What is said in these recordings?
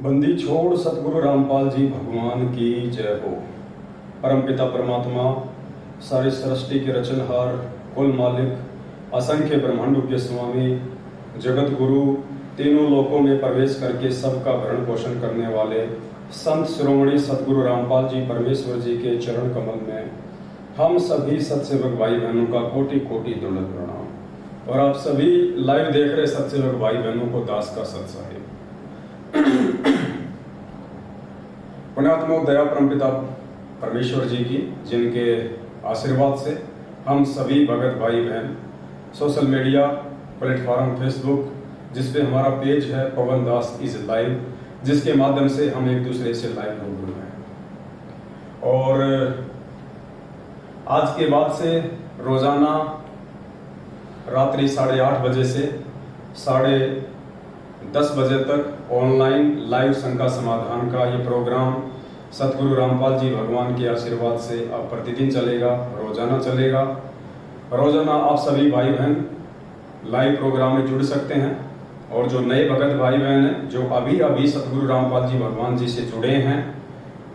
बंदी छोड़ सतगुरु रामपाल जी भगवान की जय हो। परमपिता परमात्मा, सारी सृष्टि के रचनहार, कुल मालिक, असंख्य ब्रह्मांडों के स्वामी, जगत गुरु, तीनों लोकों में प्रवेश करके सबका भरण पोषण करने वाले संत शिरोमणि सतगुरु रामपाल जी परमेश्वर जी के चरण कमल में हम सभी सत्सेवक भाई बहनों का कोटि कोटि दंडवत प्रणाम। और आप सभी लाइव देख रहे सत्सेवक भाई बहनों को दास का सत साहिब। पुण्यात्मा दया परमपिता परमेश्वर जी की, जिनके आशीर्वाद से हम सभी भगत भाई बहन सोशल मीडिया प्लेटफॉर्म फेसबुक, जिस पे हमारा पेज है पवन दास इज लाइव, जिसके माध्यम से हम एक दूसरे से लाइव रूबरू हैं। और आज के बाद से रोजाना रात्रि 8:30 बजे से 10:30 बजे तक ऑनलाइन लाइव शंका समाधान का ये प्रोग्राम सतगुरु रामपाल जी भगवान के आशीर्वाद से अब प्रतिदिन चलेगा, रोजाना चलेगा। रोजाना आप सभी भाई बहन लाइव प्रोग्राम में जुड़ सकते हैं। और जो नए भगत भाई बहन हैं, जो अभी सतगुरु रामपाल जी भगवान जी से जुड़े हैं,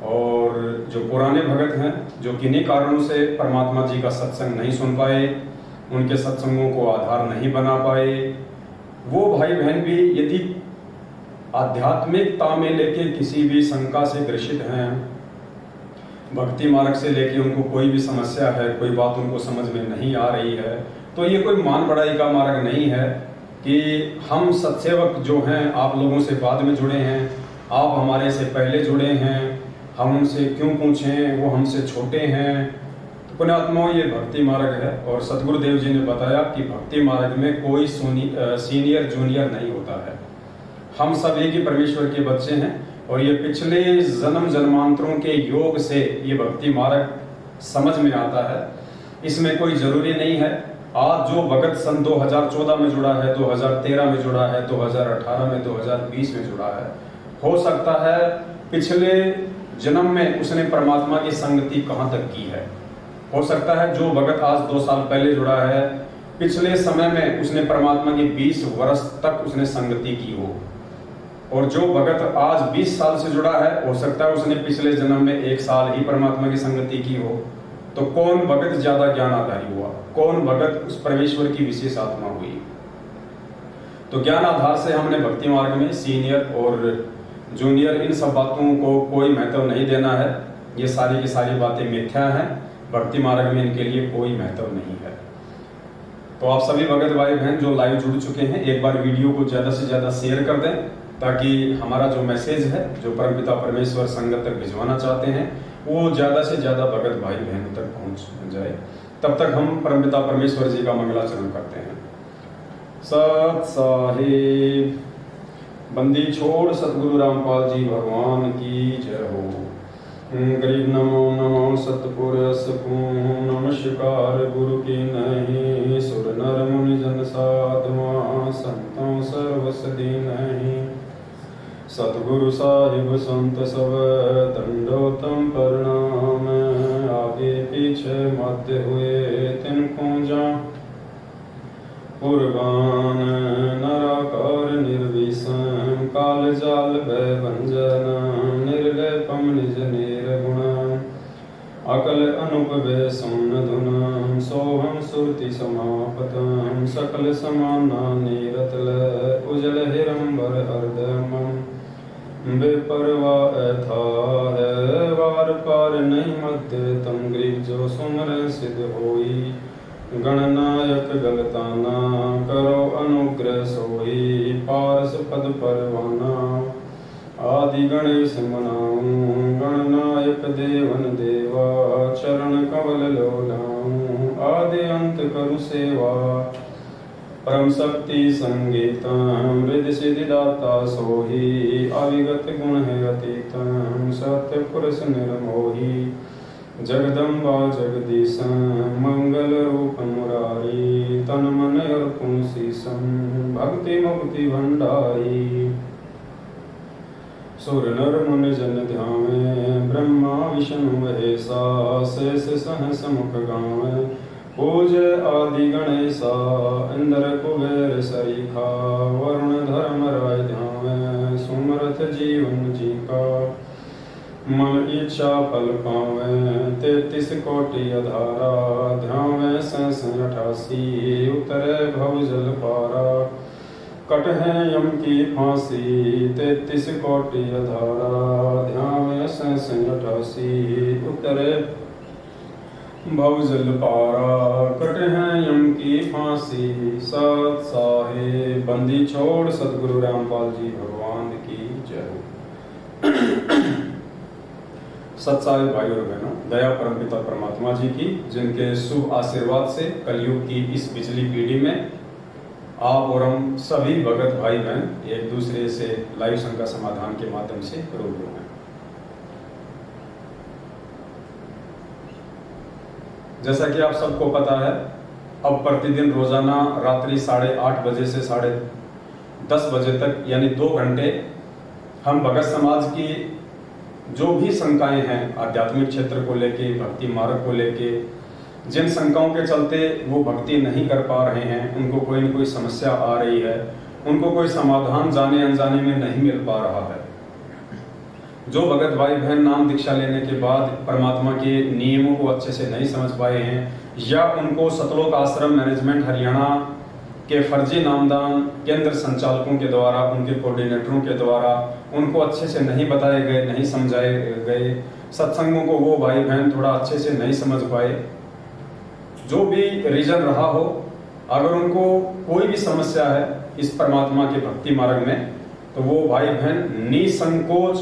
और जो पुराने भगत हैं, जो किन्हीं कारणों से परमात्मा जी का सत्संग नहीं सुन पाए, उनके सत्संगों को आधार नहीं बना पाए, वो भाई बहन भी यदि आध्यात्मिकता में लेके किसी भी शंका से ग्रसित हैं, भक्ति मार्ग से लेके उनको कोई भी समस्या है, कोई बात उनको समझ में नहीं आ रही है, तो ये कोई मान बढ़ाई का मार्ग नहीं है कि हम सत्सेवक जो हैं आप लोगों से बाद में जुड़े हैं, आप हमारे से पहले जुड़े हैं, हम उनसे क्यों पूछें, वो हमसे छोटे हैं। तो पुण्यात्माओं, ये भक्ति मार्ग है। और सतगुरुदेव जी ने बताया कि भक्ति मार्ग में कोई सीनियर जूनियर नहीं होता है। हम सब एक ही परमेश्वर के बच्चे हैं। और ये पिछले जन्म जन्मांतरों के योग से ये भक्ति मार्ग समझ में आता है। इसमें कोई जरूरी नहीं है आज जो भगत सन 2014 में जुड़ा है, 2013 में जुड़ा है, 2018 में, 2020 में जुड़ा है, हो सकता है पिछले जन्म में उसने परमात्मा की संगति कहाँ तक की है। हो सकता है जो भगत आज 2 साल पहले जुड़ा है, पिछले समय में उसने परमात्मा की 20 वर्ष तक उसने संगति की हो। और जो भगत आज 20 साल से जुड़ा है, हो सकता है उसने पिछले जन्म में 1 साल ही परमात्मा की संगति की हो। तो कौन भगत ज्यादा ज्ञान आधारी हुआ, कौन भगत उस परमेश्वर की विशेष आत्मा हुई। तो ज्ञान आधार से हमने भक्ति मार्ग में सीनियर और जूनियर इन सब बातों को कोई महत्व नहीं देना है। ये सारी की सारी बातें मिथ्या हैं। भक्ति मार्ग में इनके लिए कोई महत्व नहीं है। तो आप सभी भगत भाई बहन जो लाइव जुड़ चुके हैं, एक बार वीडियो को ज्यादा से ज्यादा शेयर कर दें, ताकि हमारा जो मैसेज है, जो परमपिता परमेश्वर संगत तक भिजवाना चाहते हैं, वो ज्यादा से ज्यादा भगत भाई बहनों तक पहुंच जाए। तब तक हम परमपिता परमेश्वर जी का मंगलाचरण करते हैं। सत साहिब। बंदी छोड़ सतगुरु रामपाल जी भगवान की जय हो। गरीब नमो नमो सतपुरुष को नमस्कार गुरु की नहीं। सुर नर मुनि जन साधुआ संतों सर्वस नहीं। सतगुरु साहिब संत सब दंडोतम प्रणाम। आगे पीछे मध्य हुए तिनको जा। पुरबान नराकार निर्विषम काल जाल भय भंजन। निर्लेपम निज निर्गुण अकल अनुपवे सोन धुन। सोहम सुरति समापतम सकल समाना नीरतल। उजल हिरंबर हरदमम बेपरवा था है। वार पार नहीं मध्य तम ग्रीव जो सुमर सिद्ध होई। गणनायक गलताना करो अनुग्रह सोई। पारस पद परवाना आदि गणेश मनाऊं। गणनायक देवन देवा चरण कमल लोलाऊं। आदि अंत करु सेवा परम शक्ति संगीतम। हृदय सिद्धिदाता सोही अविगत गुण है अतीतम। सत्य पुरुष निर्मोही जगदम्बा जगदीश। मंगल रूप मुरारी तन मन अर्पुं शीशम। भक्ति मुक्ति भंडारी सुर नर मुनि जन ध्यावे। ब्रह्मा विष्णु महेशा शेष सहस मुख गावे। पूज आदि गणेशा इंद्र कुबेर सरीखा। वरुण धर्म राय ध्यावे। सुमरत व्यर्थ जीवन जी का। मन इच्छा फल पावे 33 कोटि अधारा, ध्यावे 88 उतरे भव जल पारा। कट है यम की फांसी 33 कोटि अधारा, ध्यावे 88 उतरे भव जल पारा। कट है यम की फांसी सत साहे, बंदी छोड़ सतगुरु रामपाल जी भगवान की जय। सत्सारे भाई और बहनों, दया परमपिता परमात्मा जी की, जिनके शुभ आशीर्वाद से कलयुग की इस पिछली पीढ़ी में आप और हम सभी भगत भाई बहन एक दूसरे से लाइव शंका समाधान के माध्यम से रूबरू हैं। जैसा कि आप सबको पता है, अब प्रतिदिन रोजाना रात्रि 8:30 बजे से 10:30 बजे तक यानी 2 घंटे हम भगत समाज की जो भी शंकाएं हैं आध्यात्मिक क्षेत्र को लेके, भक्ति मार्ग को लेके, जिन शंकाओं के चलते वो भक्ति नहीं कर पा रहे हैं, उनको कोई न कोई समस्या आ रही है, उनको कोई समाधान जाने अनजाने में नहीं मिल पा रहा है, जो भगत भाई बहन नाम दीक्षा लेने के बाद परमात्मा के नियमों को अच्छे से नहीं समझ पाए हैं, या उनको सतलोक आश्रम मैनेजमेंट हरियाणा के फर्जी नामदान केंद्र संचालकों के द्वारा, उनके कोऑर्डिनेटरों के द्वारा उनको अच्छे से नहीं बताए गए, नहीं समझाए गए, सत्संगों को वो भाई बहन थोड़ा अच्छे से नहीं समझ पाए, जो भी रीजन रहा हो, अगर उनको कोई भी समस्या है इस परमात्मा के भक्ति मार्ग में, तो वो भाई बहन निसंकोच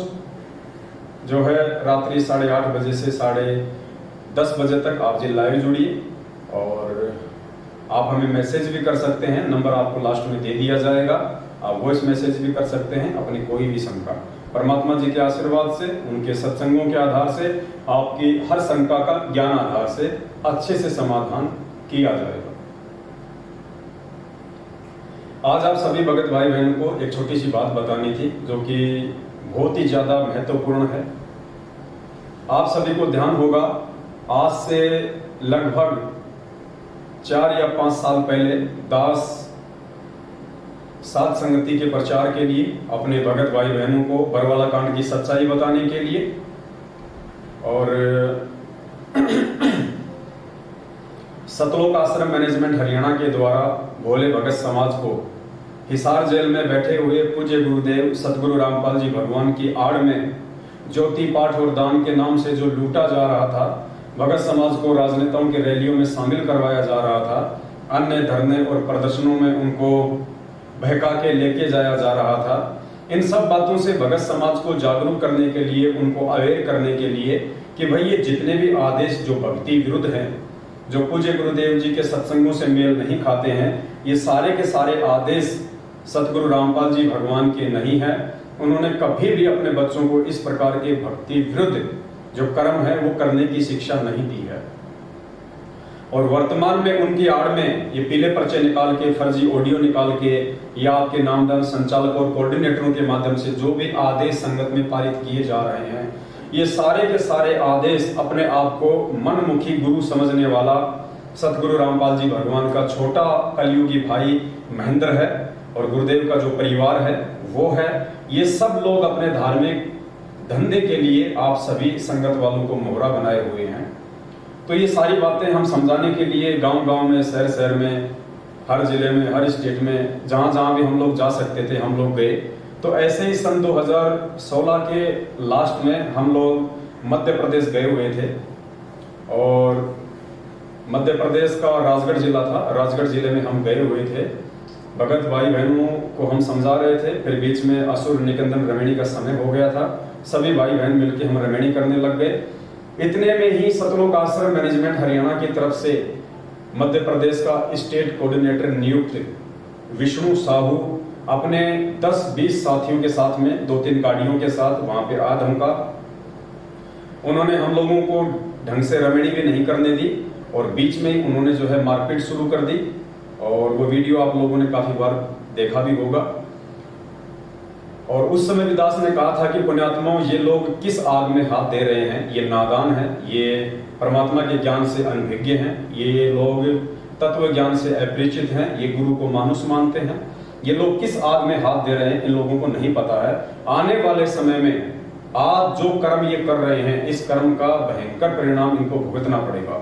जो है रात्रि 8:30 बजे से 10:30 बजे तक आप जी लाइव जुड़िए, और आप हमें मैसेज भी कर सकते हैं। नंबर आपको लास्ट में दे दिया जाएगा, आप वॉइस मैसेज भी कर सकते हैं अपनी कोई भी शंका। परमात्मा जी के आशीर्वाद से, उनके सत्संगों के आधार से आपकी हर शंका का ज्ञान आधार से अच्छे से समाधान किया जाएगा। आज आप सभी भगत भाई बहन को एक छोटी सी बात बतानी थी, जो कि बहुत ही ज्यादा महत्वपूर्ण है। आप सभी को ध्यान होगा, आज से लगभग 4 या 5 साल पहले दास सात संगति के प्रचार के लिए अपने भगत भाई बहनों को बरवाला कांड की सच्चाई बताने के लिए और सतलोक आश्रम मैनेजमेंट हरियाणा के द्वारा भोले भगत समाज को हिसार जेल में बैठे हुए पूज्य गुरुदेव सतगुरु रामपाल जी भगवान की आड़ में ज्योति पाठ और दान के नाम से जो लूटा जा रहा था, भगत समाज को राजनेताओं की रैलियों में शामिल करवाया जा रहा था, अन्य धरने और प्रदर्शनों में उनको बहका के लेके जाया जा रहा था, इन सब बातों से भगत समाज को जागरूक करने के लिए, उनको अवेयर करने के लिए कि भाई ये जितने भी आदेश जो भक्ति विरुद्ध हैं, जो पूज्य गुरुदेव जी के सत्संगों से मेल नहीं खाते हैं, ये सारे के सारे आदेश सतगुरु रामपाल जी भगवान के नहीं है। उन्होंने कभी भी अपने बच्चों को इस प्रकार के भक्ति विरुद्ध जो कर्म है वो करने की शिक्षा नहीं दी है। और वर्तमान में उनकी आड़ में ये पीले पर्चे निकाल के, फर्जी ऑडियो निकाल के, या आपके नामदान संचालक और कोऑर्डिनेटरों के माध्यम से जो भी आदेश संगत में पारित किए जा रहे हैं, ये सारे के सारे आदेश अपने आप को मनमुखी गुरु समझने वाला सतगुरु रामपाल जी भगवान का छोटा कलयुगी भाई महेंद्र है, और गुरुदेव का जो परिवार है वो है। ये सब लोग अपने धार्मिक धंधे के लिए आप सभी संगत वालों को मोहरा बनाए हुए हैं। तो ये सारी बातें हम समझाने के लिए गांव-गांव में, शहर-शहर में, हर जिले में, हर स्टेट में, जहां भी हम लोग जा सकते थे हम लोग गए। तो ऐसे ही सन 2016 के लास्ट में हम लोग मध्य प्रदेश गए हुए थे, और मध्य प्रदेश का राजगढ़ जिला था, राजगढ़ जिले में हम गए हुए थे। भगत भाई बहनों को हम समझा रहे थे, फिर बीच में असुर निकंदन रमणी का समय हो गया था, सभी भाई बहन मिलकर हम रमणी करने लग गए। इतने में ही सतलोक आश्रम मैनेजमेंट हरियाणा की तरफ से मध्य प्रदेश का स्टेट कोऑर्डिनेटर नियुक्त विष्णु साहू अपने 10-20 साथियों के साथ में 2-3 गाड़ियों के साथ वहां पे आ धमका। उन्होंने हम लोगों को ढंग से रमणी भी नहीं करने दी, और बीच में ही उन्होंने जो है मारपीट शुरू कर दी, और वो वीडियो आप लोगों ने काफी बार देखा भी होगा। और उस समय भी दास ने कहा था कि पुण्यात्माओं, ये लोग किस आग में हाथ दे रहे हैं, ये नादान हैं, ये परमात्मा के ज्ञान से अनभिज्ञ हैं, ये लोग तत्व ज्ञान से अपरिचित हैं, ये गुरु को मानुष मानते हैं, ये लोग किस आग में हाथ दे रहे हैं इन लोगों को नहीं पता है। आने वाले समय में आज जो कर्म ये कर रहे हैं, इस कर्म का भयंकर परिणाम इनको भुगतना पड़ेगा।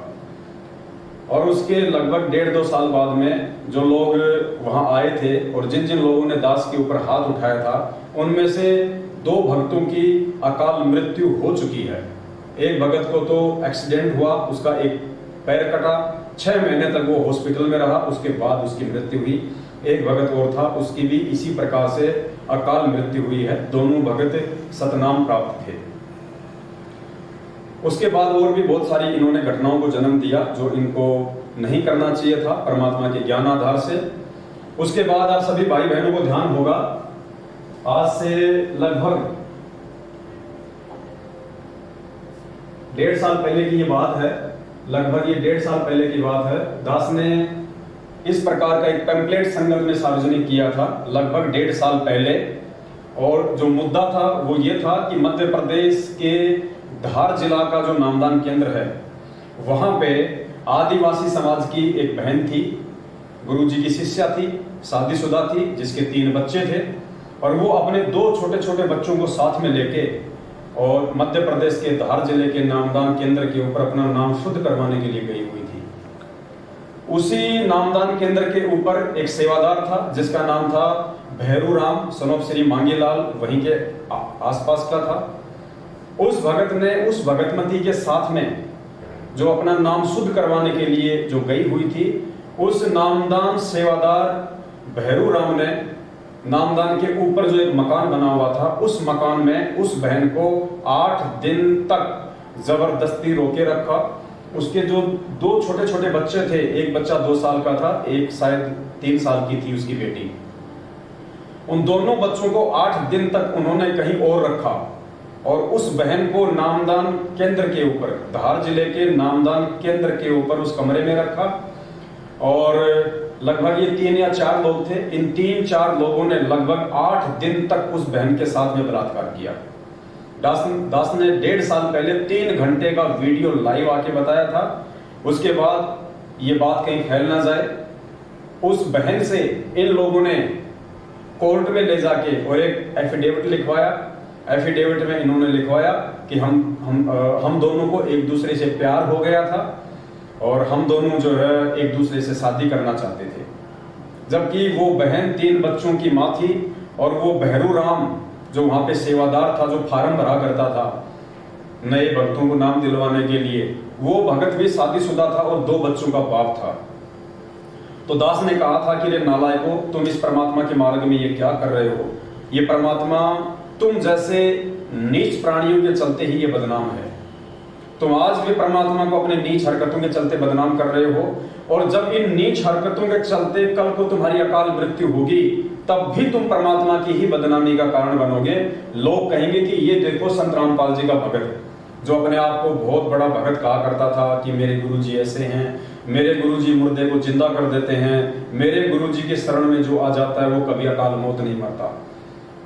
और उसके लगभग 1.5-2 साल बाद में जो लोग वहां आए थे और जिन जिन लोगों ने दास के ऊपर हाथ उठाया था, उनमें से 2 भक्तों की अकाल मृत्यु हो चुकी है। एक भगत को तो एक्सीडेंट हुआ, उसका एक पैर कटा, 6 महीने तक वो हॉस्पिटल में रहा, उसके बाद उसकी मृत्यु हुई। एक भगत और था, उसकी भी इसी प्रकार से अकाल मृत्यु हुई है। दोनों भगत सतनाम प्राप्त थे। उसके बाद और भी बहुत सारी इन्होंने घटनाओं को जन्म दिया जो इनको नहीं करना चाहिए था परमात्मा के ज्ञान आधार से। उसके बाद आप सभी भाई बहनों को ध्यान होगा, आज से लगभग 1.5 साल पहले की ये बात है, लगभग ये 1.5 साल पहले की बात है। दास ने इस प्रकार का एक पैम्पलेट संगत में सार्वजनिक किया था लगभग 1.5 साल पहले। और जो मुद्दा था वो ये था कि मध्य प्रदेश के धार जिला का जो नामदान केंद्र है, वहां पे आदिवासी समाज की एक बहन थी, गुरुजी की शिष्या थी, शादीशुदा थी, जिसके 3 बच्चे थे। और वो अपने 2 छोटे छोटे बच्चों को साथ में लेके और मध्य प्रदेश के धार जिले के नामदान केंद्र के ऊपर अपना नाम शुद्ध करवाने के लिए गई हुई थी। उसी नामदान केंद्र के ऊपर एक सेवादार था जिसका नाम था भैरू राम सनोप श्री मांगीलाल, वहीं के आसपास का था। उस भगत ने उस भगतमती के साथ में जो अपना नाम शुद्ध करवाने के लिए जो गई हुई थी, उस नामदान सेवादार भैरू राम ने नामदान के ऊपर जो एक मकान बना हुआ था, उस मकान में उस बहन को 8 दिन तक जबरदस्ती रोके रखा। उसके जो 2 छोटे छोटे बच्चे थे, एक बच्चा 2 साल का था, एक शायद 3 साल की थी उसकी बेटी, उन दोनों बच्चों को 8 दिन तक उन्होंने कहीं और रखा और उस बहन को नामदान केंद्र के ऊपर, धार जिले के नामदान केंद्र के ऊपर उस कमरे में रखा। और लगभग ये 3 या 4 लोग थे। इन 3-4 लोगों ने लगभग 8 दिन तक उस बहन के साथ में बलात्कार किया। दास ने 1.5 साल पहले 3 घंटे का वीडियो लाइव आके बताया था। उसके बाद ये बात कहीं फैल ना जाए, उस बहन से इन लोगों ने कोर्ट में ले जाके और एक एफिडेविट लिखवाया। एफिडेविट में इन्होंने लिखवाया कि हम दोनों को एक दूसरे से प्यार हो गया था और हम दोनों जो है एक दूसरे से शादी करना चाहते थे। जबकि वो बहन 3 बच्चों की माँ थी और वो भैरू राम जो वहां पे सेवादार था, जो फार्म भरा करता था नए भक्तों को नाम दिलवाने के लिए, वो भगत भी शादीशुदा था और 2 बच्चों का बाप था। तो दास ने कहा था कि रे नालायकों, तुम इस परमात्मा के मार्ग में ये क्या कर रहे हो? ये परमात्मा तुम जैसे नीच प्राणियों के चलते ही ये बदनाम है। तुम आज भी परमात्मा को अपने नीच हरकतों के चलते बदनाम कर रहे हो, और जब इन नीच हरकतों के चलते कल को तुम्हारी अकाल मृत्यु होगी, तब भी तुम परमात्मा की ही बदनामी का कारण बनोगे। लोग कहेंगे कि ये देखो संत रामपाल जी का भगत, जो अपने आप को बहुत बड़ा भगत कहा करता था कि मेरे गुरुजी ऐसे हैं, मेरे गुरुजी मुर्दे को जिंदा कर देते हैं, मेरे गुरुजी के शरण में जो आ जाता है वो कभी अकाल मौत नहीं मरता।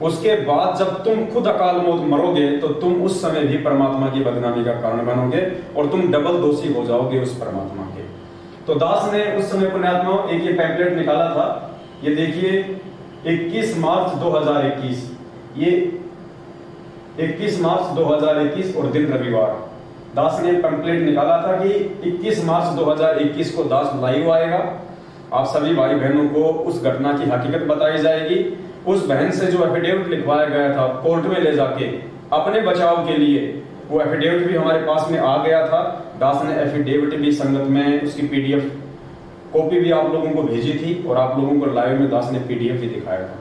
उसके बाद जब तुम खुद अकाल मौत मरोगे तो तुम उस समय भी परमात्मा की बदनामी का कारण बनोगे और तुम डबल दोषी हो जाओगे उस परमात्मा के। तो दास ने उस समय पुण्यात्माओं एक ये पैम्पलेट निकाला था, ये देखिए 21 मार्च 2021, ये 21 मार्च 2021 और दिन रविवार। दास ने पैम्पलेट निकाला था कि 21 मार्च 2021 को दास लाइव आएगा, आप सभी भाई बहनों को उस घटना की हकीकत बताई जाएगी। उस बहन से जो एफिडेविट लिखवाया गया था कोर्ट में ले जाके अपने बचाव के लिए, वो एफिडेविट भी हमारे पास में आ गया था। दास ने एफिडेविट भी संगत में उसकी पीडीएफ कॉपी भी आप लोगों को भेजी थी और आप लोगों को लाइव में दास ने पीडीएफ भी दिखाया था।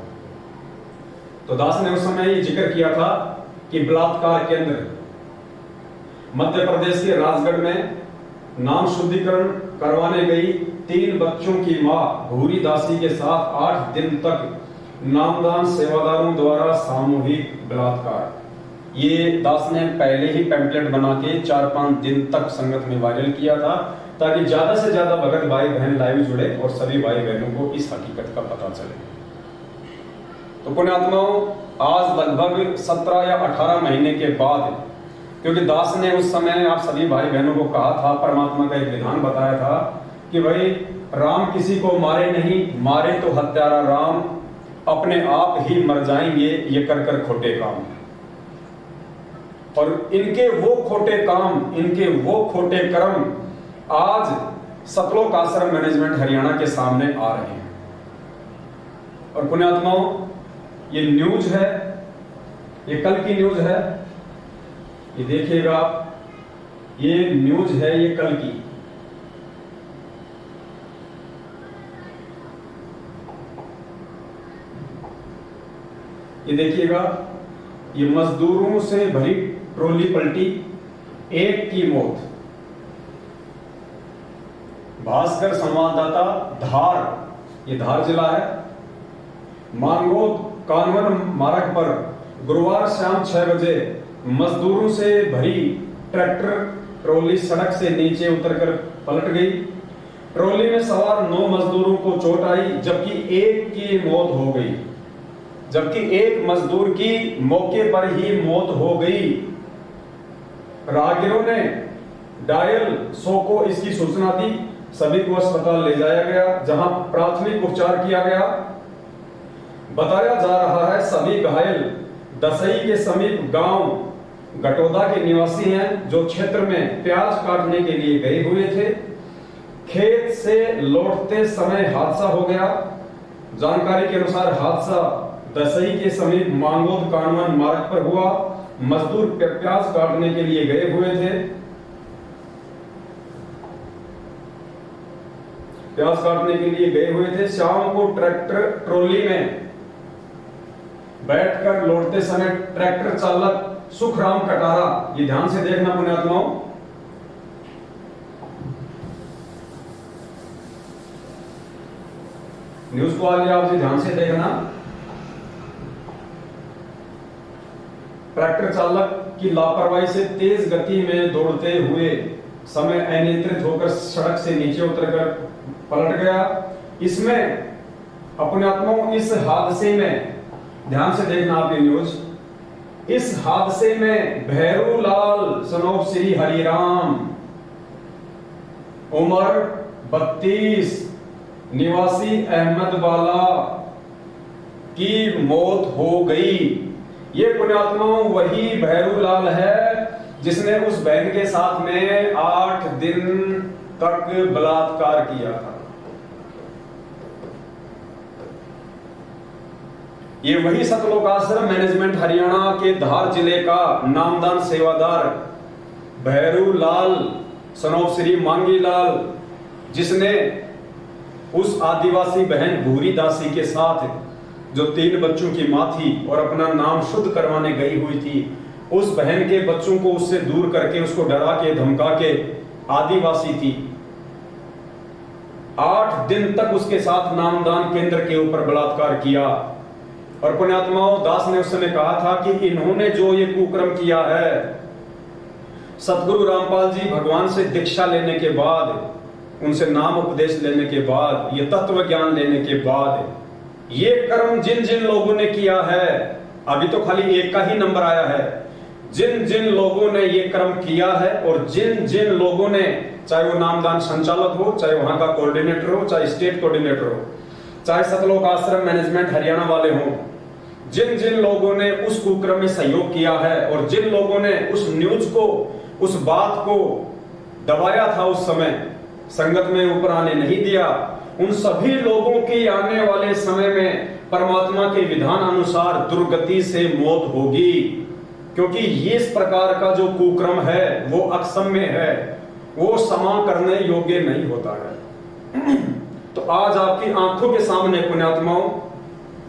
तो दास ने उस समय ये जिक्र किया था कि बलात्कार केंद्र मध्य प्रदेश के राजगढ़ में नाम शुद्धिकरण करवाने गई 3 बच्चों की मां भूरी दासी के साथ 8 दिन तक नामदान सेवादारों द्वारा सामूहिक बलात्कार। ये दास ने पहले ही पैम्पलेट बना के 4-5 दिन तक संगत में वायरल किया था, ताकि ज्यादा से ज्यादा भगत भाई बहन लाइव जुड़े और सभी भाई बहनों को इस हकीकत का पता चले। तो पुण्यात्माओं, आज लगभग 17 या 18 महीने के बाद, क्योंकि दास ने उस समय आप सभी भाई बहनों को कहा था, परमात्मा का एक विधान बताया था कि भाई राम किसी को मारे नहीं, मारे तो हत्यारा राम, अपने आप ही मर जाएंगे ये कर कर खोटे काम। और इनके वो खोटे काम, इनके वो खोटे कर्म आज सतलोक आश्रम मैनेजमेंट हरियाणा के सामने आ रहे हैं। और पुण्यात्माओं, ये न्यूज है, ये कल की न्यूज है, ये देखिएगा, ये न्यूज है, ये कल की। ये देखिएगा, ये मजदूरों से भरी ट्रॉली पलटी, एक की मौत। भास्कर संवाददाता धार, ये धार जिला है, मांगोद कानवन मार्ग पर गुरुवार शाम 6 बजे मजदूरों से भरी ट्रैक्टर ट्रॉली सड़क से नीचे उतरकर पलट गई। ट्रॉली में सवार 9 मजदूरों को चोट आई, जबकि एक की मौत हो गई, जबकि एक मजदूर की मौके पर ही मौत हो गई। राहगीरों ने डायल 100 को इसकी सूचना दी, सभी को अस्पताल ले जाया गया, जहां प्राथमिक उपचार किया गया। बताया जा रहा है सभी घायल दसई के समीप गांव गटोदा के निवासी हैं, जो क्षेत्र में प्याज काटने के लिए गए हुए थे। खेत से लौटते समय हादसा हो गया। जानकारी के अनुसार हादसा दसई के समीप मांगोद कानवन मार्ग पर हुआ। मजदूर प्याज काटने के लिए गए हुए थे, प्याज काटने के लिए गए हुए थे। शाम को ट्रैक्टर ट्रॉली में बैठकर लौटते समय ट्रैक्टर चालक सुखराम कटारा, ये ध्यान से देखना पुण्यात्माओं, न्यूज को आगे आप जी ध्यान से देखना। ट्रैक्टर चालक की लापरवाही से तेज गति में दौड़ते हुए समय अनियंत्रित होकर सड़क से नीचे उतरकर पलट गया। इसमें अपने आत्माओं, इस हादसे में ध्यान से देखना आप ये न्यूज, इस हादसे में भैरूलाल सनोफ श्री हरिराम उम्र 32 निवासी अहमदवाला की मौत हो गई। ये पुण्यात्माओं वही भैरूलाल है जिसने उस बहन के साथ में 8 दिन तक बलात्कार किया था। ये वही सतलोक आश्रम मैनेजमेंट हरियाणा के धार जिले का नामदान सेवादार भैरूलाल सनोफ श्री मांगीलाल, जिसने उस आदिवासी बहन भूरी दासी के साथ, जो 3 बच्चों की मां थी और अपना नाम शुद्ध करवाने गई हुई थी, उस बहन के बच्चों को उससे दूर करके, उसको डरा के धमका के, आदिवासी थी, 8 दिन तक उसके साथ नामदान केंद्र के ऊपर बलात्कार किया। और पुण्यात्माओं, दास ने उस समय कहा था कि इन्होंने जो ये कुकर्म किया है, सतगुरु रामपाल जी भगवान से दीक्षा लेने के बाद, उनसे नाम उपदेश लेने के बाद, ये तत्व ज्ञान लेने के बाद, ये कर्म जिन जिन लोगों ने किया है, अभी तो खाली एक का ही नंबर आया है, जिन जिन लोगों ने ये कर्म किया है और जिन जिन लोगों ने, चाहे वो नामदान संचालक हो, चाहे वहां का कोऑर्डिनेटर हो, चाहे स्टेट कोऑर्डिनेटर हो, चाहे सतलोक आश्रम मैनेजमेंट हरियाणा वाले हों, जिन जिन लोगों ने उस कुकर्म में सहयोग किया है और जिन लोगों ने उस न्यूज को, उस बात को दबाया था, उस समय संगत में ऊपर आने नहीं दिया, उन सभी लोगों की आने वाले समय में परमात्मा के विधान अनुसार दुर्गति से मौत होगी। क्योंकि ये इस प्रकार का जो कुकर्म है वो अक्षम्य है, वो क्षमा करने योग्य नहीं होता है। तो आज आपकी आंखों के सामने पुण्यात्माओं,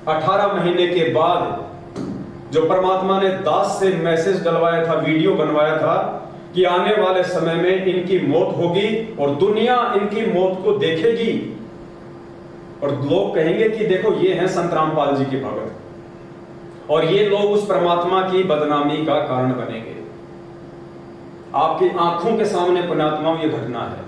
18 महीने के बाद जो परमात्मा ने दास से मैसेज डलवाया था, वीडियो बनवाया था कि आने वाले समय में इनकी मौत होगी और दुनिया इनकी मौत को देखेगी और लोग कहेंगे कि देखो ये हैं संत रामपाल जी के भगत, और ये लोग उस परमात्मा की बदनामी का कारण बनेंगे। आपकी आंखों के सामने पुण्यात्माओं ये घटना है।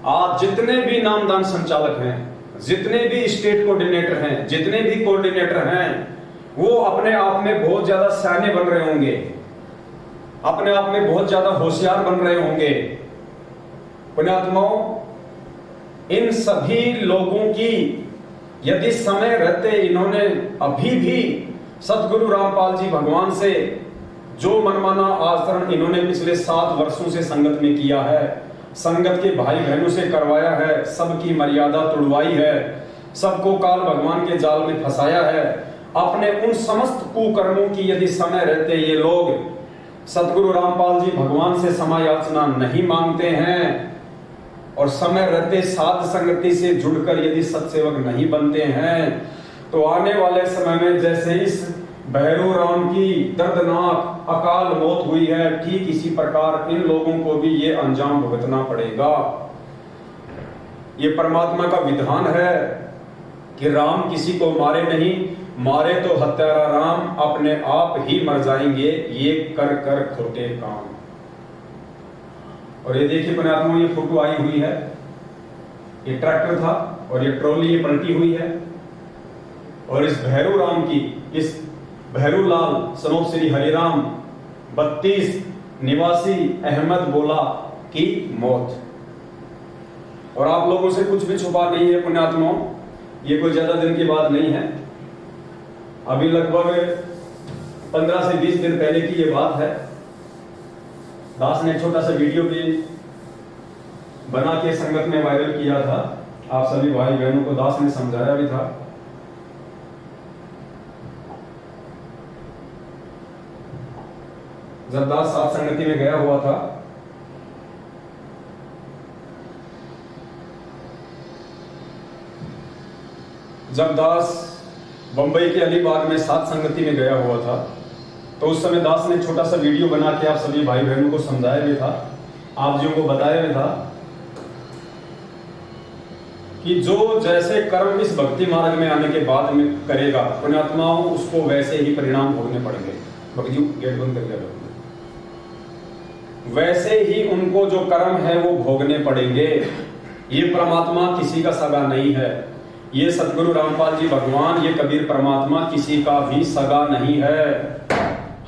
आज जितने भी नामदान संचालक हैं, जितने भी स्टेट कोऑर्डिनेटर हैं, जितने भी कोऑर्डिनेटर हैं, वो अपने आप में बहुत ज्यादा सयाने बन रहे होंगे, अपने आप में बहुत ज्यादा होशियार बन रहे होंगे। पुण्यात्माओं, इन सभी लोगों की यदि समय रहते इन्होंने अभी भी सतगुरु रामपाल जी भगवान से जो मनमाना आचरण इन्होंने पिछले 7 वर्षों से संगत में किया है, संगत के भाई बहनों से करवाया है, सबकी मर्यादा तोड़वाई है, सबको काल भगवान के जाल में फंसाया है, अपने उन समस्त कुकर्मों की यदि समय रहते ये लोग सतगुरु रामपाल जी भगवान से क्षमा याचना नहीं मांगते हैं और समय रहते साध संगति से जुड़कर यदि सत्सेवक नहीं बनते हैं, तो आने वाले समय में जैसे इस भैरू राम की दर्दनाक अकाल मौत हुई है, ठीक इसी प्रकार इन लोगों को भी ये अंजाम भुगतना पड़ेगा। ये परमात्मा का विधान है कि राम किसी को मारे नहीं, मारे तो हत्यारा राम अपने आप ही मर जाएंगे, ये कर कर खोटे काम। और ये देखिए पुण्यात्मा, ये फोटो आई हुई है, ये ट्रैक्टर था और ये ट्रॉली ये पलटी हुई है और इस भैरू राम की, इस भैरूलाल सनोप श्री हरिराम 32 निवासी अहमद बोला की मौत। और आप लोगों से कुछ भी छुपा नहीं है पुण्यात्माओं, ये कोई ज्यादा दिन की बात नहीं है, अभी लगभग 15 से 20 दिन पहले की ये बात है। दास ने एक छोटा सा वीडियो भी बना के संगत में वायरल किया था, आप सभी भाई बहनों को दास ने समझाया भी था। जब दास साथ संगति में गया हुआ था, जब दास बंबई के अलीबाग में साथ संगति में गया हुआ था, तो उस समय दास ने छोटा सा वीडियो बना के आप सभी भाई बहनों को समझाया भी था, आप जी को बताया भी था कि जो जैसे कर्म इस भक्ति मार्ग में आने के बाद में करेगा पुण्यात्माओं, उसको वैसे ही परिणाम भोगने पड़ेंगे। भक्ति गेट बंद कर दिया, वैसे ही उनको जो कर्म है वो भोगने पड़ेंगे। ये परमात्मा किसी का सगा नहीं है, ये सतगुरु रामपाल जी भगवान, ये कबीर परमात्मा किसी का भी सगा नहीं है।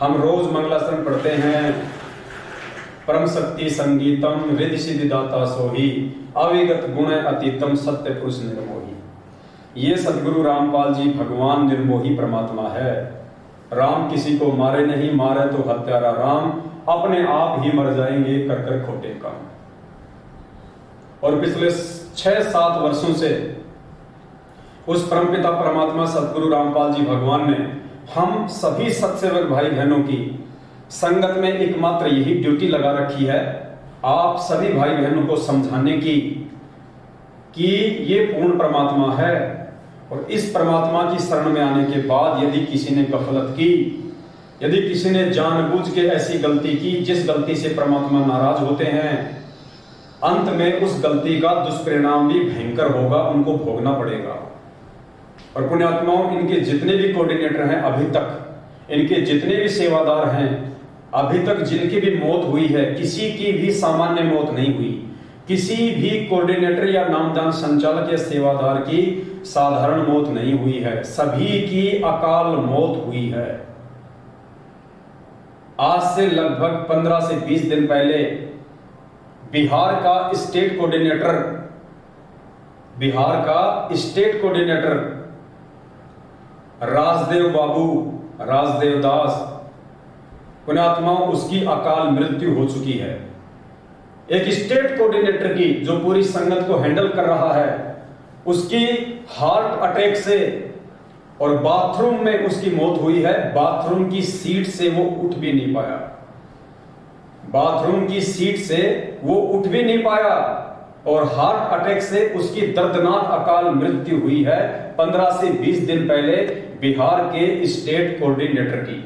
हम रोज मंगलाचरण पढ़ते हैं, परम शक्ति संगीतम रिद्धि सिद्धि दाता सोही, अविगत गुण अतीतम सत्य पुरुष निर्मोही। ये सतगुरु रामपाल जी भगवान निर्मोही परमात्मा है। राम किसी को मारे नहीं, मारे तो हत्यारा राम अपने आप ही मर जाएंगे कर कर खोटे काम। और पिछले 6-7 वर्षों से उस परमपिता परमात्मा सतगुरु रामपाल जी भगवान ने हम सभी सत्सेवक भाई बहनों की संगत में एकमात्र यही ड्यूटी लगा रखी है, आप सभी भाई बहनों को समझाने की कि ये पूर्ण परमात्मा है और इस परमात्मा की शरण में आने के बाद यदि किसी ने गफलत की, यदि किसी ने जानबूझ के ऐसी गलती की जिस गलती से परमात्मा नाराज होते हैं, अंत में उस गलती का दुष्परिणाम भी भयंकर होगा, उनको भोगना पड़ेगा। और पुण्यात्माओं, इनके जितने भी कोऑर्डिनेटर हैं अभी तक, इनके जितने भी सेवादार हैं अभी तक, जिनकी भी मौत हुई है, किसी की भी सामान्य मौत नहीं हुई, किसी भी कोऑर्डिनेटर या नामदान संचालक या सेवादार की साधारण मौत नहीं हुई है, सभी की अकाल मौत हुई है। आज से लगभग 15 से 20 दिन पहले बिहार का स्टेट कोऑर्डिनेटर राजदेव बाबू, राजदेव दास पुण्यात्माओं, उसकी अकाल मृत्यु हो चुकी है। एक स्टेट कोऑर्डिनेटर की जो पूरी संगत को हैंडल कर रहा है, उसकी हार्ट अटैक से और बाथरूम में उसकी मौत हुई है। बाथरूम की सीट से वो उठ भी नहीं पाया, बाथरूम की सीट से वो उठ भी नहीं पाया और हार्ट अटैक से उसकी दर्दनाक अकाल मृत्यु हुई है 15 से 20 दिन पहले बिहार के स्टेट कोऑर्डिनेटर की।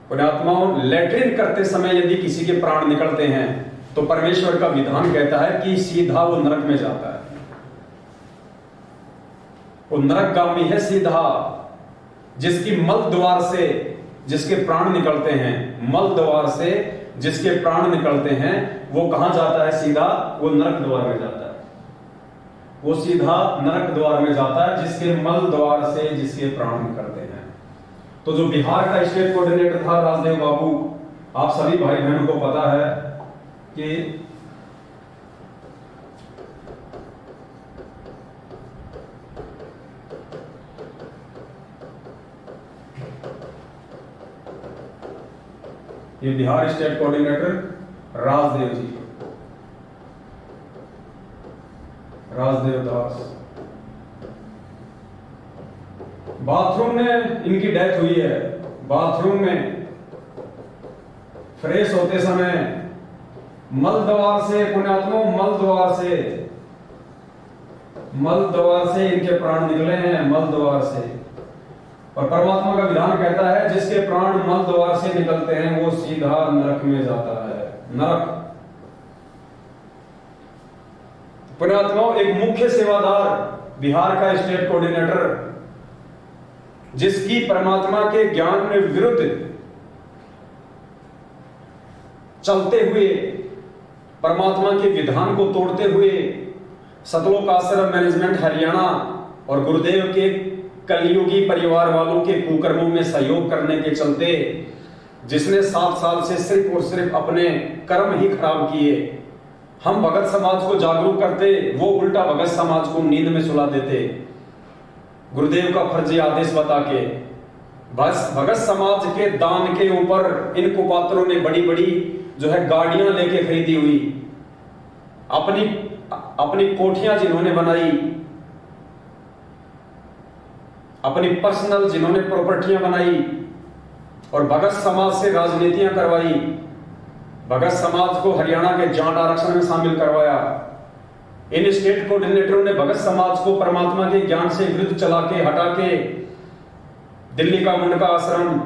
पुण्यात्माओं, लैट्रिन करते समय यदि किसी के प्राण निकलते हैं तो परमेश्वर का विधान कहता है कि सीधा वो नरक में जाता है, वो नरकगामी है सीधा। जिसकी मल द्वार से जिसके प्राण निकलते हैं, मल द्वार से जिसके प्राण निकलते हैं, वो कहां जाता है? सीधा वो नरक द्वार में जाता है, वो सीधा नरक द्वार में जाता है, जिसके मल द्वार से जिसके प्राण निकलते हैं। तो जो बिहार का स्टेट कोऑर्डिनेटर था राजदेव बाबू, आप सभी भाई बहनों को पता है कि ये बिहार स्टेट कोऑर्डिनेटर राजदेव जी, राजदेव दास। बाथरूम में इनकी डेथ हुई है। बाथरूम में फ्रेश होते समय मल द्वार से, पुण्यात्माओं, मल द्वार से इनके प्राण निकले हैं, मल द्वार से। और परमात्मा का विधान कहता है जिसके प्राण मल द्वार से निकलते हैं वो सीधा नरक में जाता है, नरक। पुण्यात्माओं, एक मुख्य सेवादार, बिहार का स्टेट कोऑर्डिनेटर, जिसकी परमात्मा के ज्ञान में विरुद्ध चलते हुए, परमात्मा के विधान को तोड़ते हुए सतलोक आश्रम मैनेजमेंट हरियाणा और गुरुदेव के कलयुगी परिवार वालों के कुकर्मों में सहयोग करने के चलते, जिसने 7 साल से सिर्फ और सिर्फ अपने कर्म ही खराब किए, हम भगत समाज को जागरूक करते, वो उल्टा भगत समाज को नींद में सुला देते। गुरुदेव का फर्जी आदेश बता के बस भगत समाज के दान के ऊपर इन कुपात्रों ने बड़ी बड़ी जो है गाड़ियां लेके खरीदी हुई, अपनी कोठियां जिन्होंने बनाई, अपनी पर्सनल जिन्होंने प्रॉपर्टियां बनाई और भगत समाज से राजनीतियां करवाई, भगत समाज को हरियाणा के जाट आरक्षण में शामिल करवाया। इन स्टेट कोऑर्डिनेटरों ने भगत समाज को परमात्मा के ज्ञान से विरुद्ध चला के हटा के दिल्ली का मुंडका आश्रम,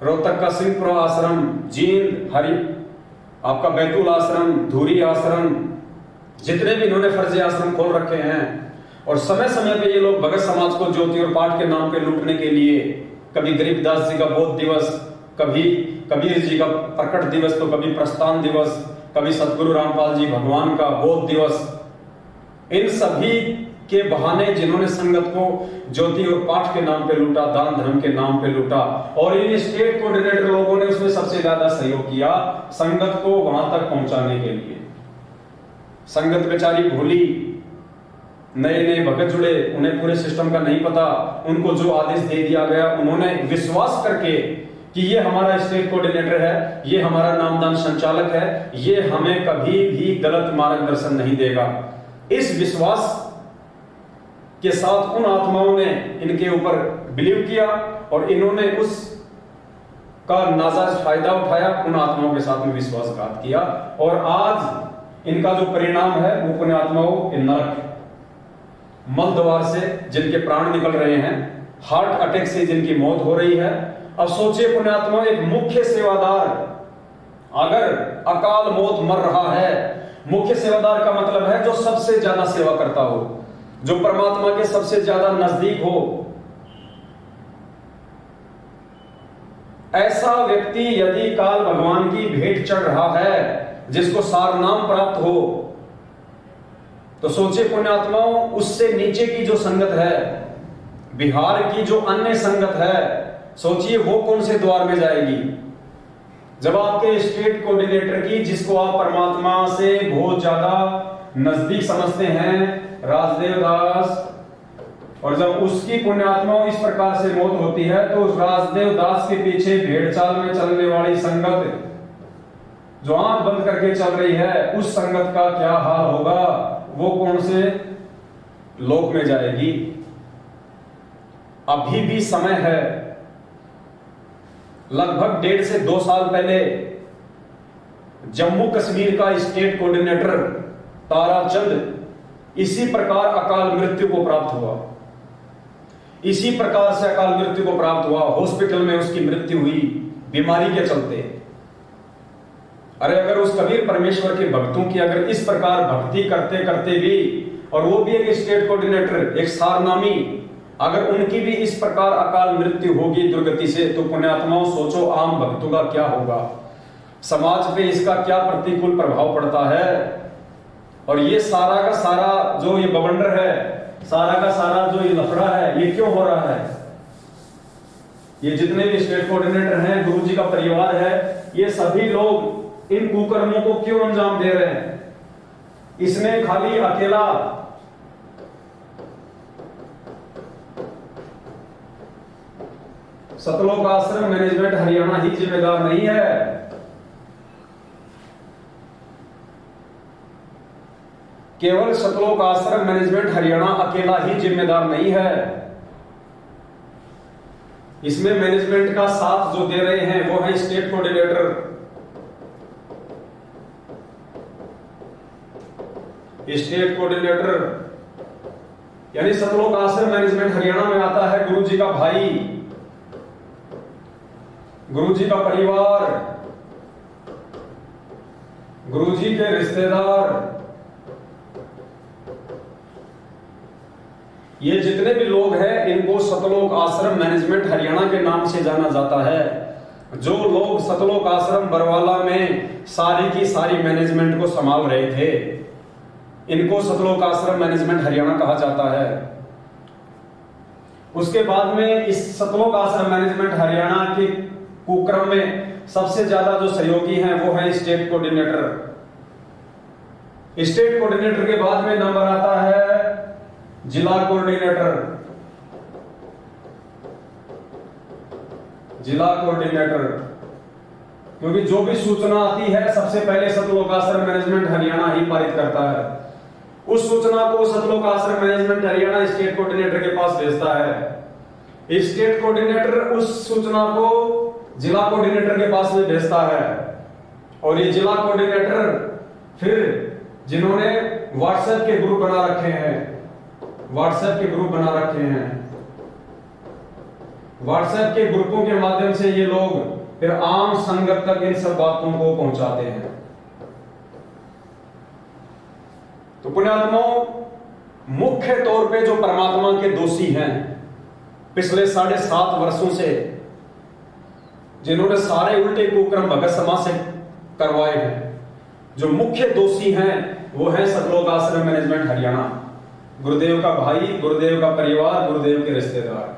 रोहतक का सिंहपुरा आश्रम, जींद आपका बैतूल आश्रम, धूरी आश्रम, जितने भी इन्होंने फर्जी आश्रम खोल रखे हैं। और समय समय पे ये लोग भगत समाज को ज्योति और पाठ के नाम पे लूटने के लिए, कभी गरीबदास जी का बोध दिवस, कभी कबीर जी का प्रकट दिवस, तो कभी प्रस्थान दिवस, कभी सतगुरु रामपाल जी भगवान का बोध दिवस, इन सभी के बहाने जिन्होंने संगत को ज्योति और पाठ के नाम पे लूटा, दान धर्म के नाम पे लूटा, और इन स्टेट कोऑर्डिनेटर लोगों ने उसमें सबसे ज्यादा सहयोग किया संगत को वहां तक पहुंचाने के लिए। संगत बेचारी भोली, नए नए भगत जुड़े, उन्हें पूरे सिस्टम का नहीं पता, उनको जो आदेश दे दिया गया उन्होंने विश्वास करके कि ये हमारा स्टेट कोऑर्डिनेटर है, ये हमारा नामदान संचालक है, ये हमें कभी भी गलत मार्गदर्शन नहीं देगा, इस विश्वास के साथ उन आत्माओं ने इनके ऊपर बिलीव किया और इन्होंने उस का नाजायज फायदा उठाया, उन आत्माओं के साथ में विश्वासघात किया। और आज इनका जो परिणाम है वो पुण्यात्माओं के नरक, मल द्वार से जिनके प्राण निकल रहे हैं, हार्ट अटैक से जिनकी मौत हो रही है। अब सोचिए पुण्यात्माओं, एक मुख्य सेवादार अगर अकाल मौत मर रहा है, मुख्य सेवादार का मतलब है जो सबसे ज्यादा सेवा करता हो, जो परमात्मा के सबसे ज्यादा नजदीक हो, ऐसा व्यक्ति यदि काल भगवान की भेंट चढ़ रहा है, जिसको सार नाम प्राप्त हो, तो सोचिए पुण्यात्माओं, उससे नीचे की जो संगत है, बिहार की जो अन्य संगत है, सोचिए वो कौन से द्वार में जाएगी। जब आपके स्टेट कोऑर्डिनेटर की, जिसको आप परमात्मा से बहुत ज्यादा नजदीक समझते हैं, राजदेव दास, और जब उसकी पुण्यात्माओं इस प्रकार से मौत होती है, तो उस राजदेव दास के पीछे भेड़चाल में चलने वाली संगत जो आंख बंद करके चल रही है, उस संगत का क्या हाल होगा, वो कौन से लोक में जाएगी। अभी भी समय है, लगभग 1.5 से 2 साल पहले जम्मू कश्मीर का स्टेट कोऑर्डिनेटर ताराचंद इसी प्रकार अकाल मृत्यु को प्राप्त हुआ, इसी प्रकार से अकाल मृत्यु को प्राप्त हुआ, हॉस्पिटल में उसकी मृत्यु हुई बीमारी के चलते। अरे अगर उस कबीर परमेश्वर के भक्तों की अगर इस प्रकार भक्ति करते करते भी, और वो भी एक स्टेट कोऑर्डिनेटर, एक सारनामी, अगर उनकी भी इस प्रकार अकाल मृत्यु होगी दुर्गति से, तो पुण्यात्माओं सोचो आम भक्तों का क्या होगा, समाज पे इसका क्या प्रतिकूल प्रभाव पड़ता है। और ये सारा का सारा जो ये बवंडर है, सारा का सारा जो ये लफड़ा है, ये क्यों हो रहा है। ये जितने भी स्टेट कोऑर्डिनेटर हैं, गुरु जी का परिवार है, ये सभी लोग इन कुकर्मों को क्यों अंजाम दे रहे हैं। इसमें खाली अकेला सतलोक आश्रम मैनेजमेंट हरियाणा ही जिम्मेदार नहीं है, केवल सतलोक आश्रम मैनेजमेंट हरियाणा अकेला ही जिम्मेदार नहीं है। इसमें मैनेजमेंट का साथ जो दे रहे हैं वो है स्टेट कोऑर्डिनेटर। स्टेट कोऑर्डिनेटर यानी सतलोक आश्रम मैनेजमेंट हरियाणा में आता है गुरुजी का भाई, गुरुजी का परिवार, गुरुजी के रिश्तेदार, ये जितने भी लोग हैं इनको सतलोक आश्रम मैनेजमेंट हरियाणा के नाम से जाना जाता है। जो लोग सतलोक आश्रम बरवाला में सारी की सारी मैनेजमेंट को संभाल रहे थे, इनको सतलोक आश्रम मैनेजमेंट हरियाणा कहा जाता है। उसके बाद में इस सतलोक आश्रम मैनेजमेंट हरियाणा के कुक्रम में सबसे ज्यादा जो सहयोगी हैं वो है स्टेट कोऑर्डिनेटर। स्टेट कोऑर्डिनेटर के बाद में नंबर आता है जिला कोऑर्डिनेटर। जिला कोऑर्डिनेटर क्योंकि जो भी सूचना आती है सबसे पहले सतलोक आश्रम मैनेजमेंट हरियाणा ही पारित करता है। उस सूचना को सतलोक आश्रम मैनेजमेंट हरियाणा स्टेट कोऑर्डिनेटर के पास भेजता है। स्टेट कोऑर्डिनेटर उस सूचना को जिला कोऑर्डिनेटर के पास में भेजता है और ये जिला कोऑर्डिनेटर फिर जिन्होंने व्हाट्सएप के ग्रुप बना रखे हैं, व्हाट्सएप के ग्रुप बना रखे हैं, व्हाट्सएप के ग्रुपों के माध्यम से ये लोग फिर आम संगत तक इन सब बातों को पहुंचाते हैं। तो पुण्यात्माओं, मुख्य तौर पे जो परमात्मा के दोषी हैं पिछले 7.5 वर्षों से, जिन्होंने सारे उल्टे कुक्रम भगत समाज से करवाए हैं, जो मुख्य दोषी हैं वो है सतलोक आश्रम मैनेजमेंट हरियाणा, गुरुदेव का भाई, गुरुदेव का परिवार, गुरुदेव के रिश्तेदार,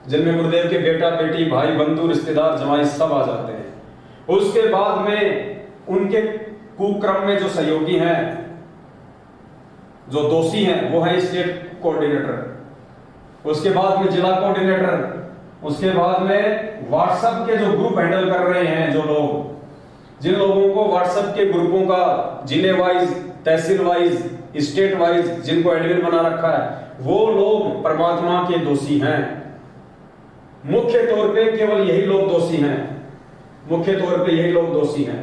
जिनमें गुरुदेव के बेटा बेटी भाई बंधु रिश्तेदार जमाई सब आ जाते हैं। उसके बाद में उनके कुक्रम में जो सहयोगी हैं, जो दोषी हैं वो है स्टेट कोऑर्डिनेटर, उसके बाद में जिला कोऑर्डिनेटर, उसके बाद में व्हाट्सएप के जो ग्रुप हैंडल कर रहे हैं, जो लोग, जिन लोगों को व्हाट्सएप के ग्रुपों का जिले वाइज, तहसील वाइज, स्टेट वाइज जिनको एडमिन बना रखा है, वो लोग परमात्मा के दोषी हैं। मुख्य तौर पे केवल यही लोग दोषी हैं, मुख्य तौर पे यही लोग दोषी हैं।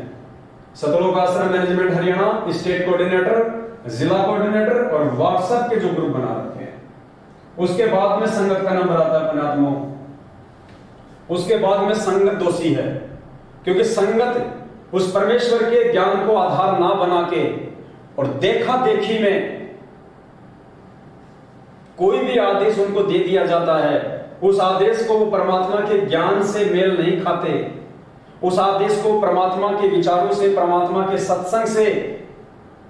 सतलोक आश्रम मैनेजमेंट हरियाणा, स्टेट कोऑर्डिनेटर, जिला कोऑर्डिनेटर और व्हाट्सएप के जो ग्रुप बना रखे हैं। उसके बाद में संगत का नंबर आता है पुण्यात्माओं। उसके बाद में संगत दोषी है, क्योंकि संगत उस परमेश्वर के ज्ञान को आधार ना बना के और देखा देखी में कोई भी आदेश उनको दे दिया जाता है, उस आदेश को वो परमात्मा के ज्ञान से मेल नहीं खाते, उस आदेश को परमात्मा के विचारों से, परमात्मा के सत्संग से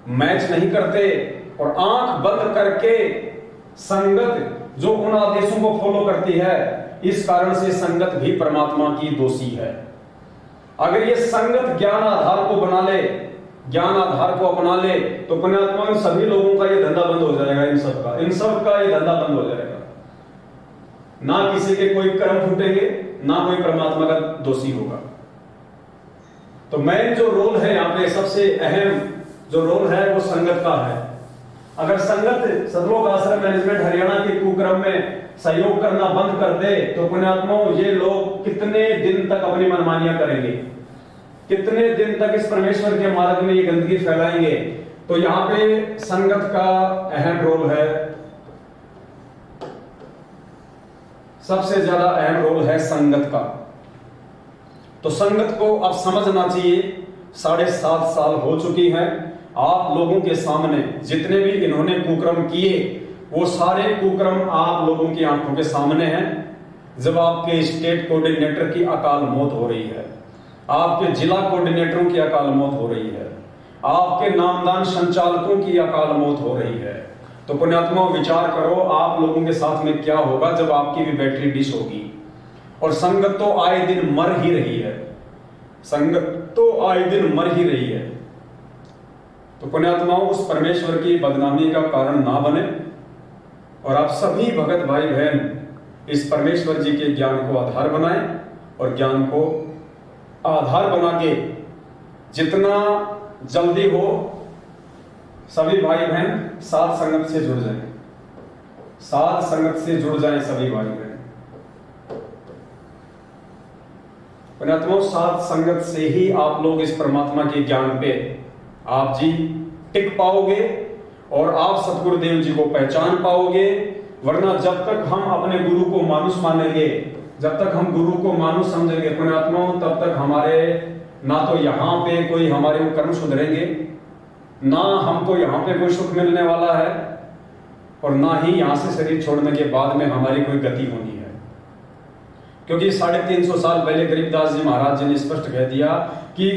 मैच नहीं करते और आंख बंद करके संगत जो उन आदेशों को फॉलो करती है, इस कारण से संगत भी परमात्मा की दोषी है। अगर ये संगत ज्ञान आधार को बना ले, ज्ञान आधार को अपना ले, तो पुण्यात्मा सभी लोगों का ये धंधा बंद हो जाएगा। इन सब का ये धंधा बंद हो जाएगा। ना किसी के कोई कर्म फूटेंगे, ना कोई परमात्मा का दोषी होगा। तो मेन जो रोल है यहाँ पे, सबसे अहम जो रोल है वो संगत का है। अगर संगत सतलोक आश्रम मैनेजमेंट हरियाणा के कुक्रम में सहयोग करना बंद कर दे, तो पुण्यात्माओं ये लोग कितने दिन तक अपनी मनमानियां करेंगे, कितने दिन तक इस परमेश्वर के मार्ग में ये गंदगी फैलाएंगे। तो यहाँ पे संगत का अहम रोल है, सबसे ज्यादा अहम रोल है संगत का। तो संगत को अब समझना चाहिए। 7.5 साल हो चुकी है आप लोगों के सामने, जितने भी इन्होंने कुक्रम किए वो सारे कुक्रम आप लोगों की आंखों के सामने हैं। जब आपके स्टेट कोऑर्डिनेटर की अकाल मौत हो रही है, आपके जिला कोऑर्डिनेटरों की अकाल मौत हो रही है, आपके नामदान संचालकों की अकाल मौत हो रही है, तो पुण्यात्मा विचार करो आप लोगों के साथ में क्या होगा जब आपकी भी बैटरी डिश होगी। और संगत तो आए दिन मर ही रही है, संगत तो आए दिन मर ही रही है। तो पुण्यात्माओं उस परमेश्वर की बदनामी का कारण ना बने और आप सभी भगत भाई बहन इस परमेश्वर जी के ज्ञान को आधार बनाएं और ज्ञान को आधार बना के जितना जल्दी हो सभी भाई बहन साध संगत से जुड़ जाएं, साध संगत से जुड़ जाएं सभी भाई बहन। पुण्यात्माओं, साध संगत से ही आप लोग इस परमात्मा के ज्ञान पे आप जी टिक पाओगे और आप सतगुरुदेव जी को पहचान पाओगे। वरना जब तक हम अपने गुरु को मानुष मानेंगे, जब तक हम गुरु को मानुष समझेंगे पुण्यात्माओं, तब तक हमारे ना तो यहाँ पे कोई हमारे वो कर्म सुधरेंगे, ना हमको यहाँ पे कोई सुख मिलने वाला है, और ना ही यहाँ से शरीर छोड़ने के बाद में हमारी कोई गति होनी है। क्योंकि 350 साल पहले गरीबदास जी महाराज जी ने स्पष्ट कह दिया कि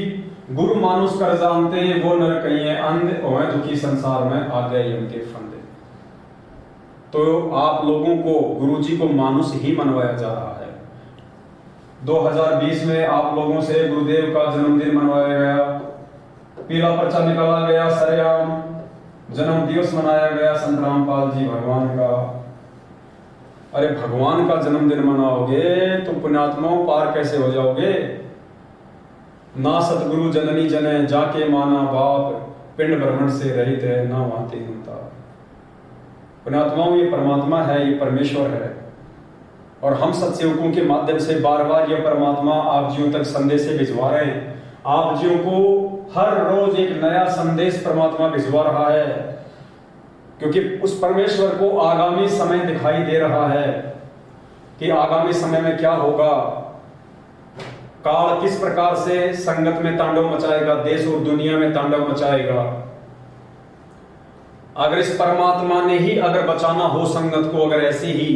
गुरु मानुष कर जानते वो नर कहिए अंध और दुखी संसार में आ गए उनके फंदे। तो आप लोगों को गुरु जी को मानुष ही मनवाया जा रहा है। 2020 में आप लोगों से गुरुदेव का जन्मदिन मनवाया गया, पीला पर्चा निकाला गया, सरेआम जन्म दिवस मनाया गया संत रामपाल जी भगवान का। अरे भगवान का जन्मदिन मनाओगे तो पुण्यात्माओं पार कैसे हो जाओगे? ना सतगुरु जननी जने जाके माना बाप, पिंड ब्रह्मण से रहित है ना वाते होता। पुण्यात्माओं, ये परमात्मा है, ये परमेश्वर है, और हम सत्सेवकों के माध्यम से बार बार ये परमात्मा आप जीवों तक संदेश भिजवा रहे हैं। आप जीवों को हर रोज एक नया संदेश परमात्मा भिजवा रहा है, क्योंकि उस परमेश्वर को आगामी समय दिखाई दे रहा है कि आगामी समय में क्या होगा, काल किस प्रकार से संगत में तांडव मचाएगा, देश और दुनिया में तांडव मचाएगा। अगर इस परमात्मा ने ही अगर बचाना हो संगत को, अगर ऐसी ही,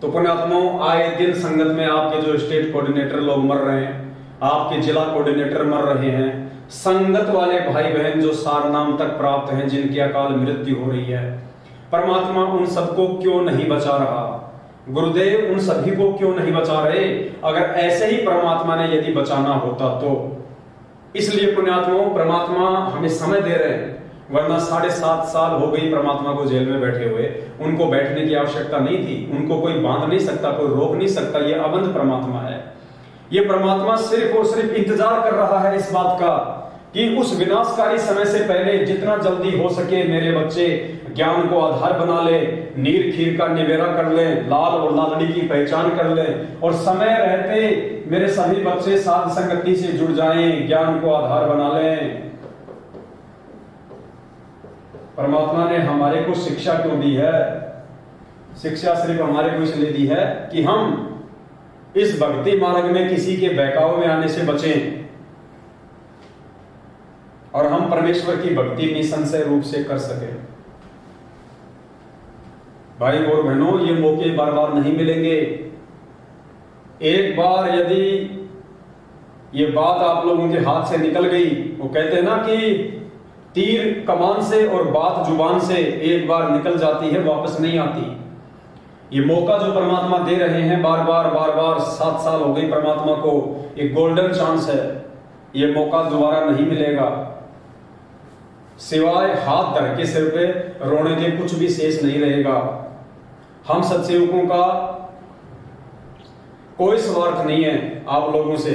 तो पुण्यात्माओं आए दिन संगत में आपके जो स्टेट कोऑर्डिनेटर लोग मर रहे हैं, आपके जिला कोऑर्डिनेटर मर रहे हैं, संगत वाले भाई बहन जो सार नाम तक प्राप्त हैं, जिनकी अकाल मृत्यु हो रही है, परमात्मा उन सबको क्यों नहीं बचा रहा? गुरुदेव उन सभी को क्यों नहीं बचा रहे? अगर ऐसे ही परमात्मा ने यदि बचाना होता तो। इसलिए पुण्यात्माओं, परमात्मा हमें समय दे रहे हैं, वरना 7.5 साल हो गई परमात्मा को जेल में बैठे हुए। उनको बैठने की आवश्यकता नहीं थी, उनको कोई बांध नहीं सकता, कोई रोक नहीं सकता। ये अबंध परमात्मा है। ये परमात्मा सिर्फ और सिर्फ इंतजार कर रहा है इस बात का कि उस विनाशकारी समय से पहले जितना जल्दी हो सके मेरे बच्चे ज्ञान को आधार बना ले, नीर खीर का निवेरा कर ले, लाल और लालड़ी की पहचान कर ले, और समय रहते मेरे सभी बच्चे साध संगति से जुड़ जाएं, ज्ञान को आधार बना लें। परमात्मा ने हमारे को शिक्षा क्यों दी है? शिक्षा सिर्फ हमारे को इसलिए दी है कि हम इस भक्ति मार्ग में किसी के बहकावे में आने से बचें और हम परमेश्वर की भक्ति निसंशय रूप से कर सके। भाई और बहनों, ये मौके बार बार नहीं मिलेंगे। एक बार यदि ये बात आप लोगों के हाथ से निकल गई, वो कहते हैं ना कि तीर कमान से और बात जुबान से एक बार निकल जाती है, वापस नहीं आती। ये मौका जो परमात्मा दे रहे हैं बार बार 7 साल हो गई परमात्मा को, एक गोल्डन चांस है। ये मौका दोबारा नहीं मिलेगा, सिवाय हाथ धर के सिर पे रोने के कुछ भी शेष नहीं रहेगा। हम सत्सेवकों का कोई स्वार्थ नहीं है आप लोगों से,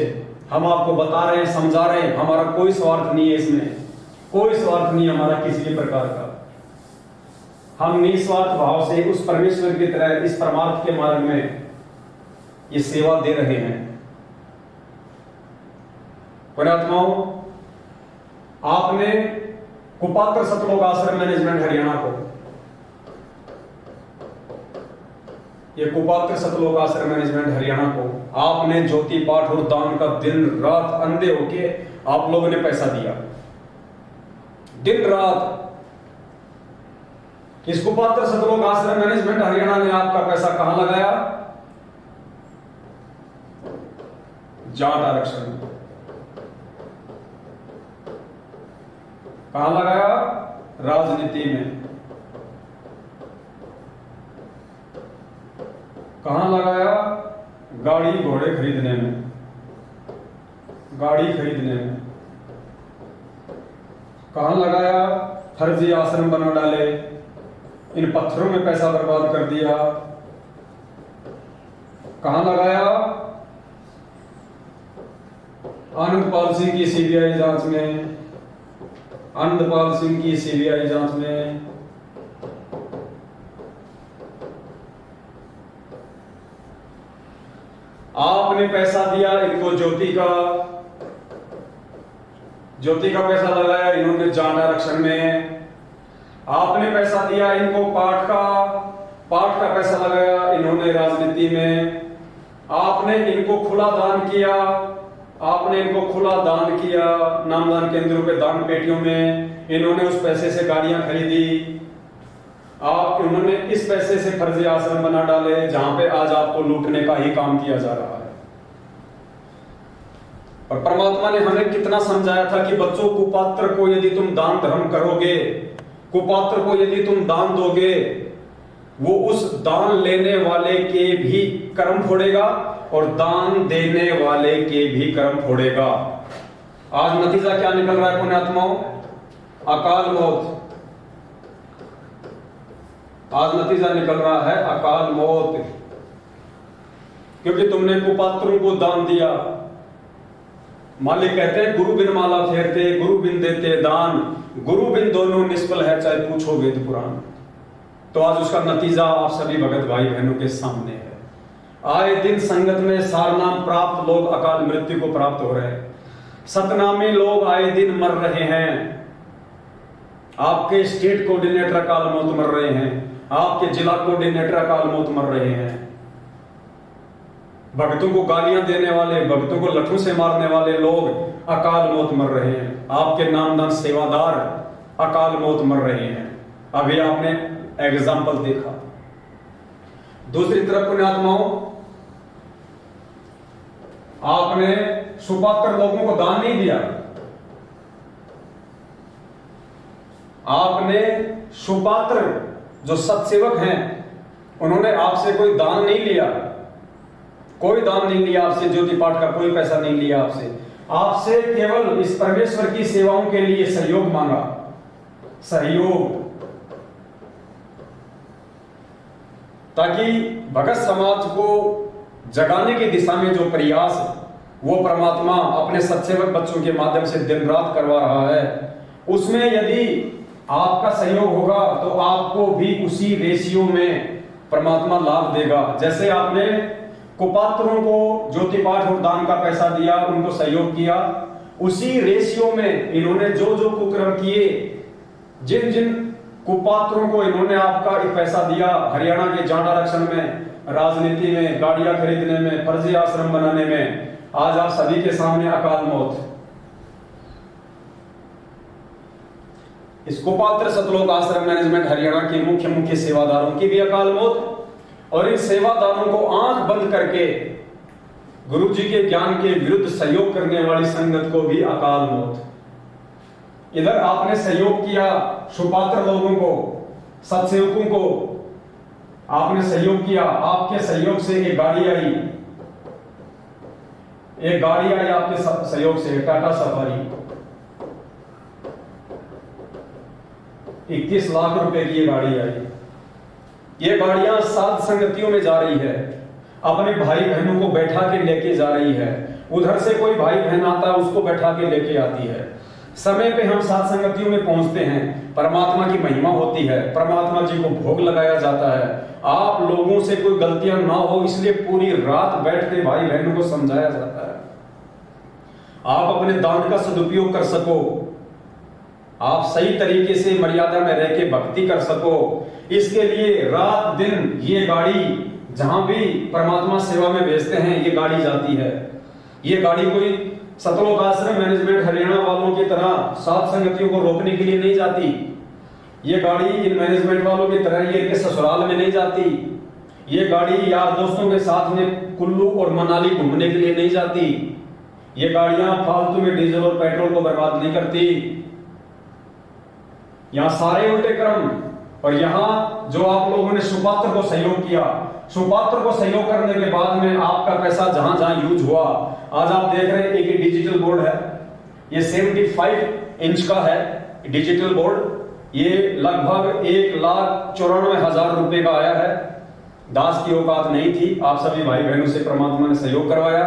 हम आपको बता रहे हैं, समझा रहे हैं, हमारा कोई स्वार्थ नहीं है इसमें, कोई स्वार्थ नहीं हमारा किसी भी प्रकार का। हम निस्वार्थ भाव से उस परमेश्वर की तरह इस परमार्थ के मार्ग में ये सेवा दे रहे हैं। पुण्यात्माओं, आपने कुपात्र सतलोक आश्रम मैनेजमेंट हरियाणा को, ये कुपात्र सतलोक आश्रम मैनेजमेंट हरियाणा को आपने ज्योति पाठ और दान का दिन रात अंधे होके आप लोगों ने पैसा दिया, दिन रात। इस कुपात्र सतलोक आश्रम मैनेजमेंट हरियाणा ने आपका पैसा कहां लगाया? जाट आरक्षण। कहां लगाया? राजनीति में। कहां लगाया? गाड़ी घोड़े खरीदने में, गाड़ी खरीदने में। कहां लगाया? फर्जी आश्रम बना डाले, इन पत्थरों में पैसा बर्बाद कर दिया। कहां लगाया? आनंदपाल सिंह की सीबीआई जांच में, आनंदपाल सिंह की सीबीआई जांच में आपने पैसा दिया इनको, ज्योति का पैसा लगाया इन्होंने जान आरक्षण में। आपने पैसा दिया इनको पाठ का पैसा लगाया इन्होंने राजनीति में। आपने इनको खुला दान किया, नामदान केंद्रों पे दान पेटियों में, इन्होंने उस पैसे से गाड़ियां खरीदी। इन्होंने इस पैसे से फर्जी आश्रम बना डाले जहां पे आज आपको लूटने का ही काम किया जा रहा है। और परमात्मा ने हमें कितना समझाया था कि बच्चों, कुपात्र को यदि तुम दान धर्म करोगे, कुपात्र को यदि तुम दान दोगे, वो उस दान लेने वाले के भी कर्म फोड़ेगा और दान देने वाले के भी कर्म फोड़ेगा। आज नतीजा क्या निकल रहा है पुण्यात्माओं? अकाल मौत। आज नतीजा निकल रहा है अकाल मौत, क्योंकि तुमने कुपात्रों को दान दिया। मालिक कहते हैं गुरु बिन माला फेरते, गुरु बिन देते दान, गुरु बिन दोनों निष्फल है, चाहे पूछो वेद पुराण। तो आज उसका नतीजा आप सभी भगत भाई बहनों के सामने है। आए दिन संगत में सारनाम प्राप्त लोग अकाल मृत्यु को प्राप्त हो रहे हैं। सतनामी लोग आए दिन मर रहे हैं। आपके स्टेट कोऑर्डिनेटर अकाल मौत मर रहे हैं, आपके जिला कोऑर्डिनेटर अकाल मौत मर रहे हैं। भक्तों को गालियां देने वाले, भक्तों को लठों से मारने वाले लोग अकाल मौत मर रहे हैं। आपके नामदान सेवादार अकाल मौत मर रहे हैं। अभी आपने एग्जाम्पल देखा। दूसरी तरफ पुण्यात्माओं, आपने सुपात्र लोगों को दान नहीं दिया। आपने सुपात्र जो सत्सेवक हैं उन्होंने आपसे कोई दान नहीं लिया, कोई दान नहीं लिया आपसे, ज्योति पाठ का कोई पैसा नहीं लिया आपसे केवल इस परमेश्वर की सेवाओं के लिए सहयोग मांगा। सहयोग, ताकि भगत समाज को जगाने की दिशा में जो प्रयास वो परमात्मा अपने सत्सेवक बच्चों के माध्यम से दिन रात करवा रहा है, उसमें यदि आपका सहयोग होगा तो आपको भी उसी रेशियो में परमात्मा लाभ देगा। जैसे आपने कुपात्रों को ज्योति पाठ और दान का पैसा दिया, उनको सहयोग किया, उसी रेशियो में इन्होंने जो जो कुकर्म किए, जिन जिन कुपात्रों को इन्होंने आपका पैसा दिया, हरियाणा के जाट आरक्षण में, राजनीति में, गाड़ियां खरीदने में, फर्जी आश्रम बनाने में, आज आप सभी के सामने अकाल मौत। इस कुपात्र सतलोक आश्रम मैनेजमेंट हरियाणा के मुख्य सेवादारों की भी अकाल मौत, और इन सेवादारों को आंख बंद करके गुरु जी के ज्ञान के विरुद्ध सहयोग करने वाली संगत को भी अकाल मौत। इधर आपने सहयोग किया सुपात्र लोगों को, सत्सेवकों को आपने सहयोग किया, आपके सहयोग से एक गाड़ी आई, आपके सहयोग से टाटा सफारी 21 लाख रुपए की ये गाड़ी आई। ये गाड़ियां साध संगतियों में जा रही है, अपने भाई बहनों को बैठा के लेके जा रही है। उधर से कोई भाई बहन आता है, उसको बैठा के लेके आती है। समय पे हम साध संगतियों में पहुंचते हैं, परमात्मा की महिमा होती है, परमात्मा जी को भोग लगाया जाता है। आप लोगों से कोई गलतियां ना हो इसलिए पूरी रात बैठ के भाई बहनों को समझाया जाता है। आप अपने दान का सदुपयोग कर सको, आप सही तरीके से मर्यादा में रह के भक्ति कर सको, इसके लिए रात दिन ये गाड़ी जहां भी परमात्मा सेवा में भेजते हैं ये गाड़ी जाती है। ये गाड़ी कोई सतलोक आश्रम मैनेजमेंट हरियाणा वालों की तरह साध संगतियों को रोकने के लिए नहीं जाती। ये गाड़ी इन मैनेजमेंट वालों की तरह ये इनके ससुराल में नहीं जाती। ये गाड़ी यार दोस्तों के साथ में कुल्लू और मनाली घूमने के लिए नहीं जाती। ये गाड़ियां फालतू में डीजल और पेट्रोल को बर्बाद नहीं करती। यहां सारे उल्टे क्रम, और यहां जो आप लोगों ने सुपात्र को सहयोग किया, सुपात्र को सहयोग करने के बाद में आपका पैसा जहां जहां यूज हुआ, आज आप देख रहे हैं एक डिजिटल बोर्ड है, ये 75 इंच का है डिजिटल बोर्ड, ये लगभग 1,94,000 रुपए का आया है। दास की औकात नहीं थी, आप सभी भाई बहनों से परमात्मा ने सहयोग करवाया,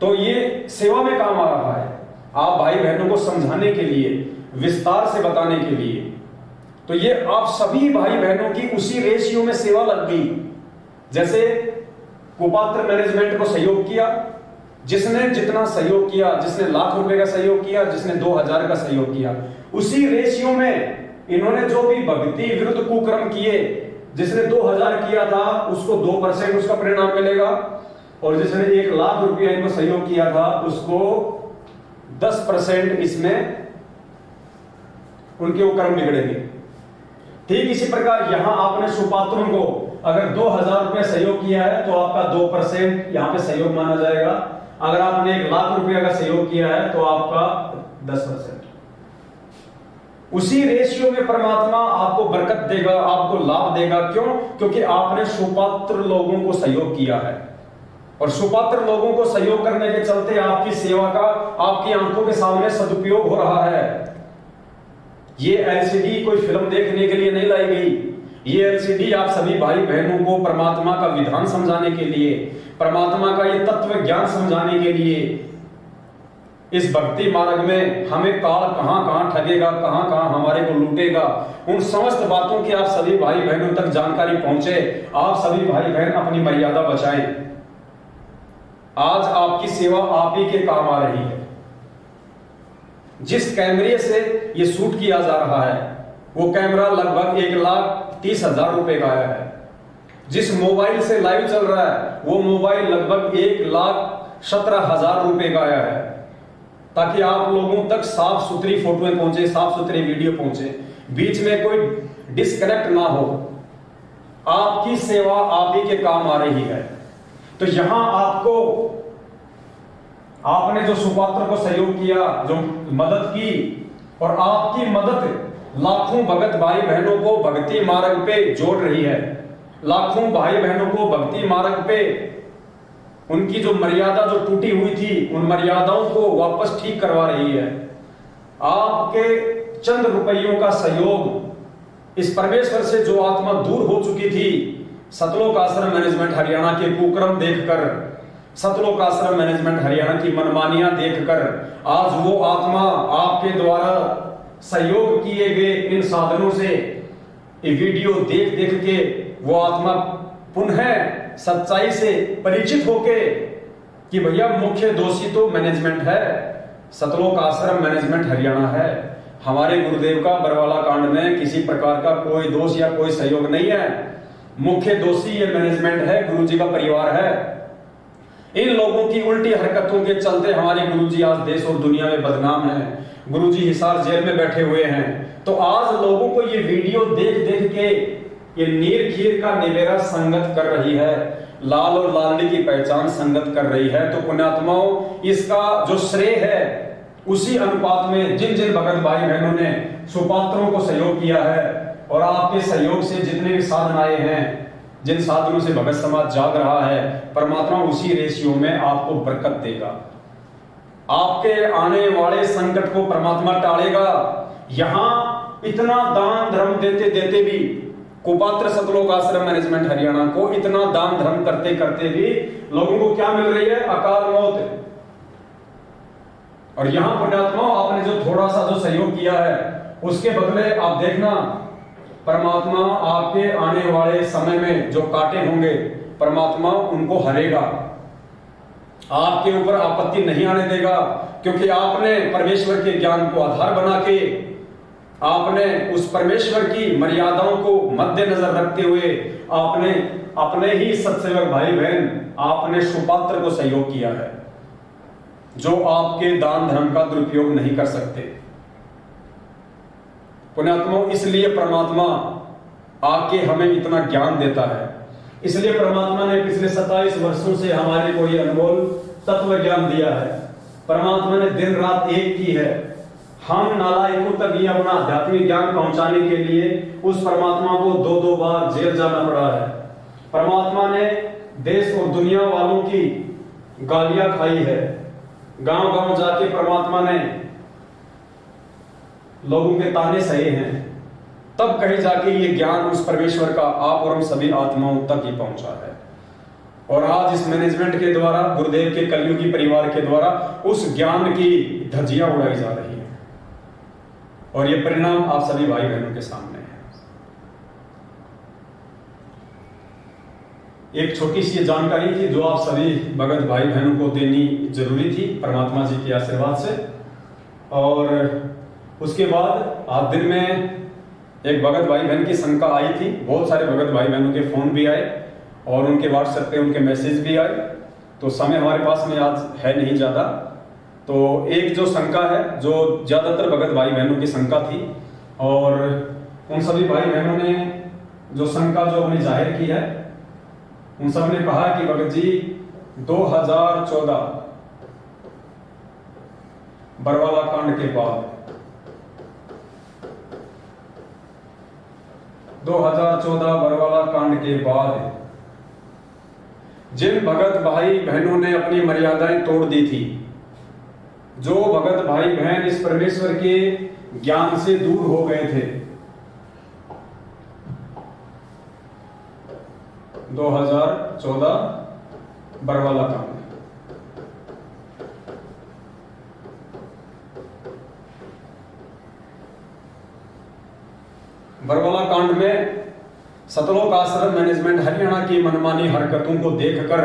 तो ये सेवा में काम आ रहा है। आप भाई बहनों को समझाने के लिए, विस्तार से बताने के लिए। तो ये आप सभी भाई बहनों की उसी रेशियो में सेवा लग गई। जैसे कुपात्र मैनेजमेंट को सहयोग किया, जिसने जितना सहयोग किया, जिसने लाख रुपए का सहयोग किया, जिसने 2000 का सहयोग किया, उसी रेशियो में इन्होंने जो भी भक्ति विरुद्ध कुकर्म किए, जिसने 2000 किया था उसको 2% उसका परिणाम मिलेगा, और जिसने 1 लाख रुपया इनको सहयोग किया था उसको 10% इसमें उनके वो कर्म बिगड़ेंगे। ठीक इसी प्रकार यहां आपने सुपात्रों को अगर 2000 रुपया सहयोग किया है तो आपका 2% यहां पे सहयोग माना जाएगा। अगर आपने 1 लाख रुपया का सहयोग किया है तो आपका 10%। उसी रेशियो में परमात्मा आपको बरकत देगा, आपको लाभ देगा। क्यों? क्योंकि आपने सुपात्र लोगों को सहयोग किया है, और सुपात्र लोगों को सहयोग करने के चलते आपकी सेवा का आपकी आंखों के सामने सदुपयोग हो रहा है। ये एलसीडी कोई फिल्म देखने के लिए नहीं लाई गई। ये एलसीडी आप सभी भाई बहनों को परमात्मा का विधान समझाने के लिए, परमात्मा का ये तत्व ज्ञान समझाने के लिए, इस भक्ति मार्ग में हमें काल कहां कहां ठगेगा, कहां कहां हमारे को लूटेगा, उन समस्त बातों की आप सभी भाई बहनों तक जानकारी पहुंचे। आप सभी भाई बहन अपनी मर्यादा बचाएं। आज आपकी सेवा आप ही के काम आ रही है। जिस कैमरे से ये शूट किया जा रहा है वो कैमरा लगभग 1,30,000 रुपए का आया है। जिस मोबाइल से लाइव चल रहा है वो मोबाइल लगभग 1,17,000 रुपए का आया है, ताकि आप लोगों तक साफ सुथरी फोटोएं पहुंचे, साफ सुथरी वीडियो पहुंचे, बीच में कोई डिस्कनेक्ट ना हो। आपकी सेवा आप ही के काम आ रही है। तो यहां आपको, आपने जो सुपात्र को सहयोग किया, जो मदद की, और आपकी मदद लाखों भगत भाई बहनों को भक्ति मार्ग पे जोड़ रही है। लाखों भाई बहनों को भक्ति मार्ग पे उनकी जो मर्यादा जो टूटी हुई थी उन मर्यादाओं को वापस ठीक करवा रही है। आपके चंद रुपयों का सहयोग इस परमेश्वर से जो आत्मा दूर हो चुकी थी, सतलोक आश्रम मैनेजमेंट हरियाणा के कुकर्म देखकर, सतलोक आश्रम मैनेजमेंट हरियाणा की मनमानियां देखकर, आज वो आत्मा आपके द्वारा सहयोग किए गए इन साधनों से ये वीडियो देख देख के वो आत्मा पुनः सच्चाई से परिचित होके कि भैया मुख्य दोषी तो मैनेजमेंट है, सतलोक आश्रम मैनेजमेंट हरियाणा है। हमारे गुरुदेव का बरवाला कांड में किसी प्रकार का कोई दोष या कोई सहयोग नहीं है। मुख्य दोषी ये मैनेजमेंट है, गुरुजी का परिवार है। इन लोगों की उल्टी हरकतों के चलते हमारे गुरुजी आज देश और दुनिया में बदनाम है। गुरुजी हिसार जेल में बैठे हुए हैं। तो आज लोगों को ये वीडियो देख देख के ये नीर खीर का निवेरा संगत कर रही है, लाल और लालनी की पहचान संगत कर रही है। तो पुण्यात्माओं, इसका जो श्रेय है उसी अनुपात में जिन जिन भगत भाई बहनों ने सुपात्रों को सहयोग किया है, और आपके सहयोग से जितने भी साधन आए हैं, जिन साधनों से भगत समाज जाग रहा है, परमात्मा उसी रेशियो में आपको बरकत देगा। आपके आने वाले संकट को परमात्मा टालेगा। यहां इतना दान धर्म देते देते भी, कुपात्र सतलोक आश्रम मैनेजमेंट हरियाणा को इतना दान धर्म करते करते भी लोगों को क्या मिल रही है? अकाल मौत। और यहां पुण्यात्मा, आपने जो थोड़ा सा जो सहयोग किया है उसके बदले आप देखना, परमात्मा आपके आने वाले समय में जो कांटे होंगे परमात्मा उनको हरेगा, आपके ऊपर आपत्ति नहीं आने देगा। क्योंकि आपने परमेश्वर के ज्ञान को आधार बना के, आपने उस परमेश्वर की मर्यादाओं को मद्देनजर रखते हुए आपने अपने ही सत्सेवक भाई बहन, आपने सुपात्र को सहयोग किया है, जो आपके दान धर्म का दुरुपयोग नहीं कर सकते। पुण्यात्मा, इसलिए परमात्मा आके हमें इतना ज्ञान देता है। इसलिए परमात्मा ने पिछले 27 वर्षों से हमारे को ये अनमोल तत्व ज्ञान दिया है। परमात्मा ने दिन रात एक की है। हम नालायकों तक ये अपना आध्यात्मिक ज्ञान पहुंचाने के लिए उस परमात्मा को 2-2 बार जेल जाना पड़ा है। परमात्मा ने देश और दुनिया वालों की गालियां खाई है। गांव गांव जाके परमात्मा ने लोगों के ताने सहे हैं, तब कहीं जाके ये ज्ञान उस परमेश्वर का आप और हम सभी आत्माओं तक ही पहुंचा है। और आज इस मैनेजमेंट के द्वारा, गुरुदेव के कलयुगी परिवार के द्वारा उस ज्ञान की धज्जियां उड़ाई जा रही है। और ये परिणाम आप सभी भाई बहनों के सामने है। एक छोटी सी जानकारी थी जो आप सभी भगत भाई बहनों को देनी जरूरी थी परमात्मा जी के आशीर्वाद से। और उसके बाद आज दिन में एक भगत भाई बहन की शंका आई थी, बहुत सारे भगत भाई बहनों के फोन भी आए और उनके व्हाट्सएप पे उनके मैसेज भी आए। तो समय हमारे पास में आज है नहीं ज़्यादा, तो एक जो शंका है जो ज़्यादातर भगत भाई बहनों की शंका थी, और उन सभी भाई बहनों ने जो शंका जो अपनी जाहिर की है, उन सब ने कहा कि भगत जी 2014 बरवाला कांड के बाद 2014 बरवाला कांड के बाद जिन भगत भाई बहनों ने अपनी मर्यादाएं तोड़ दी थी, जो भगत भाई बहन इस परमेश्वर के ज्ञान से दूर हो गए थे, 2014 बरवाला कांड। बरवाला कांड में सतलोक आश्रम मैनेजमेंट हरियाणा की मनमानी हरकतों को देखकर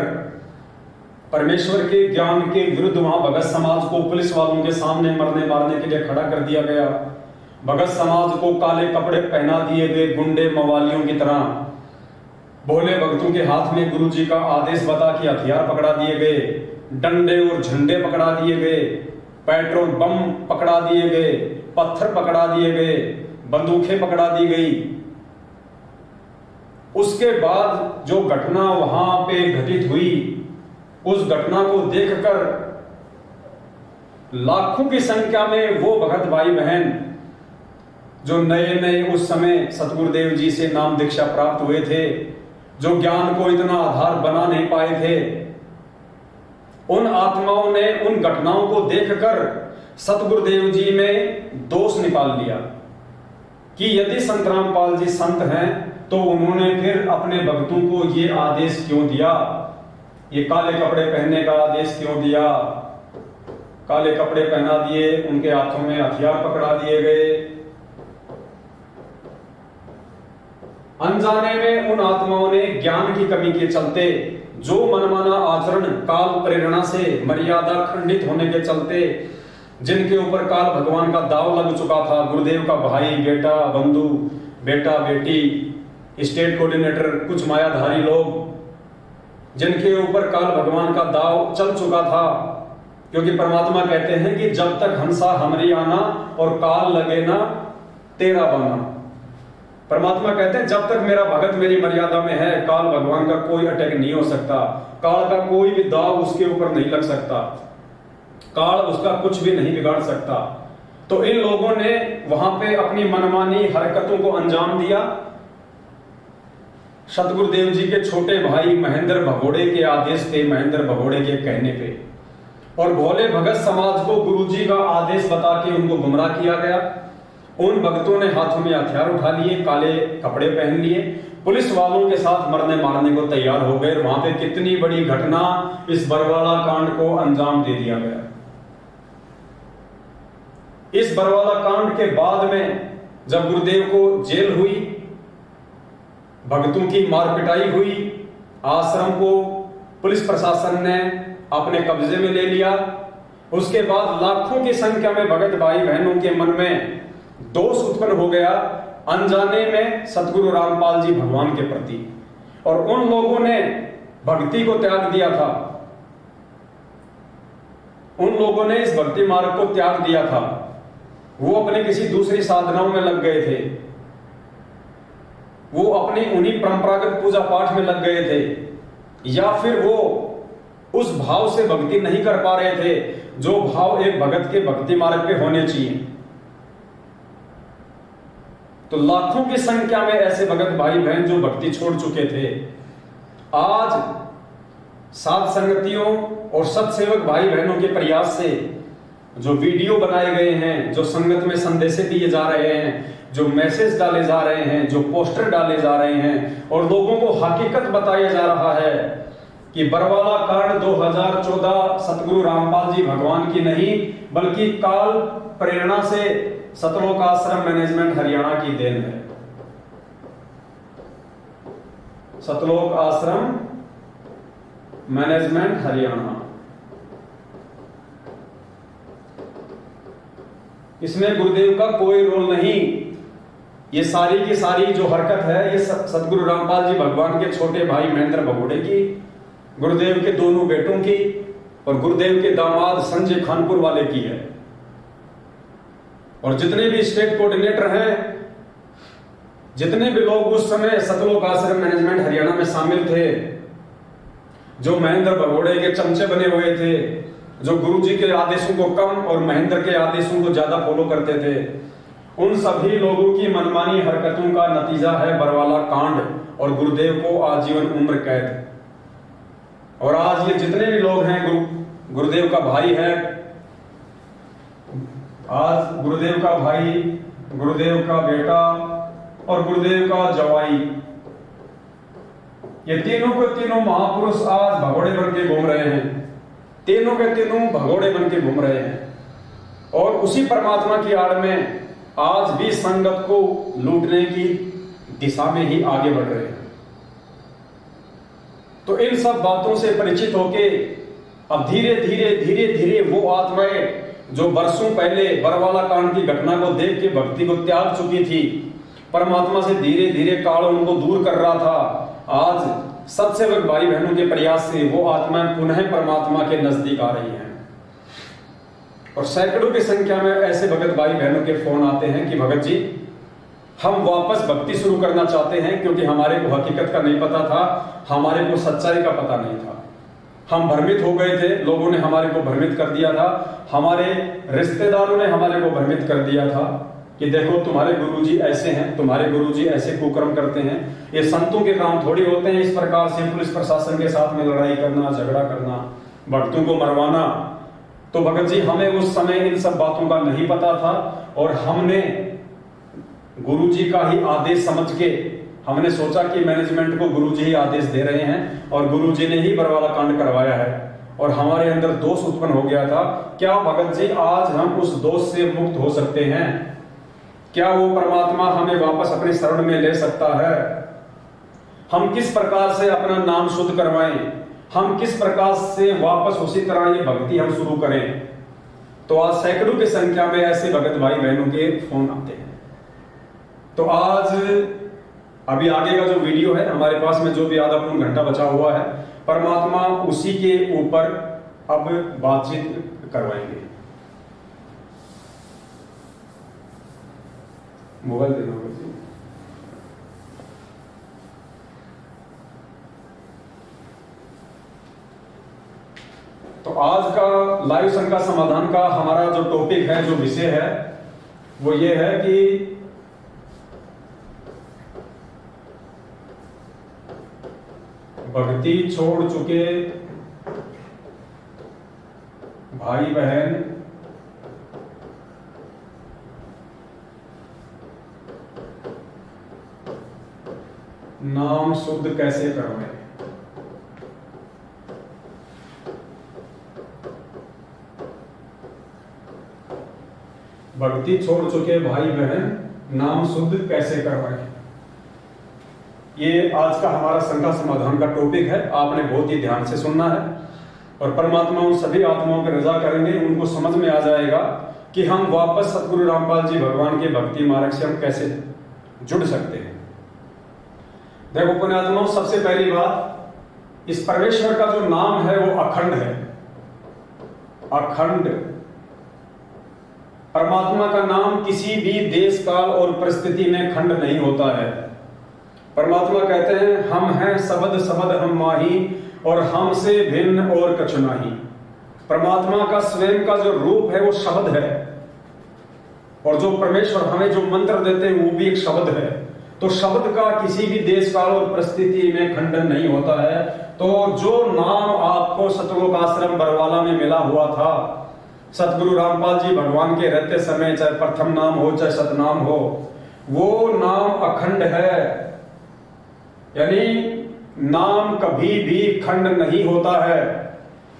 परमेश्वर के ज्ञान के विरुद्ध वहां भगत समाज को पुलिस वालों के सामने मरने मारने के लिए खड़ा कर दिया गया। भगत समाज को काले कपड़े पहना दिए गए, गुंडे मवालियों की तरह। भोले भक्तों के हाथ में गुरु जी का आदेश बता के हथियार पकड़ा दिए गए, डंडे और झंडे पकड़ा दिए गए, पेट्रोल बम पकड़ा दिए गए, पत्थर पकड़ा दिए गए, बंदूकें पकड़ा दी गई। उसके बाद जो घटना वहां पे घटित हुई, उस घटना को देखकर लाखों की संख्या में वो भगत भाई बहन जो नए नए उस समय सतगुरुदेव जी से नाम दीक्षा प्राप्त हुए थे, जो ज्ञान को इतना आधार बना नहीं पाए थे, उन आत्माओं ने उन घटनाओं को देखकर सतगुरुदेव जी में दोष निकाल लिया कि यदि संत रामपाल जी संत हैं तो उन्होंने फिर अपने भक्तों को ये आदेश क्यों दिया, ये काले कपड़े पहनने का आदेश क्यों दिया। काले कपड़े पहना दिए, उनके हाथों में हथियार पकड़ा दिए गए। अनजाने में उन आत्माओं ने ज्ञान की कमी के चलते जो मनमाना आचरण काल प्रेरणा से मर्यादा खंडित होने के चलते, जिनके ऊपर काल भगवान का दाव लग चुका था, गुरुदेव का भाई बेटा बंधु बेटा बेटी, स्टेट कोऑर्डिनेटर, कुछ मायाधारी लोग, जिनके ऊपर काल भगवान का दाव चल चुका था। क्योंकि परमात्मा कहते हैं कि जब तक हंसा हमरी आना और काल लगे ना तेरा बना। परमात्मा कहते हैं जब तक मेरा भगत मेरी मर्यादा में है, काल भगवान का कोई अटैक नहीं हो सकता, काल का कोई भी दाव उसके ऊपर नहीं लग सकता, काल उसका कुछ भी नहीं बिगाड़ सकता। तो इन लोगों ने वहां पे अपनी मनमानी हरकतों को अंजाम दिया। सतगुरुदेव जी के छोटे भाई महेंद्र भगोड़े के आदेश पे, महेंद्र भगोड़े के कहने पे, और भोले भगत समाज को गुरु जी का आदेश बता के उनको गुमराह किया गया। उन भक्तों ने हाथों में हथियार उठा लिए, काले कपड़े पहन लिए, पुलिस वालों के साथ मरने मारने को तैयार हो गए। वहां पे कितनी बड़ी घटना, इस बरवाला कांड को अंजाम दे दिया गया। इस बरवाला कांड के बाद में जब गुरुदेव को जेल हुई, भक्तों की मार पिटाई हुई, आश्रम को पुलिस प्रशासन ने अपने कब्जे में ले लिया, उसके बाद लाखों की संख्या में भगत भाई बहनों के मन में दोष उत्पन्न हो गया अनजाने में सतगुरु रामपाल जी भगवान के प्रति। और उन लोगों ने भक्ति को त्याग दिया था, उन लोगों ने इस भक्ति मार्ग को त्याग दिया था। वो अपने किसी दूसरी साधनाओं में लग गए थे, वो अपनी उन्हीं परंपरागत पूजा पाठ में लग गए थे, या फिर वो उस भाव से भक्ति नहीं कर पा रहे थे जो भाव एक भगत के भक्ति मार्ग पे होने चाहिए। तो लाखों की संख्या में ऐसे भगत भाई बहन जो भक्ति छोड़ चुके थे, आज साध संगतियों और सत्सेवक भाई बहनों के प्रयास से जो वीडियो बनाए गए हैं, जो संगत में संदेश दिए जा रहे हैं, जो मैसेज डाले जा रहे हैं, जो पोस्टर डाले जा रहे हैं, और लोगों को हकीकत बताया जा रहा है कि बरवाला कांड 2014 सतगुरु रामपाल जी भगवान की नहीं बल्कि काल प्रेरणा से सतलोक आश्रम मैनेजमेंट हरियाणा की देन है। सतलोक आश्रम मैनेजमेंट हरियाणा, इसमें गुरुदेव का कोई रोल नहीं। ये सारी की सारी जो हरकत है ये सतगुरु रामपाल जी भगवान के छोटे भाई महेंद्र भगोड़े की, गुरुदेव के दोनों बेटों की और गुरुदेव के दामाद संजय खानपुर वाले की है। और जितने भी स्टेट कोऑर्डिनेटर हैं, जितने भी लोग उस समय सतलोक आश्रम मैनेजमेंट हरियाणा में शामिल थे, जो महेंद्र भगोड़े के चमचे बने हुए थे, जो गुरुजी के आदेशों को कम और महेंद्र के आदेशों को ज्यादा फॉलो करते थे, उन सभी लोगों की मनमानी हरकतों का नतीजा है बरवाला कांड और गुरुदेव को आजीवन उम्र कैद। और आज ये जितने भी लोग हैं, गुरुदेव का भाई है, आज गुरुदेव का भाई, गुरुदेव का बेटा और गुरुदेव का जवाई, ये तीनों के तीनों महापुरुष आज भगोड़े बन के घूम रहे हैं। तीनों के तीनों भगोड़े बन के घूम रहे हैं और उसी परमात्मा की आड़ में आज भी संगत को लूटने की दिशा में ही आगे बढ़ रहे हैं। तो इन सब बातों से परिचित होके अब धीरे धीरे धीरे धीरे वो आत्माएं जो वर्षों पहले बरवाला कांड की घटना को देख के भक्ति को त्याग चुकी थी, परमात्मा से धीरे धीरे काल उनको दूर कर रहा था, आज सत्सेवक भाई बहनों के प्रयास से वो आत्माएं पुनः परमात्मा के नजदीक आ रही हैं। और सैकड़ों की संख्या में ऐसे भगत भाई बहनों के फोन आते हैं कि भगत जी हम वापस भक्ति शुरू करना चाहते हैं, क्योंकि हमारे को हकीकत का नहीं पता था, हमारे को सच्चाई का पता नहीं था, हम भ्रमित हो गए थे, लोगों ने हमारे को भ्रमित कर दिया था, हमारे रिश्तेदारों ने हमारे को भ्रमित कर दिया था कि देखो तुम्हारे गुरुजी ऐसे हैं, तुम्हारे गुरुजी ऐसे कुकर्म करते हैं, ये संतों के काम थोड़ी होते हैं इस प्रकार से पुलिस प्रशासन के साथ में लड़ाई करना, झगड़ा करना, भक्तों को मरवाना। तो भगत जी हमें उस समय इन सब बातों का नहीं पता था और हमने गुरुजी का ही आदेश समझ के हमने सोचा कि मैनेजमेंट को गुरुजी ही आदेश दे रहे हैं और गुरुजी ने ही बरवाला कांड करवाया है और हमारे अंदर दोष उत्पन्न हो गया था। क्या भगत जी आज हम उस दोष से मुक्त हो सकते हैं? क्या वो परमात्मा हमें वापस अपने शरण में ले सकता है? हम किस प्रकार से अपना नाम शुद्ध करवाएं, हम किस प्रकार से वापस उसी तरह ये भक्ति हम शुरू करें? तो आज सैकड़ों की संख्या में ऐसे भगत भाई बहनों के फोन आते हैं। तो आज अभी आगे का जो वीडियो है हमारे पास में जो भी आधा पौन घंटा बचा हुआ है, परमात्मा उसी के ऊपर अब बातचीत करवाएंगे। मोबाइल देना होगा। तो आज का लाइव शंका समाधान का हमारा जो टॉपिक है, जो विषय है, वो ये है कि भक्ति छोड़ चुके भाई बहन नाम शुद्ध कैसे करवाएं? भक्ति छोड़ चुके भाई बहन नाम शुद्ध कैसे करवाएं? ये आज का हमारा शंका समाधान का टॉपिक है। आपने बहुत ही ध्यान से सुनना है और परमात्मा उन सभी आत्माओं पर रजा करेंगे, उनको समझ में आ जाएगा कि हम वापस सतगुरु रामपाल जी भगवान के भक्ति मार्ग से हम कैसे जुड़ सकते हैं। देखो पुण्यात्माओं, सबसे पहली बात, इस परमेश्वर का जो नाम है वो अखंड है। अखंड परमात्मा का नाम किसी भी देश काल और परिस्थिति में खंड नहीं होता है। परमात्मा कहते हैं हम हैं सबद सबद हम माही और हमसे भिन्न और कछु नाही। परमात्मा का स्वयं का जो रूप है वो शब्द है और जो परमेश्वर हमें जो मंत्र देते हैं वो भी एक शब्द है। तो शब्द का किसी भी देश काल और परिस्थिति में खंडन नहीं होता है। तो जो नाम आपको सतलोक आश्रम बरवाला में मिला हुआ था, सतगुरु रामपाल जी भगवान के रहते समय, चाहे प्रथम नाम हो चाहे सतनाम हो, वो नाम अखंड है। यानी नाम कभी भी खंड नहीं होता है।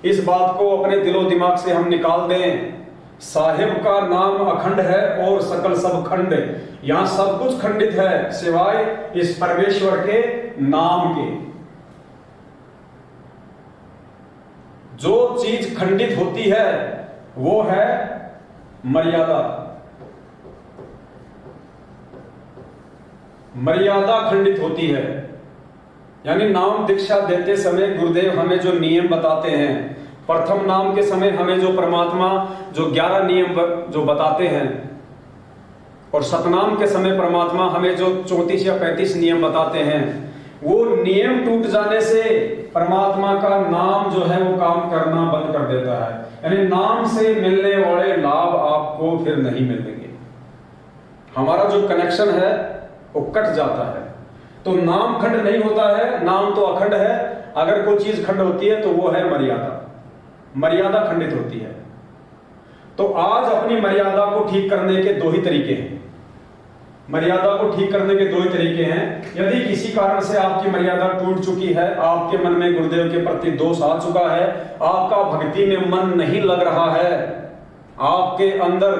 इस बात को अपने दिलो दिमाग से हम निकाल दें। साहिब का नाम अखंड है और सकल सब खंड। यहां सब कुछ खंडित है सिवाय इस परमेश्वर के नाम के। जो चीज खंडित होती है वो है मर्यादा। मर्यादा खंडित होती है, यानी नाम दीक्षा देते समय गुरुदेव हमें जो नियम बताते हैं, प्रथम नाम के समय हमें जो परमात्मा जो 11 नियम जो बताते हैं, और सतनाम के समय परमात्मा हमें जो 34 या 35 नियम बताते हैं, वो नियम टूट जाने से परमात्मा का नाम जो है वो काम करना बंद कर देता है। यानी नाम से मिलने वाले लाभ आपको फिर नहीं मिलेंगे। हमारा जो कनेक्शन है वो कट जाता है। तो नाम खंड नहीं होता है, नाम तो अखंड है। अगर कोई चीज खंड होती है तो वो है मर्यादा। मर्यादा खंडित होती है। तो आज अपनी मर्यादा को ठीक करने के दो ही तरीके हैं। मर्यादा को ठीक करने के दो ही तरीके हैं। यदि किसी कारण से आपकी मर्यादा टूट चुकी है, आपके मन में गुरुदेव के प्रति दोष आ चुका है, आपका भक्ति में मन नहीं लग रहा है, आपके अंदर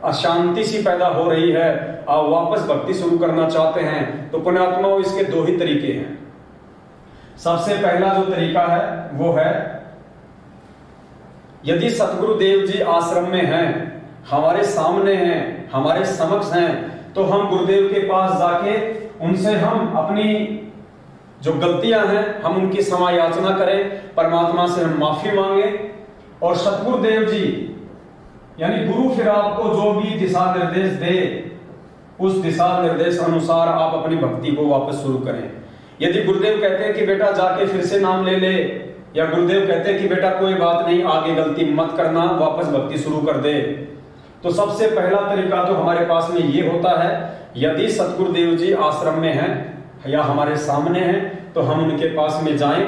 अशांति सी पैदा हो रही है, आप वापस भक्ति शुरू करना चाहते हैं, तो पुण्यात्माओं इसके दो ही तरीके हैं। सबसे पहला जो तरीका है वो है, यदि सतगुरु देव जी आश्रम में हैं, हमारे सामने हैं, हमारे समक्ष हैं, तो हम गुरुदेव के पास जाके उनसे हम अपनी जो गलतियां हैं हम उनकी क्षमा याचना करें, परमात्मा से हम माफी मांगे, और सतगुरुदेव जी यानी गुरु फिर आपको जो भी दिशा निर्देश दे, उस दिशा निर्देश अनुसार आप अपनी भक्ति को वापस शुरू करें। यदि गुरुदेव कहते हैं कि बेटा जाके फिर से नाम ले ले, या गुरुदेव कहते हैं कि बेटा कोई बात नहीं, आगे गलती मत करना, वापस भक्ति शुरू कर दे, तो सबसे पहला तरीका तो हमारे पास में ये होता है, यदि सतगुरुदेव जी आश्रम में हैं या हमारे सामने हैं, तो हम उनके पास में जाएं,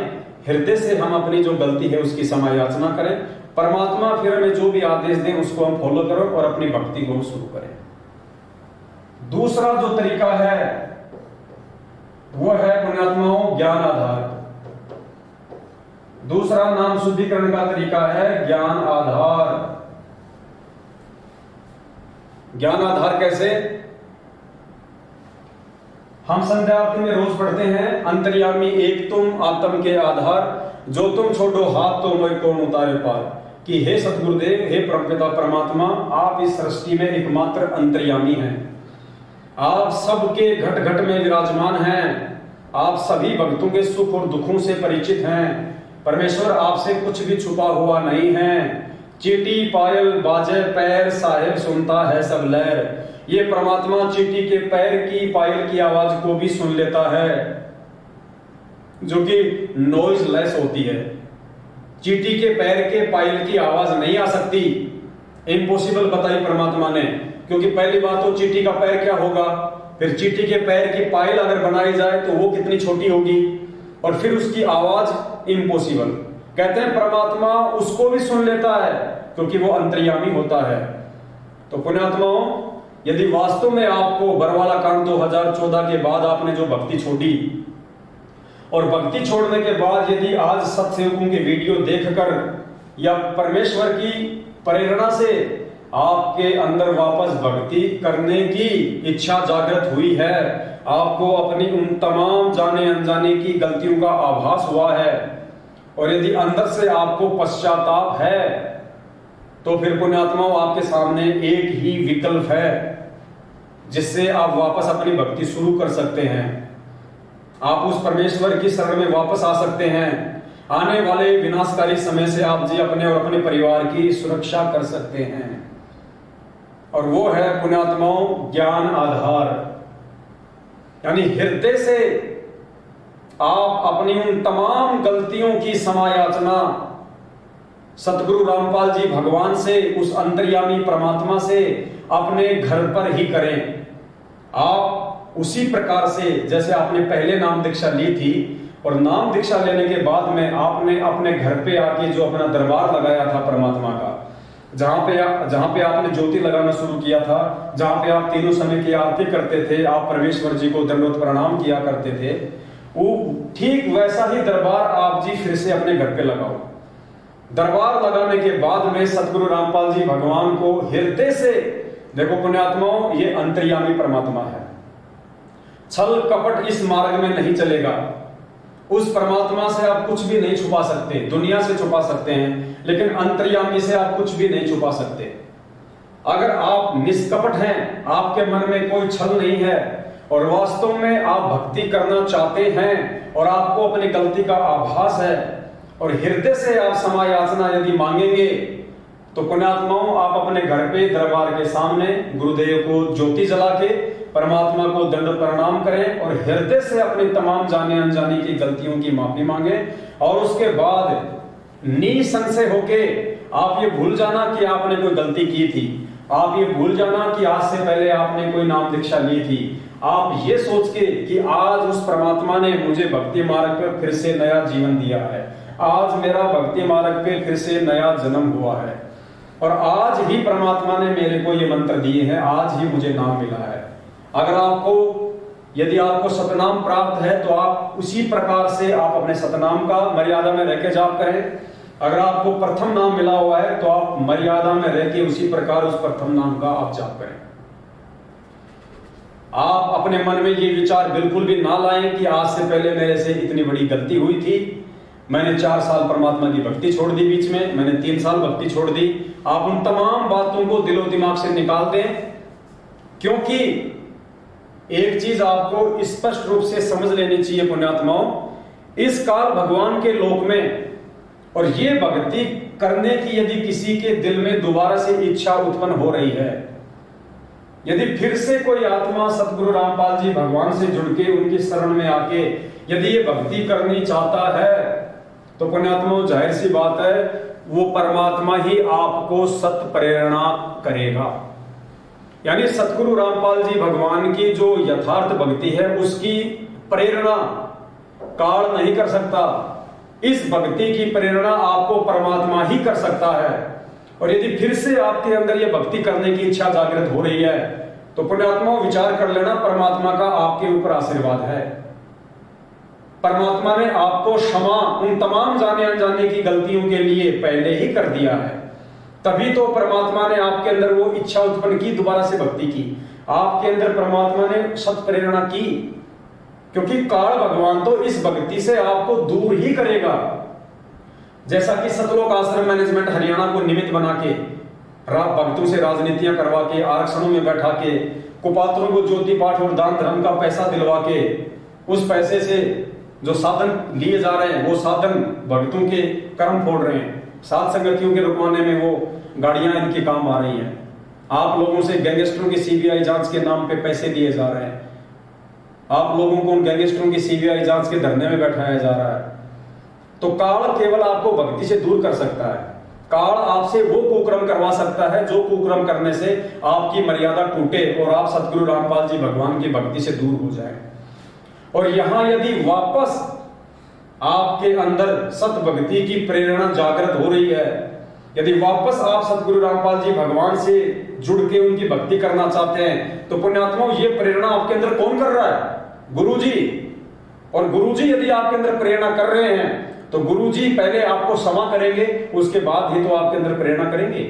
हृदय से हम अपनी जो गलती है उसकी क्षमा याचना करें, परमात्मा फिर हमें जो भी आदेश दें उसको हम फॉलो करें और अपनी भक्ति को शुरू करें। दूसरा जो तरीका है वो है पुण्यात्माओं ज्ञान आधार। दूसरा नाम शुद्धिकरण का तरीका है ज्ञान आधार। ज्ञान आधार कैसे? हम संध्या आरती में रोज पढ़ते हैं, अंतर्यामी एक तुम आत्म के आधार, जो तुम छोड़ो हाथ तो मैं कौन उतारे पार। कि हे सतगुरुदेव, हे परमपिता परमात्मा, आप इस सृष्टि में एकमात्र अंतर्यामी हैं, आप सबके घट घट में विराजमान हैं, आप सभी भक्तों के सुख और दुखों से परिचित हैं। परमेश्वर आपसे कुछ भी छुपा हुआ नहीं है। चीटी पायल बाजे पैर, साहिब सुनता है सब लहर। ये परमात्मा चीटी के पैर की, पायल की आवाज को भी सुन लेता है, जो कि नॉइज लेस होती है। चीटी के पैर के पायल की आवाज नहीं आ सकती, इम्पॉसिबल बताई परमात्मा ने, क्योंकि पहली बात तो चीटी का पैर क्या होगा, फिर चीटी के पैर की पायल अगर बनाई जाए तो वो कितनी छोटी होगी, और फिर उसकी आवाज इम्पॉसिबल। कहते हैं परमात्मा उसको भी सुन लेता है क्योंकि वो अंतर्यामी होता है। तो पुण्यात्माओं, यदि वास्तव में आपको बरवाला कांड 2014 के बाद आपने जो भक्ति छोड़ी, और भक्ति छोड़ने के बाद यदि आज सत्सेवकों के वीडियो देखकर या परमेश्वर की प्रेरणा से आपके अंदर वापस भक्ति करने की इच्छा जागृत हुई है, आपको अपनी उन तमाम जाने अनजाने की गलतियों का आभास हुआ है, और यदि अंदर से आपको पश्चाताप है, तो फिर पुण्यात्माओं आपके सामने एक ही विकल्प है जिससे आप वापस अपनी भक्ति शुरू कर सकते हैं। आप उस परमेश्वर की शरण में वापस आ सकते हैं। आने वाले विनाशकारी समय से आप जी अपने और अपने परिवार की सुरक्षा कर सकते हैं, और वो है पुण्यात्माओं ज्ञान आधार। यानी हृदय से आप अपनी उन तमाम गलतियों की क्षमा याचना सतगुरु रामपाल जी भगवान से, उस अंतर्यामी परमात्मा से अपने घर पर ही करें। आप उसी प्रकार से जैसे आपने पहले नाम दीक्षा ली थी, और नाम दीक्षा लेने के बाद में आपने अपने घर पे आके जो अपना दरबार लगाया था परमात्मा का, जहां पे आपने ज्योति लगाना शुरू किया था, जहां पे आप तीनों समय की आरती करते थे, आप परमेश्वर जी को दंडवत प्रणाम किया करते थे, वो ठीक वैसा ही दरबार आप जी फिर से अपने घर पे लगाओ। दरबार लगाने के बाद में सतगुरु रामपाल जी भगवान को हृदय से, देखो पुण्यात्माओं, ये अंतर्यामी परमात्मा है। छल कपट इस मार्ग में नहीं चलेगा। उस परमात्मा से आप कुछ भी नहीं छुपा सकते। दुनिया से छुपा सकते हैं, लेकिन अंतर्यामी से आप कुछ भी नहीं छुपा सकते। अगर आप निष्कपट हैं, आपके मन में कोई छल नहीं है और वास्तव में आप भक्ति करना चाहते हैं और आपको अपनी गलती का आभास है और हृदय से आप क्षमा याचना यदि मांगेंगे, तो पुण्यात्माओं, आप अपने घर पे दरबार के सामने गुरुदेव को ज्योति जला के परमात्मा को दंड प्रणाम करें और हृदय से अपनी तमाम जाने अनजाने की गलतियों की माफी मांगे। और उसके बाद निसंशय होके आप ये भूल जाना कि आपने कोई गलती की थी। आप ये भूल जाना कि आज से पहले आपने कोई नाम दीक्षा ली थी। आप ये सोच के कि आज उस परमात्मा ने मुझे भक्ति मार्ग पर फिर से नया जीवन दिया है, आज मेरा भक्ति मार्ग पे फिर से नया जन्म हुआ है और आज ही परमात्मा ने मेरे को ये मंत्र दिए हैं, आज ही मुझे नाम मिला है। अगर यदि आपको सतनाम प्राप्त है तो आप उसी प्रकार से आप अपने सतनाम का मर्यादा में रहकर जाप करें। अगर आपको प्रथम नाम मिला हुआ है तो आप मर्यादा में रहकर उसी प्रकार उस प्रथम नाम का आप जाप करें। आप अपने मन में ये विचार बिल्कुल भी ना लाएं कि आज से पहले मेरे से इतनी बड़ी गलती हुई थी, मैंने 4 साल परमात्मा की भक्ति छोड़ दी, बीच में मैंने 3 साल भक्ति छोड़ दी। आप उन तमाम बातों को दिलो दिमाग से निकाल दें, क्योंकि एक चीज आपको स्पष्ट रूप से समझ लेनी चाहिए पुण्यात्माओं, इस काल भगवान के लोक में और ये भक्ति करने की यदि किसी के दिल में दोबारा से इच्छा उत्पन्न हो रही है, यदि फिर से कोई आत्मा सतगुरु रामपाल जी भगवान से जुड़ के उनकी शरण में आके यदि ये भक्ति करनी चाहता है, तो पुण्यात्माओं जाहिर सी बात है वो परमात्मा ही आपको सत प्रेरणा करेगा। यानी सतगुरु रामपाल जी भगवान की जो यथार्थ भक्ति है उसकी प्रेरणा काल नहीं कर सकता। इस भक्ति की प्रेरणा आपको परमात्मा ही कर सकता है। और यदि फिर से आपके अंदर यह भक्ति करने की इच्छा जागृत हो रही है, तो पुण्यात्मा विचार कर लेना, परमात्मा का आपके ऊपर आशीर्वाद है। परमात्मा ने आपको क्षमा उन तमाम जाने अनजाने की गलतियों के लिए पहले ही कर दिया है। तभी तो परमात्मा ने आपके अंदर वो इच्छा उत्पन्न की, दोबारा से भक्ति की। आपके अंदर परमात्मा ने सत प्रेरणा की, क्योंकि काल भगवान तो इस भक्ति से आपको दूर ही करेगा। जैसा कि सतलोक आश्रम मैनेजमेंट हरियाणा को निमित्त बना के भक्तों से राजनीतियां करवा के, आरक्षणों में बैठा के, कुपात्रों को ज्योति पाठ और दान धर्म का पैसा दिलवा के, उस पैसे से जो साधन लिए जा रहे हैं वो साधन भक्तों के कर्म फोड़ रहे हैं। साध संगतियों के रुकवाने में वो गाड़ियां इनके काम आ रही हैं। आप लोगों से गैंगस्टरों की सीबीआई जांच के नाम पे पैसे दिए जा रहे हैं। आप लोगों को उन गैंगस्टरों की सीबीआई जांच के धरने में बैठाया जा रहा है। तो काल केवल आपको भक्ति से दूर कर सकता है। काल आपसे वो कुक्रम करवा सकता है जो कुक्रम करने से आपकी मर्यादा टूटे और आप सतगुरु रामपाल जी भगवान की भक्ति से दूर हो जाए। और यहां यदि वापस आपके अंदर सत भक्ति की प्रेरणा जागृत हो रही है, यदि वापस आप सतगुरु रामपाल जी भगवान से जुड़ के उनकी भक्ति करना चाहते हैं, तो पुण्यात्माओं ये प्रेरणा आपके अंदर कौन कर रहा है? गुरुजी। और गुरुजी यदि आपके अंदर प्रेरणा कर रहे हैं तो गुरुजी पहले आपको क्षमा करेंगे, उसके बाद ही तो आपके अंदर प्रेरणा करेंगे।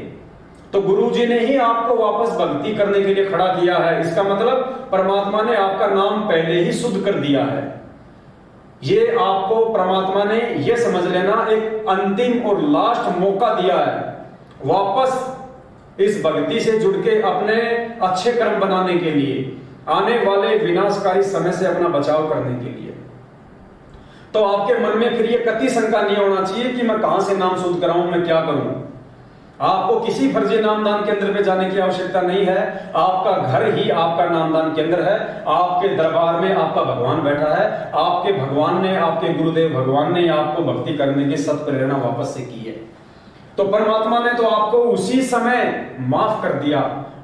तो गुरुजी ने ही आपको वापस भक्ति करने के लिए खड़ा किया है। इसका मतलब परमात्मा ने आपका नाम पहले ही शुद्ध कर दिया है। ये आपको परमात्मा ने ये समझ लेना एक अंतिम और लास्ट मौका दिया है वापस इस भक्ति से जुड़ के अपने अच्छे कर्म बनाने के लिए, आने वाले विनाशकारी समय से अपना बचाव करने के लिए। तो आपके मन में फिर ये कति शंका नहीं होना चाहिए कि मैं कहां से नाम शुद्ध कराऊं, मैं क्या करूं। आपको किसी फर्जी नामदान केंद्र पे जाने की आवश्यकता नहीं है। आपका घर ही आपका नामदान केंद्र है। आपके दरबार में आपका भगवान बैठा है। आपके भगवान ने, आपके गुरुदेव भगवान ने आपको भक्ति करने की सत प्रेरणा वापस से की है। तो परमात्मा ने तो आपको उसी समय माफ कर दिया,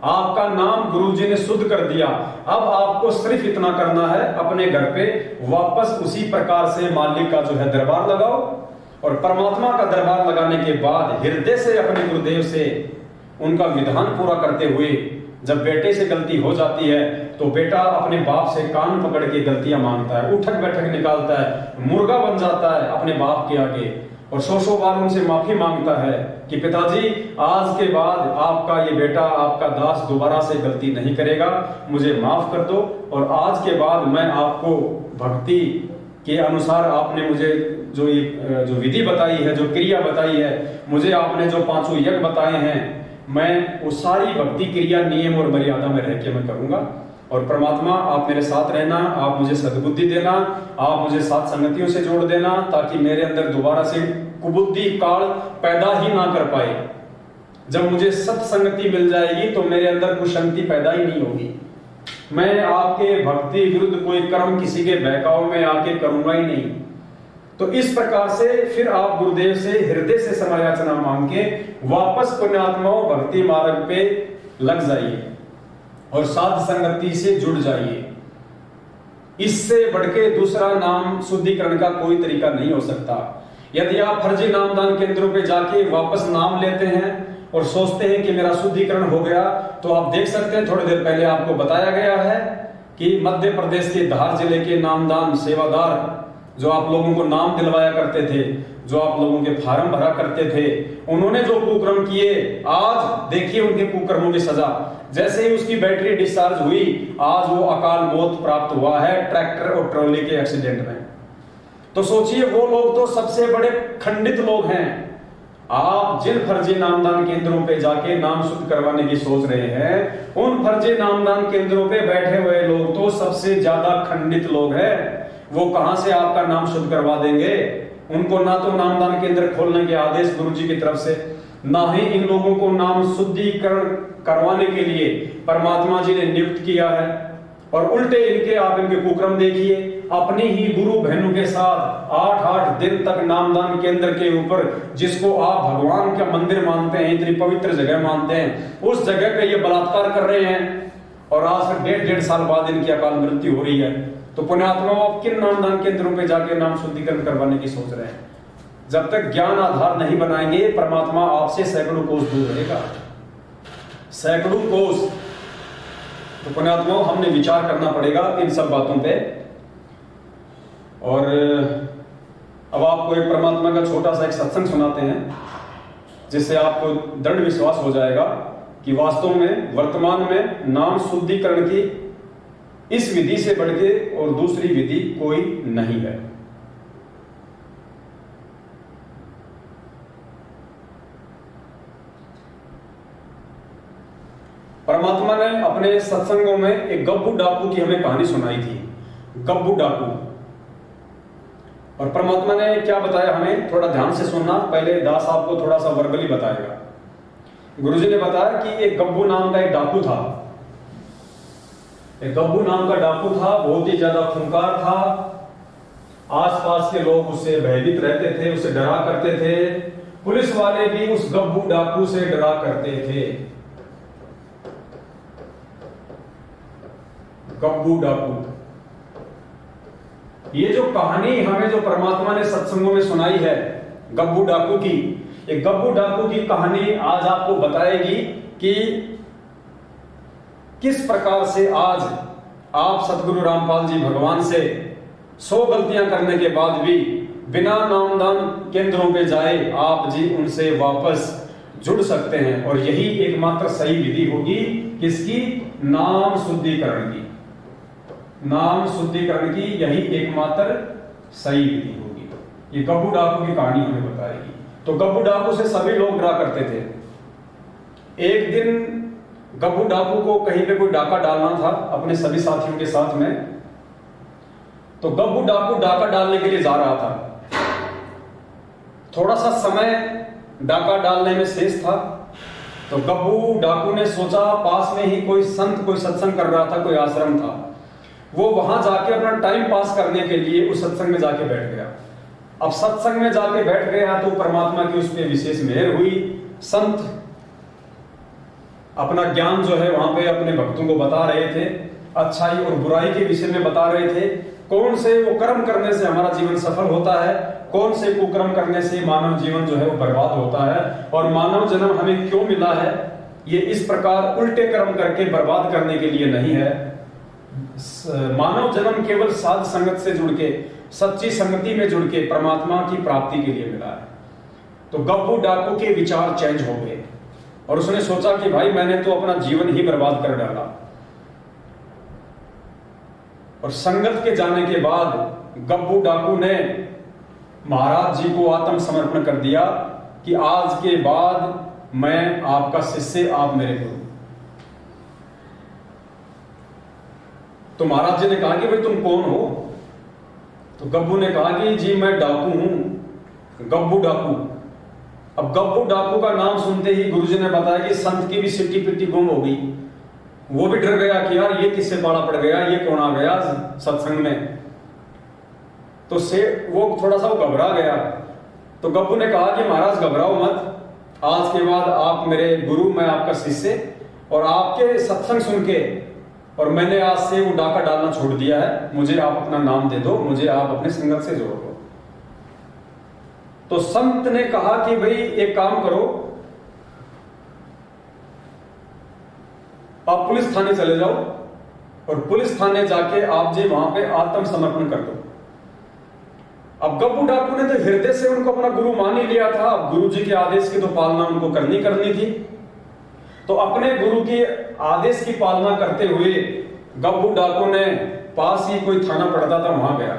आपका नाम गुरुजी ने शुद्ध कर दिया। अब आपको सिर्फ इतना करना है, अपने घर पे वापस उसी प्रकार से मालिक का जो है दरबार लगाओ। और परमात्मा का दरबार लगाने के बाद हृदय से अपने गुरुदेव से उनका विधान पूरा करते हुए, जब बेटे से गलती हो जाती है तो बेटा अपने बाप से कान पकड़ के गलतियां मांगता है, उठक बैठक निकालता है, मुर्गा बन जाता है अपने बाप के आगे। और सौ बार उनसे माफी मांगता है कि पिताजी, आज के बाद आपका ये बेटा, आपका दास दोबारा से गलती नहीं करेगा, मुझे माफ कर दो, और आज के बाद मैं आपको भक्ति के अनुसार आपने मुझे जो विधि बताई है, जो क्रिया बताई है, मुझे आपने जो 5 यज्ञ बताए हैं, मैं वो सारी भक्ति क्रिया नियम और मर्यादा में रह के मैं करूंगा। और परमात्मा, आप मेरे साथ रहना, आप मुझे सद्बुद्धि देना, आप मुझे साथ संगतियों से जोड़ देना, ताकि मेरे अंदर दोबारा से कुबुद्धि काल पैदा ही ना कर पाए। जब मुझे सत्संगति मिल जाएगी तो मेरे अंदर कुशांति पैदा ही नहीं होगी। मैं आपके भक्ति विरुद्ध कोई कर्म किसी के बहकाव में आके करूंगा ही नहीं। तो इस प्रकार से फिर आप गुरुदेव से हृदय से समायाचना मांग के वापस पुण्यात्माओं भक्ति मार्ग पे लग जाइए और साध संगति से जुड़ जाइए। इससे बढ़के दूसरा नाम शुद्धिकरण का कोई तरीका नहीं हो सकता। यदि आप फर्जी नामदान केंद्रों पे जाके वापस नाम लेते हैं और सोचते हैं कि मेरा शुद्धिकरण हो गया, तो आप देख सकते हैं थोड़ी देर पहले आपको बताया गया है कि मध्य प्रदेश के धार जिले के नामदान सेवादार जो आप लोगों को नाम दिलवाया करते थे, जो आप लोगों के फार्म भरा करते थे, उन्होंने जो कुकर्म किए, आज देखिए उनके कुकर्मों की सजा। जैसे ही उसकी बैटरी डिस्चार्ज हुई, आज वो अकाल मौत प्राप्त हुआ है ट्रैक्टर और ट्रॉली के एक्सीडेंट में। तो सोचिए, वो लोग तो सबसे बड़े खंडित लोग हैं। आप जिन फर्जी नामदान केंद्रों पे जाके नाम शुद्ध करवाने की सोच रहे हैं, उन फर्जी नामदान केंद्रों पे बैठे हुए लोग तो सबसे ज्यादा खंडित लोग हैं। वो कहां से आपका नाम शुद्ध करवा देंगे? उनको ना तो नामदान केंद्र खोलने के आदेश गुरुजी की तरफ से, ना ही इन लोगों को नाम शुद्धिकरण करवाने के लिए परमात्मा जी ने नियुक्त किया है। और उल्टे इनके आप इनके कुक्रम देखिए, अपनी ही गुरु बहनों के साथ 8-8 दिन तक नामदान केंद्र के ऊपर, जिसको आप भगवान का मंदिर मानते हैं, इतनी पवित्र जगह मानते हैं, उस जगह पे ये बलात्कार कर रहे हैं। और आज से 1.5 साल बाद इनकी अकाल मृत्यु हो रही है। तो पुण्यात्माओं, आप किन नामदान केंद्रों पे जाके नाम शुद्धिकरण करवाने की सोच रहे हैं? जब तक ज्ञान आधार नहीं बनाएंगे, परमात्मा आपसे सैकड़ों कोस दूर रहेगा, सैकड़ों कोस। तो पुण्यात्माओं, हमने विचार करना पड़ेगा इन सब बातों पे। और अब आपको एक परमात्मा का छोटा सा एक सत्संग सुनाते हैं, जिससे आपको दृढ़ विश्वास हो जाएगा कि वास्तव में वर्तमान में नाम शुद्धिकरण की इस विधि से बढ़ के और दूसरी विधि कोई नहीं है। परमात्मा ने अपने सत्संगों में एक गब्बू डाकू की हमें कहानी सुनाई थी, गब्बू डाकू। और परमात्मा ने क्या बताया हमें, थोड़ा ध्यान से सुनना। पहले दास आपको थोड़ा सा वर्बली बताएगा। गुरुजी ने बताया कि एक गब्बू नाम का एक डाकू था। एक गब्बू नाम का डाकू था, बहुत ही ज्यादा खूंखार था। आसपास के लोग उससे भयभीत रहते थे, उसे डरा करते थे। पुलिस वाले भी उस गब्बू डाकू से डरा करते थे। गब्बू डाकू, ये जो कहानी हमें जो परमात्मा ने सत्संगों में सुनाई है गब्बू डाकू की, एक गब्बू डाकू की कहानी आज आपको बताएगी कि किस प्रकार से आज आप सतगुरु रामपाल जी भगवान से 100 गलतियां करने के बाद भी बिना नामदान केंद्रों पे जाए आप जी उनसे वापस जुड़ सकते हैं। और यही एकमात्र सही विधि होगी किसकी? नाम शुद्धिकरण की। नाम शुद्धिकरण की यही एकमात्र सही विधि होगी। ये गब्बू डाकू की कहानी हमें बताएगी। तो गब्बू डाकू से सभी लोग डरा करते थे। एक दिन गब्बू डाकू को कहीं पे कोई डाका डालना था अपने सभी साथियों के साथ में। तो गब्बू डाकू डाका डालने के लिए जा रहा था। थोड़ा सा समय डाका डालने में शेष था। तो गब्बू डाकू ने सोचा, पास में ही कोई संत कोई सत्संग कर रहा था, कोई आश्रम था, वो वहां जाके अपना टाइम पास करने के लिए उस सत्संग में जाके बैठ गया। अब सत्संग में जाके बैठ गया तो परमात्मा की उस पर विशेष मेहर हुई। संत अपना ज्ञान जो है वहां पे अपने भक्तों को बता रहे थे, अच्छाई और बुराई के विषय में बता रहे थे। कौन से वो कर्म करने से हमारा जीवन सफल होता है, कौन से कुकर्म करने से मानव जीवन जो है वो बर्बाद होता है, और मानव जन्म हमें क्यों मिला है। ये इस प्रकार उल्टे कर्म करके बर्बाद करने के लिए नहीं है। मानव जन्म केवल साध संगत से जुड़ के, सच्ची संगति में जुड़ के परमात्मा की प्राप्ति के लिए मिला है। तो गब्बू डाकू के विचार चेंज हो गए और उसने सोचा कि भाई मैंने तो अपना जीवन ही बर्बाद कर डाला। और संगत के जाने के बाद गब्बू डाकू ने महाराज जी को आत्मसमर्पण कर दिया कि आज के बाद मैं आपका शिष्य, आप मेरे गुरु। तो महाराज जी ने कहा कि भाई तुम कौन हो? तो गब्बू ने कहा कि जी मैं डाकू हूं, गब्बू डाकू। अब गब्बू डाकू का नाम सुनते ही गुरुजी ने बताया कि संत की भी सिट्टी पिट्टी गुम हो गई। वो भी डर गया कि यार ये किससे पाला पड़ गया, ये कौन आ गया सत्संग में। तो से वो थोड़ा सा घबरा गया। तो गब्बू ने कहा कि महाराज घबराओ मत, आज के बाद आप मेरे गुरु, मैं आपका शिष्य, और आपके सत्संग सुन के और मैंने आज से वो डाका डालना छोड़ दिया है, मुझे आप अपना नाम दे दो, मुझे आप अपने संगत से जोड़ दो। तो संत ने कहा कि भाई एक काम करो, आप पुलिस थाने चले जाओ और पुलिस थाने जाके आप जी वहां पे आत्मसमर्पण कर दो। अब गब्बू डाकू ने तो हृदय से उनको अपना गुरु मान ही लिया था। अब गुरु जी के आदेश की तो पालना उनको करनी थी। तो अपने गुरु के आदेश की पालना करते हुए गब्बू डाकू ने पास ही कोई थाना पड़ता था, वहां गया।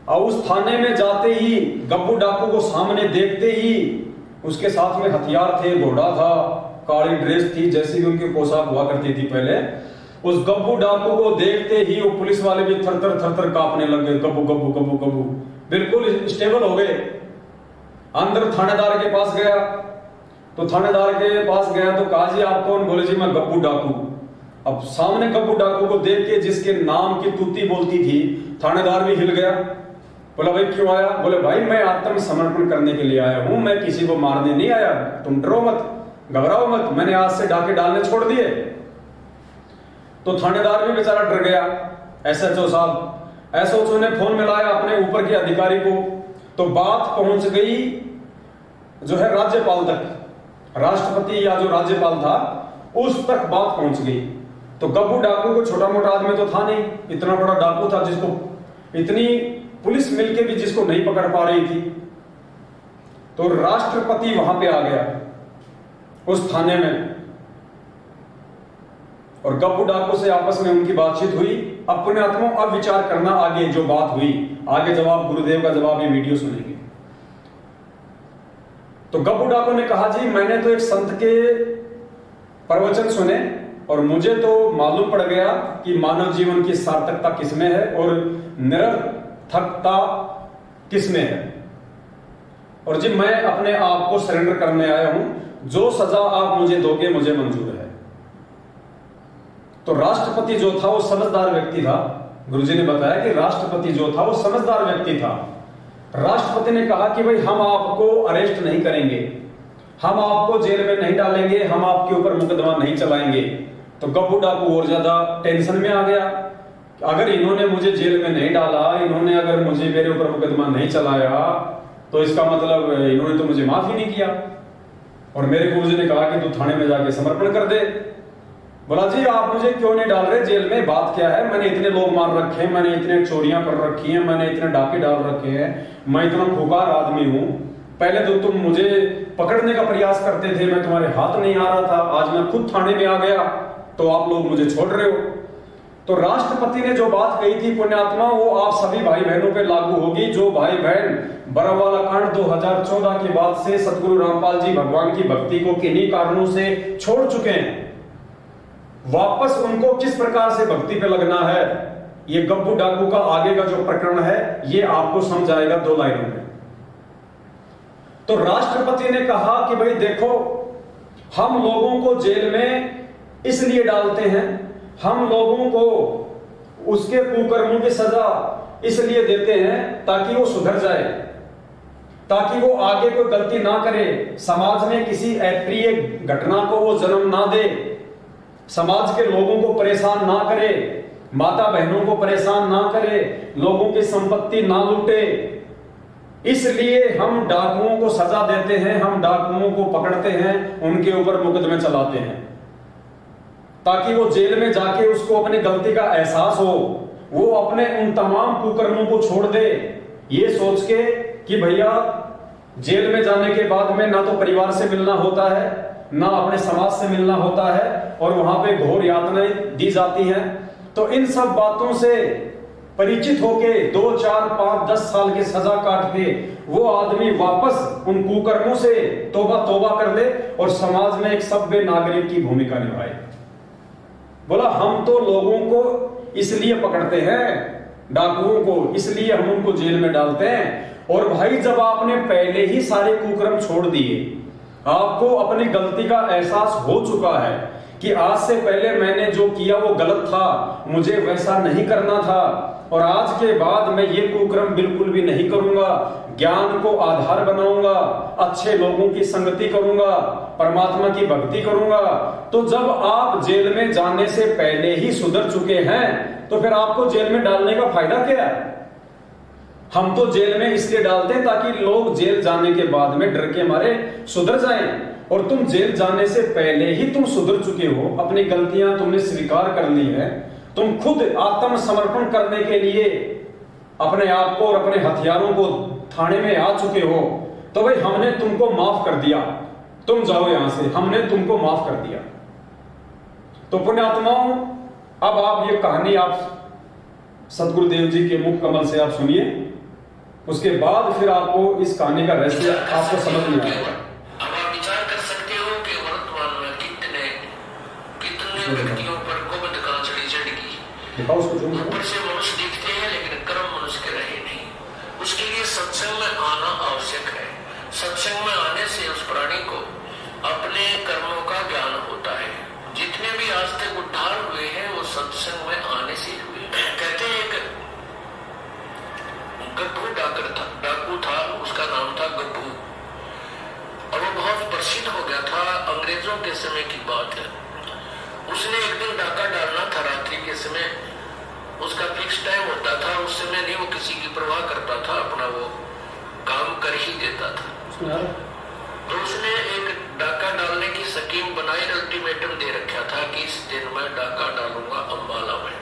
और उस थाने में जाते ही गब्बू डाकू को सामने देखते ही उसके साथ में हथियार थे, घोड़ा था, काली ड्रेस थी, जैसी भी उनकी पोशाक हुआ करती थी पहले। उस गब्बू डाकू को देखते ही वो पुलिस वाले भी थर थर कांपने लग गए। गब्बू गब्बू गब्बू गब्बू बिल्कुल स्टेबल हो गए। अंदर थानेदार के पास गया, तो थानेदार के पास गया तो कहा जी आप कौन? बोले जी मैं गब्बू डाकू। अब सामने गब्बू डाकू को देख के जिसके नाम की तूती बोलती थी, थानेदार भी हिल गया। बोला भाई क्यों आया? बोले भाई मैं आत्मसमर्पण करने के लिए आया हूं, मैं किसी को मारने नहीं आया। तुम डरो मत, घबराओ मत, मैंने आज से डाके डालने छोड़ दिए। तो थानेदार भी बेचारा डर गया। एसएचओ साहब, एसएचओ ने फोन मिलाया अपने ऊपर के अधिकारी को, तो बात पहुंच गई जो है राज्यपाल तक। राष्ट्रपति या जो राज्यपाल था उस तक बात पहुंच गई। तो गब्बू डाकू को छोटा मोटा आदमी तो था नहीं, इतना बड़ा डाकू था जिसको इतनी पुलिस मिलके भी जिसको नहीं पकड़ पा रही थी। तो राष्ट्रपति वहां पे आ गया उस थाने में, और गब्बू डाकू से आपस में उनकी बातचीत हुई। अपने आत्मा अब विचार करना आगे जो बात हुई, आगे जवाब गुरुदेव का जवाब ये वीडियो सुनेंगे। तो गब्बू डाकू ने कहा जी मैंने तो एक संत के प्रवचन सुने और मुझे तो मालूम पड़ गया कि मानव जीवन की सार्थकता किसमें है और निरर्थकता किसमें है, और जी मैं अपने आप को सरेंडर करने आया हूं, जो सजा आप मुझे दोगे मुझे मंजूर है। तो राष्ट्रपति जो था वो समझदार व्यक्ति था। गुरुजी ने बताया कि राष्ट्रपति जो था वो समझदार व्यक्ति था। राष्ट्रपति ने कहा कि भाई हम आपको अरेस्ट नहीं करेंगे, हम आपको जेल में नहीं डालेंगे, हम आपके ऊपर मुकदमा नहीं चलाएंगे। तो गब्बू डाकू और ज्यादा टेंशन में आ गया। अगर इन्होंने मुझे जेल में नहीं डाला, इन्होंने अगर मुझे मेरे ऊपर मुकदमा नहीं चलाया, तो इसका मतलब इन्होंने तो मुझे माफ ही नहीं किया। और मेरे गुरुजी ने कहा कि तू थाने में जाके समर्पण कर दे। बोला जी आप मुझे क्यों नहीं डाल रहे जेल में, बात क्या है? मैंने इतने लोग मार रखे हैं, मैंने इतने चोरियां कर रखी हैं, मैंने इतने डाके डाल रखे हैं, मैं इतना खुकार आदमी हूं। पहले तो तुम मुझे पकड़ने का प्रयास करते थे, मैं तुम्हारे हाथ नहीं आ रहा था, आज मैं खुद थाने में आ गया तो आप लोग मुझे छोड़ रहे हो। तो राष्ट्रपति ने जो बात कही थी पुण्यात्मा, वो आप सभी भाई बहनों पे लागू होगी। जो भाई बहन बरवाला कांड 2014 के बाद से सतगुरु रामपाल जी भगवान की भक्ति को किन्हीं कारणों से छोड़ चुके हैं, वापस उनको किस प्रकार से भक्ति पे लगना है, ये गब्बू डाकू का आगे का जो प्रकरण है ये आपको समझ आएगा 2 लाइनों में। तो राष्ट्रपति ने कहा कि भाई देखो, हम लोगों को जेल में इसलिए डालते हैं, हम लोगों को उसके कुकर्मों की सजा इसलिए देते हैं ताकि वो सुधर जाए, ताकि वो आगे कोई गलती ना करे, समाज में किसी अप्रिय घटना को वो जन्म ना दे, समाज के लोगों को परेशान ना करे, माता बहनों को परेशान ना करे, लोगों की संपत्ति ना लूटे। इसलिए हम डाकुओं को सजा देते हैं, हम डाकुओं को पकड़ते हैं, उनके ऊपर मुकदमे चलाते हैं, ताकि वो जेल में जाके उसको अपनी गलती का एहसास हो, वो अपने उन तमाम कुकर्मों को छोड़ दे, ये सोच के कि भैया जेल में जाने के बाद में ना तो परिवार से मिलना होता है, ना अपने समाज से मिलना होता है, और वहां पे घोर यातनाएं दी जाती हैं। तो इन सब बातों से परिचित होके 2, 4, 5, 10 साल की सजा काट के वो आदमी वापस उन कुकर्मों से तौबा कर ले और समाज में एक सभ्य नागरिक की भूमिका निभाए। बोला हम तो लोगों को इसलिए पकड़ते हैं, डाकुओं को इसलिए हम उनको जेल में डालते हैं। और भाई जब आपने पहले ही सारे कुकर्म छोड़ दिए, आपको अपनी गलती का एहसास हो चुका है कि आज से पहले मैंने जो किया वो गलत था, मुझे वैसा नहीं करना था, और आज के बाद मैं ये कुकर्म बिल्कुल भी नहीं करूंगा, ज्ञान को आधार बनाऊंगा, अच्छे लोगों की संगति करूंगा, परमात्मा की भक्ति करूंगा। तो जब आप जेल में जाने से पहले ही सुधर चुके हैं तो फिर आपको जेल में डालने का फायदा क्या है? हम तो जेल में इसलिए डालते हैं ताकि लोग जेल जाने के बाद में डर के मारे सुधर जाएं, और तुम जेल जाने से पहले ही तुम सुधर चुके हो, अपनी गलतियां तुमने स्वीकार कर ली है, तुम खुद आत्मसमर्पण करने के लिए अपने आप को और अपने हथियारों को थाने में आ चुके हो। तो भाई हमने तुमको माफ कर दिया, तुम जाओ यहां से, हमने तुमको माफ कर दिया। तो पुण्यात्माओं, अब आप ये कहानी आप सदगुरुदेव जी के मुख कमल से आप सुनिए, उसके बाद फिर आपको इस कहानी का रहस्य आपको समझ में आएगा। अब आप विचार कर सकते हो कि वर्तमान में कितने व्यक्तियों पर कुबद का चढ़ी दिखाओ उसको, जो ऊपर से मनुष्य दिखते हैं लेकिन कर्म मनुष्य के रहे नहीं। उसके लिए सत्संग में आना आवश्यक है। सत्संग में आने से उस प्राणी को अपने कर्मों का ज्ञान होता है। जितने भी आज तक उद्धार हुए हैं वो सत्संग में आने से हुए। कहते हैं एक गब्बू डाकू था, उसका नाम था गब्बू, और वो बहुत प्रसिद्ध हो गया था। अंग्रेजों के समय की बात है। उसने एक दिन डाका डालना था रात्रि के समय, उसका फिक्स टाइम होता था। उस समय नहीं वो किसी की परवाह करता था, अपना वो काम कर ही देता था। तो उसने एक डाका डालने की स्कीम बनाई, अल्टीमेटम दे रखा था कि इस दिन मैं डाका डालूंगा अंबाला में।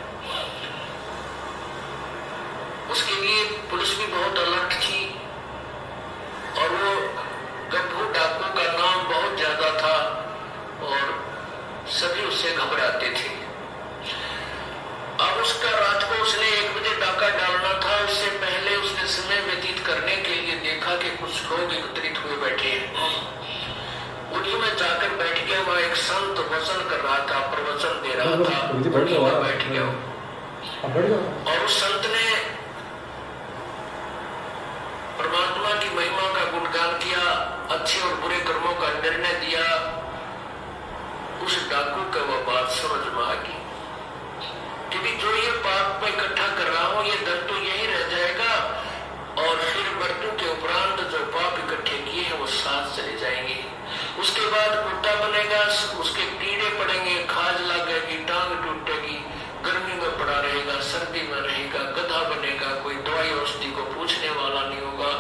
उसके लिए पुलिस भी बहुत अलर्ट थी, और वो गब्बू डाकू का नाम बहुत ज्यादा था और सभी उससे घबराते थे। अब उसका रात को उसने 1 बजे डाका डालना था। उससे पहले उसने समय व्यतीत करने के लिए देखा कि कुछ लोग एकत्रित हुए बैठे हैं। उन्हीं में जाकर बैठ गया। वहां एक संत वचन कर रहा था, प्रवचन दे रहा था, उन्हीं में बैठ गया। और उस संत ने परमात्मा की महिमा का गुणगान किया, अच्छे और बुरे कर्मों का निर्णय दिया। उस डाकू का वह बात समझ में आ गई कि जो ये पाप में इकट्ठा कर रहा हूं, ये धन तो यही रह जाएगा, और फिर मृत्यु के उपरांत जो पाप इकट्ठे किए हैं वो साथ चले जाएंगे। उसके बाद कुत्ता बनेगा, उसके कीड़े पड़ेंगे, खाज लगेगी, टांग टूटेगी, गर्मी में पड़ा रहेगा, सर्दी में रहेगा, गधा बनेगा, कोई दवाई औषधि को पूछने वाला नहीं होगा,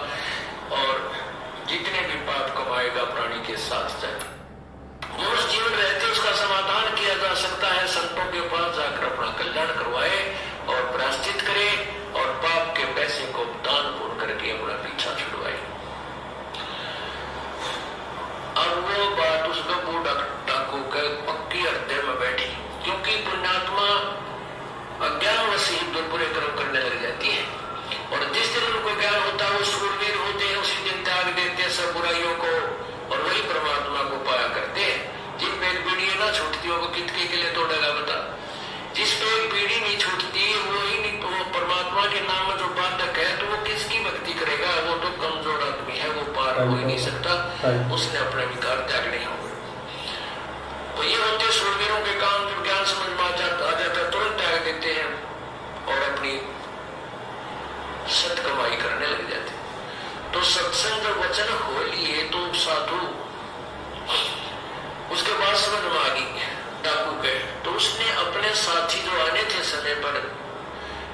और जितने भी पाप कमाएगा प्राणी के साथ जाएगा। मनुष्य जीवन रहते उसका समाधान किया जा सकता है। संतों के पास जाकर अपना कल्याण करवाए और प्रायश्चित करे, और पाप के पैसे को दान पुण्य करके अपना पीछा छुड़वाए। अब वो बात उस गब्बू डाकू के पक्की हृदय में बैठी, क्योंकि पुण्यात्मा अज्ञानवश ही बुरे कर्म करने लग जाती है, और जिस दिन उनको ज्ञान होता है वो शूरवीर होते हैं, उसी दिन त्याग देते हैं सब बुराइयों को, और वही परमात्मा को पाया करते हैं। जिन पे एक पीढ़ी ना छूटती हो वो कितने के लिए तोड़ेगा बता। जिस पे एक पीढ़ी नहीं छूटती वो ही नहीं, तो वो परमात्मा के नाम में जो बाधक है तो वो किसकी भक्ति करेगा? वो तो कमजोर आदमी है, वो पार हो ही नहीं सकता, उसने अपने विकार त्याग नहीं होगा। तो ये होते शूरवीरों के काम, जो ज्ञान समझ में आ जाता तुरंत त्याग देते हैं और अपनी सत कमाई करने लग जाते। तो सत्संग जब वचन हो लिए तो साधु उसके बाद समझ में आ गई डाकू के। तो उसने अपने साथी जो आने थे समय पर,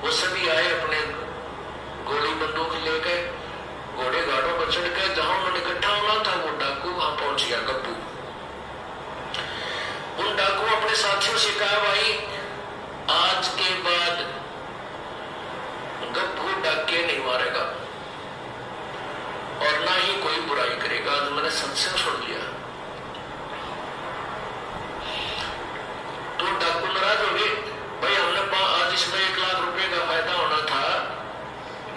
वो सभी आए, अपने गोली बंदूक लेके घोड़े गाड़ों पर चढ़ के जहां उन्होंने इकट्ठा होना था वो डाकू वहां पहुंच गया गब्बू। उन डाकू अपने साथियों से कहा, भाई आज के बाद गब्बू डाके नहीं मारेगा और ना ही कोई बुराई करेगा। आज मैंने सत्संग सुन लिया तो डाकू नाराज हो गए, भाई हमने आज इसमें 1 लाख रुपए का फायदा होना था,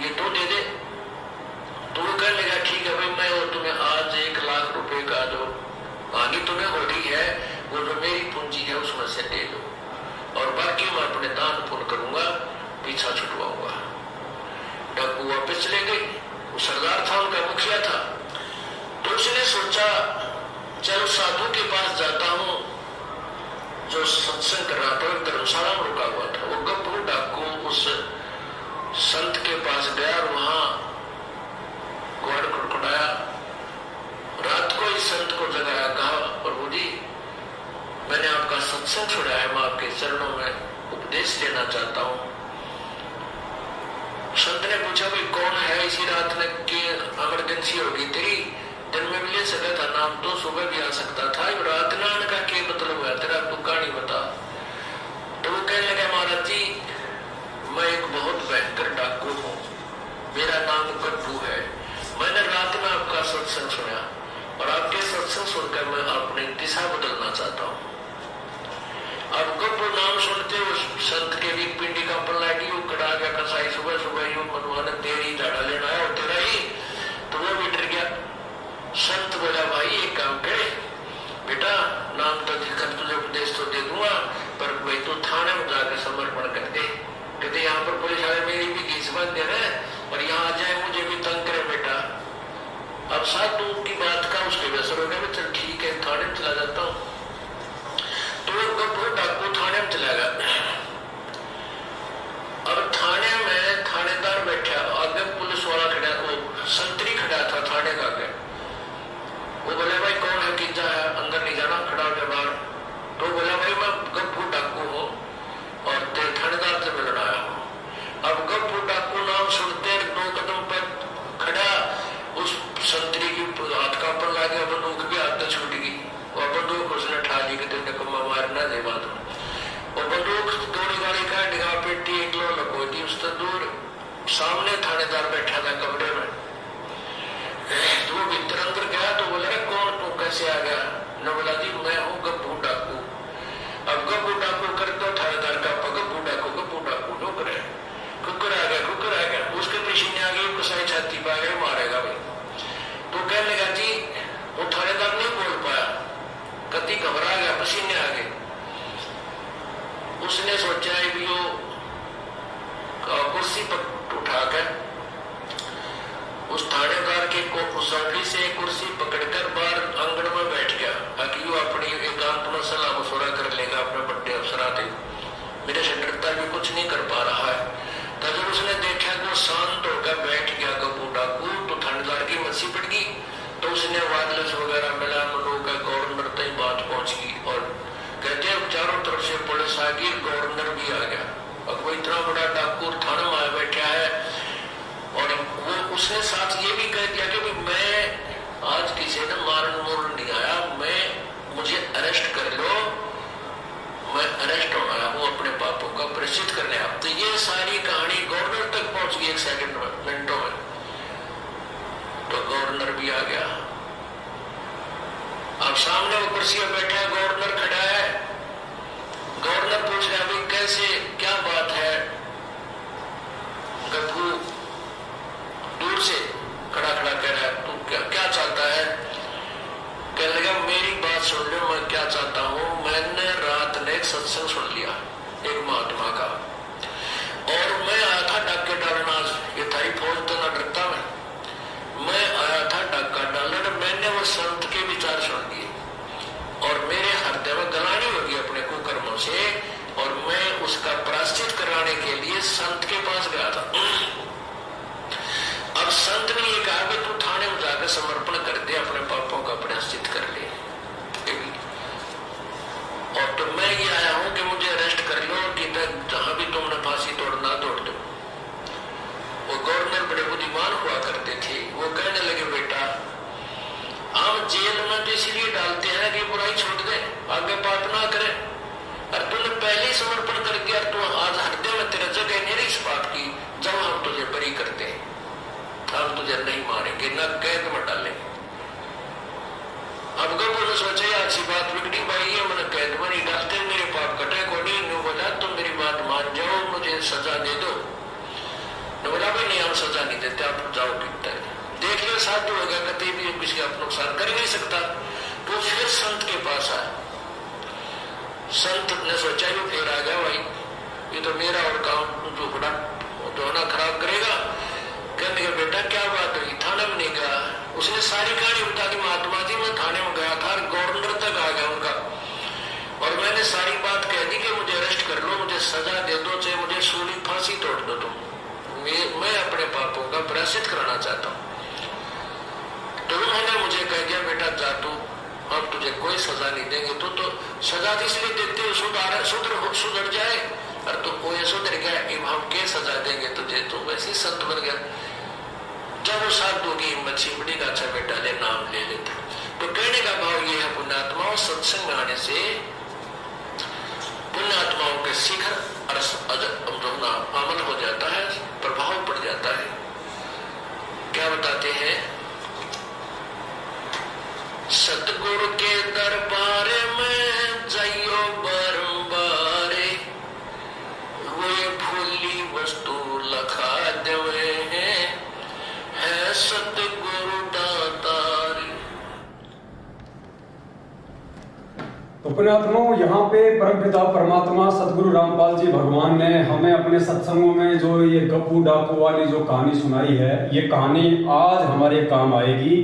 ये तो दे दे। तो वो कहने लगा ठीक है भाई, मैं और तुम्हें आज 1 लाख रुपए का जो हानि तुम्हें हो रही है वो जो मेरी पूंजी है उसमें से दे दो, और बाकी मैं अपने दान पुण्य करूंगा, पीछा छुटवाऊंगा। डाकू वापस चले गए। वो सरदार था, उनका मुखिया था। तो उसने सोचा चलो साधु के पास जाता हूं जो सत्संग कर रहा था, धर्मशाला में रुका हुआ था। वो गप्पू डाकू उस संत के पास गया और वहां ग्वाड़ खड़खड़ाया। रात को इस संत को जगाया, कहा प्रभु जी मैंने आपका सत्संग सुना है, मैं आपके चरणों में उपदेश लेना चाहता हूं। संत ने पूछा भाई कौन है, इसी रात में की इमरजेंसी होगी तेरी, दिन में भी ले सकता था नाम, तो सुबह भी आ सकता था, रात ना आने का क्या मतलब है तेरा, तू कहानी बता। तो वो कहने लगा महाराज जी मैं एक बहुत भयंकर डाकू हूँ, मेरा नाम गप्पू है, मैंने रात में आपका सत्संग सुना और आपके सत्संग सुनकर मैं अपनी दिशा बदलना चाहता हूँ। अब गप्पू नाम सुनते उस संत के भी पिंडी का पल्लाटी कड़ा गया, कसाई सुबह सुबह यूं मनवाना तेरी झाड़ा लेना है और तेरा ही, तो वो भी डर गया। संत बोला भाई एक काम करे बेटा, नाम तो दिखकर तुझे उपदेश तो दे दूंगा, पर भाई तू थाने में जाकर समर्पण कर दे। कहते यहाँ पर पुलिस वाले मेरी भी घीस बांध दे रहे और यहाँ आ जाए मुझे भी तंग करे बेटा। अब साधु की बात का उसके असर हो गया, चल ठीक है थाने में चला जाता हूँ। तो गप्पू डाकू थाने में चला गया। अब थाने में थानेदार बैठा, आगे पुलिस वाला खड़ा, वो संतरी खड़ा था थाने का आगे। वो बोले भाई कौन है, कि जा अंदर नहीं जाना, खड़ा हो गया बाहर। तो बोला भाई मैं गप्पू डाकू हूँ और तेरे थानेदार से मिलना आया हूँ। अब गप्पू डाकू नाम सुनते 2 कदम पर खड़ा, उस संतरी की हाथ का पर ला गया, बंदूक भी हाथ छूट गई और बंदूक उसने ठा ली कि तेरे को मारना दे बात। और बंदूक दौड़ी गाड़ी का निगाह पेटी एक लो लको दी, उससे दूर सामने थानेदार बैठा था कमरे में। तो वो भीतर अंदर गया तो बोला कौन तू, कैसे आ गया? न बोला जी मैं हूँ गप्पू डाकू। अब गप्पू डाकू कर दो थानेदार का, गप्पू डाकू ठोकर है, कुकर आ गया, उसके पीछे आ गई, कसाई छाती पा गए, मारेगा भाई। तो कहने लगा जी, वो थानेदार नहीं बोल पाया, कति घबरा गया, पसीने आ गए। उसने सोचा है भी वो कुर्सी पर उठाकर उस थानेदार के चौकी से कुर्सी पकड़कर बाहर आंगन में बैठ गया, ताकि वो अपनी एकांत में सलाह मशवरा कर लेगा अपने बड़े अफसराते, मेरे से डरता भी कुछ नहीं कर पा रहा है। तो जब उसने देखा कि वो शांत होकर बैठ गया गप्पू डाकू, तो थानेदार की मस्सी पड़ गई। तो उसने वायरलेस वगैरह मिला, मनो का गवर्नर तक बात पहुंच गई और कहते हैं चारों तरफ से पुलिस आ गई, गवर्नर भी आ गया। अब वो इतना बड़ा डाकू थाने में बैठा है और वो उसने साथ ये भी कह दिया कि मैं आज किसी ने मारन मोरन नहीं आया, मुझे अरेस्ट कर लो, मैं अरेस्ट होना आया हूँ अपने पापों का प्रायश्चित करने। आप तो ये सारी कहानी गवर्नर तक पहुंच गई 1 सेकंड में, मिनटों में। तो गवर्नर भी आ गया। अब सामने वो कुर्सी पर बैठा है, गवर्नर खड़ा है। गवर्नर पूछ रहा है कैसे, क्या बात है? गप्पू दूर से खड़ा कह रहा है, तू क्या चाहता है? कहने लगा मेरी बात सुन लो, मैं क्या चाहता हूँ। मैंने रात ने एक सत्संग सुन लिया एक महात्मा का, और मैं आया था डाके डालना, ये थारी फौज तो ना डरता मैं आया था डाका डालने। मैंने वो संत के विचार सुन लिए और मेरे हृदय में गलानी होगी अपने कुकर्मों से, और मैं उसका प्रायश्चित कराने के लिए संत के पास गया था। अब संत ने ये कहा कि तू थाने में जाकर समर्पण कर दे, अपने पापों का प्रायश्चित कर ले। और तो मैं ये आया हूं कि मुझे अरेस्ट कर लो, कि जहां भी तुमने फांसी तोड़ना तोड़ दो। वो गवर्नर बड़े बुद्धिमान हुआ करते थे। वो कहने लगे बेटा हम जेल में तो इसलिए डालते हैं कि बुराई छोड़ दे, आगे पाप ना करे। और तूने पहले ही समर्पण कर दिया, तो आज हृदय में तेरे जगह नहीं रही इस बात की, जब हम तुझे बरी करते हैं, हम तुझे मुझे नहीं मारेंगे, न कैद में डालेंगे। अब गब्बू ने सोचा अच्छी बात बिगड़ी भाई, ये मैंने कैद में नहीं डालते, मेरे पाप कटे को नहीं। नु बोला तुम मेरी बात मान जाओ, मुझे सजा दे दो। नु बोला भाई नहीं, हम सजा नहीं देते, आप जाओ भीतर। देख लिया साधु हो गया, कभी भी किसी का नुकसान कर ही नहीं सकता। तो फिर संत के पास आया। संत ने सोचा ये फिर आ गया भाई, ये तो मेरा और काम झूठा धोना खराब करेगा। कहने का बेटा क्या बात हुई, थाने में नहीं गया। उसने सारी कहानी बता दी, महात्मा जी मैं थाने में गया था, गवर्नर तक आ गया उनका, और मैंने सारी बात कह दी कि मुझे अरेस्ट कर लो, मुझे सजा दे दो, चाहे मुझे सूली फांसी तोड़ दो तुम, मैं अपने पापों का प्रायश्चित कराना चाहता हूँ। तो उन्होंने मुझे कह दिया बेटा जा तू, हम तुझे कोई सजा नहीं देंगे, तो सजा इसलिए देते सुधर जाए, और तो कोई सुधर गया, हम क्या सजा देंगे तुझे, तो वैसे संत बन गया। जब वो साधु की हिम्मत छिपड़ी का अच्छा बेटा ले नाम ले लेता। तो कहने का भाव ये है पुण्यात्माओं, सत्संग में आने से पुण्यात्माओं के शिखर अमल हो जाता है, प्रभाव पड़ जाता है। क्या बताते हैं, सतगुरु के दरबार में जाइयो बारंबारे, वे फूली वस्तु लखा देवे है सतगुरु दातारी। तो पुण्यात्माओं, यहाँ पे परमपिता परमात्मा सतगुरु रामपाल जी भगवान ने हमें अपने सत्संगों में जो ये गप्पू डाकू वाली जो कहानी सुनाई है, ये कहानी आज हमारे काम आएगी,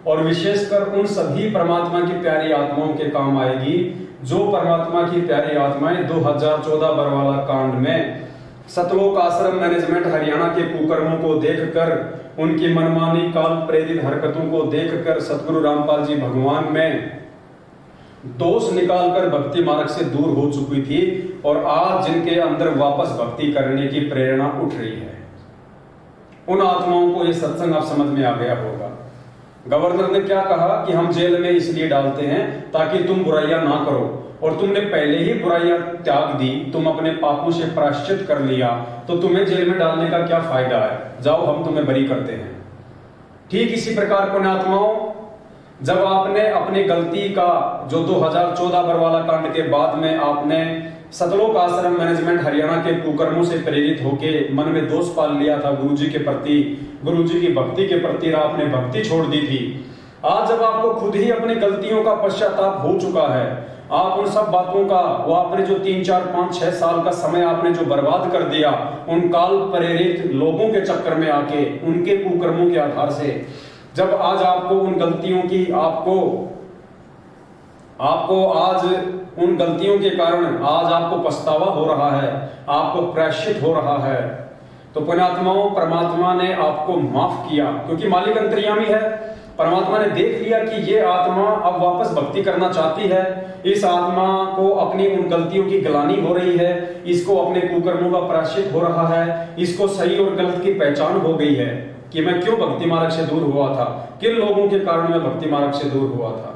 और विशेषकर उन सभी परमात्मा की प्यारी आत्माओं के काम आएगी जो परमात्मा की प्यारी आत्माएं 2014 बरवाला कांड में सतलोक आश्रम मैनेजमेंट हरियाणा के कुकर्मों को देखकर, उनकी मनमानी काल प्रेरित हरकतों को देखकर सतगुरु रामपाल जी भगवान में दोष निकालकर भक्ति मार्ग से दूर हो चुकी थी, और आज जिनके अंदर वापस भक्ति करने की प्रेरणा उठ रही है, उन आत्माओं को यह सत्संग आप समझ में आ गया होगा। गवर्नर ने क्या कहा कि हम जेल में इसलिए डालते हैं ताकि तुम बुराइयां ना करो, और तुमने पहले ही बुराइयां त्याग दी, तुम अपने पापों से प्रायश्चित कर लिया, तो तुम्हें जेल में डालने का क्या फायदा है, जाओ हम तुम्हें बरी करते हैं। ठीक इसी प्रकार पुण्यात्माओं, जब आपने अपनी गलती का जो 2014 बरवाला कांड के बाद में आपने सतलोक आश्रम मैनेजमेंट हरियाणा के कुकर्मों से प्रेरित होके मन में दोष पाल लिया था गुरुजी के प्रति, गुरुजी की भक्ति के प्रति, आपने भक्ति छोड़ दी थी। आज जब आपको खुद ही अपनी गलतियों का पश्चाताप हो चुका है, आप उन सब बातों का, वो आपने जो 3, 4, 5, 6 साल का समय आपने जो बर्बाद कर दिया उन काल प्रेरित लोगों के चक्कर में आके, उनके कुकर्मों के आधार से, जब आज आपको उन गलतियों की आपको आज उन गलतियों के कारण आज आपको पछतावा हो रहा है, आपको प्रायश्चित हो रहा है, तो पुण्यात्माओं परमात्मा ने आपको माफ किया, क्योंकि मालिक अंतर्यामी है। परमात्मा ने देख लिया कि ये आत्मा अब वापस भक्ति करना चाहती है, इस आत्मा को अपनी उन गलतियों की ग्लानि हो रही है, इसको अपने कुकर्मों का प्रायश्चित हो रहा है, इसको सही और गलत की पहचान हो गई है कि मैं क्यों भक्ति मार्ग से दूर हुआ था, किन लोगों के कारण मैं भक्ति मार्ग से दूर हुआ था।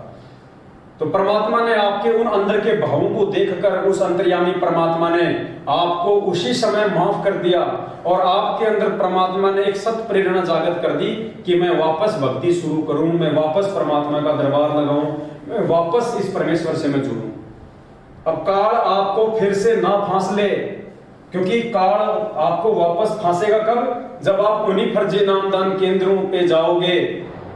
तो परमात्मा ने आपके उन अंदर के भावों को देखकर, उस अंतर्यामी परमात्मा ने आपको उसी समय माफ कर दिया, और आपके अंदर परमात्मा ने एक सत प्रेरणा जागृत कर दी कि मैं वापस भक्ति शुरू करूं, मैं वापस परमात्मा का दरबार लगाऊं, मैं वापस इस परमेश्वर से मैं जुड़ूं। अब काल आपको फिर से ना फांस ले, क्योंकि काल आपको वापस फांसेगा कब, जब आप उन्हीं फर्जी नामदान केंद्रों पे जाओगे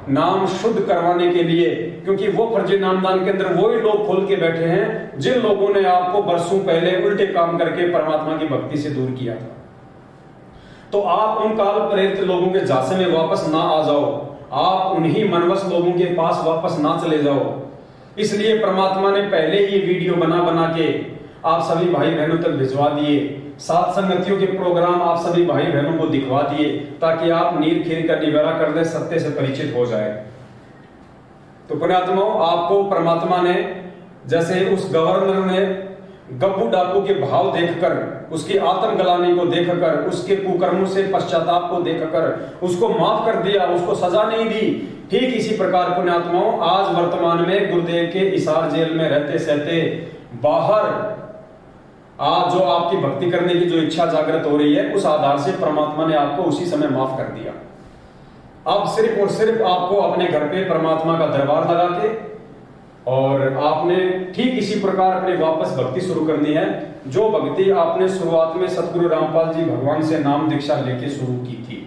नाम शुद्ध करवाने के लिए, क्योंकि वो फर्जी नामदान केंद्र वही लोग खोल के बैठे हैं जिन लोगों ने आपको बरसों पहले उल्टे काम करके परमात्मा की भक्ति से दूर किया था। तो आप उन काल प्रेरित लोगों के झांसे में वापस ना आ जाओ, आप उन्हीं मनवश लोगों के पास वापस ना चले जाओ। इसलिए परमात्मा ने पहले ही वीडियो बना के आप सभी भाई बहनों तक भिजवा दिए, सात संगतियों के प्रोग्राम आप सभी भाई बहनों को दिखवा दिए, ताकि आप नीर खीर का निवारा कर दे, सत्य से परिचित हो जाए। तो पुण्यात्माओं, आपको परमात्मा ने, जैसे उस गवर्नर ने गब्बू डाकू के भाव देखकर, उसकी आत्म गलानी को देखकर, उसके कुकर्मों से पश्चाताप को देखकर उसको माफ कर दिया, उसको सजा नहीं दी, ठीक इसी प्रकार पुण्यात्माओं आज वर्तमान में गुरुदेव के हिसार जेल में रहते सहते बाहर आज जो आपकी भक्ति करने की जो इच्छा जागृत हो रही है, उस आधार से परमात्मा ने आपको उसी समय माफ कर दिया। अब सिर्फ और सिर्फ आपको अपने घर पे परमात्मा का दरबार लगा के और आपने ठीक इसी प्रकार अपने वापस भक्ति शुरू करनी है, जो भक्ति आपने शुरुआत में सतगुरु रामपाल जी भगवान से नाम दीक्षा लेके शुरू की थी।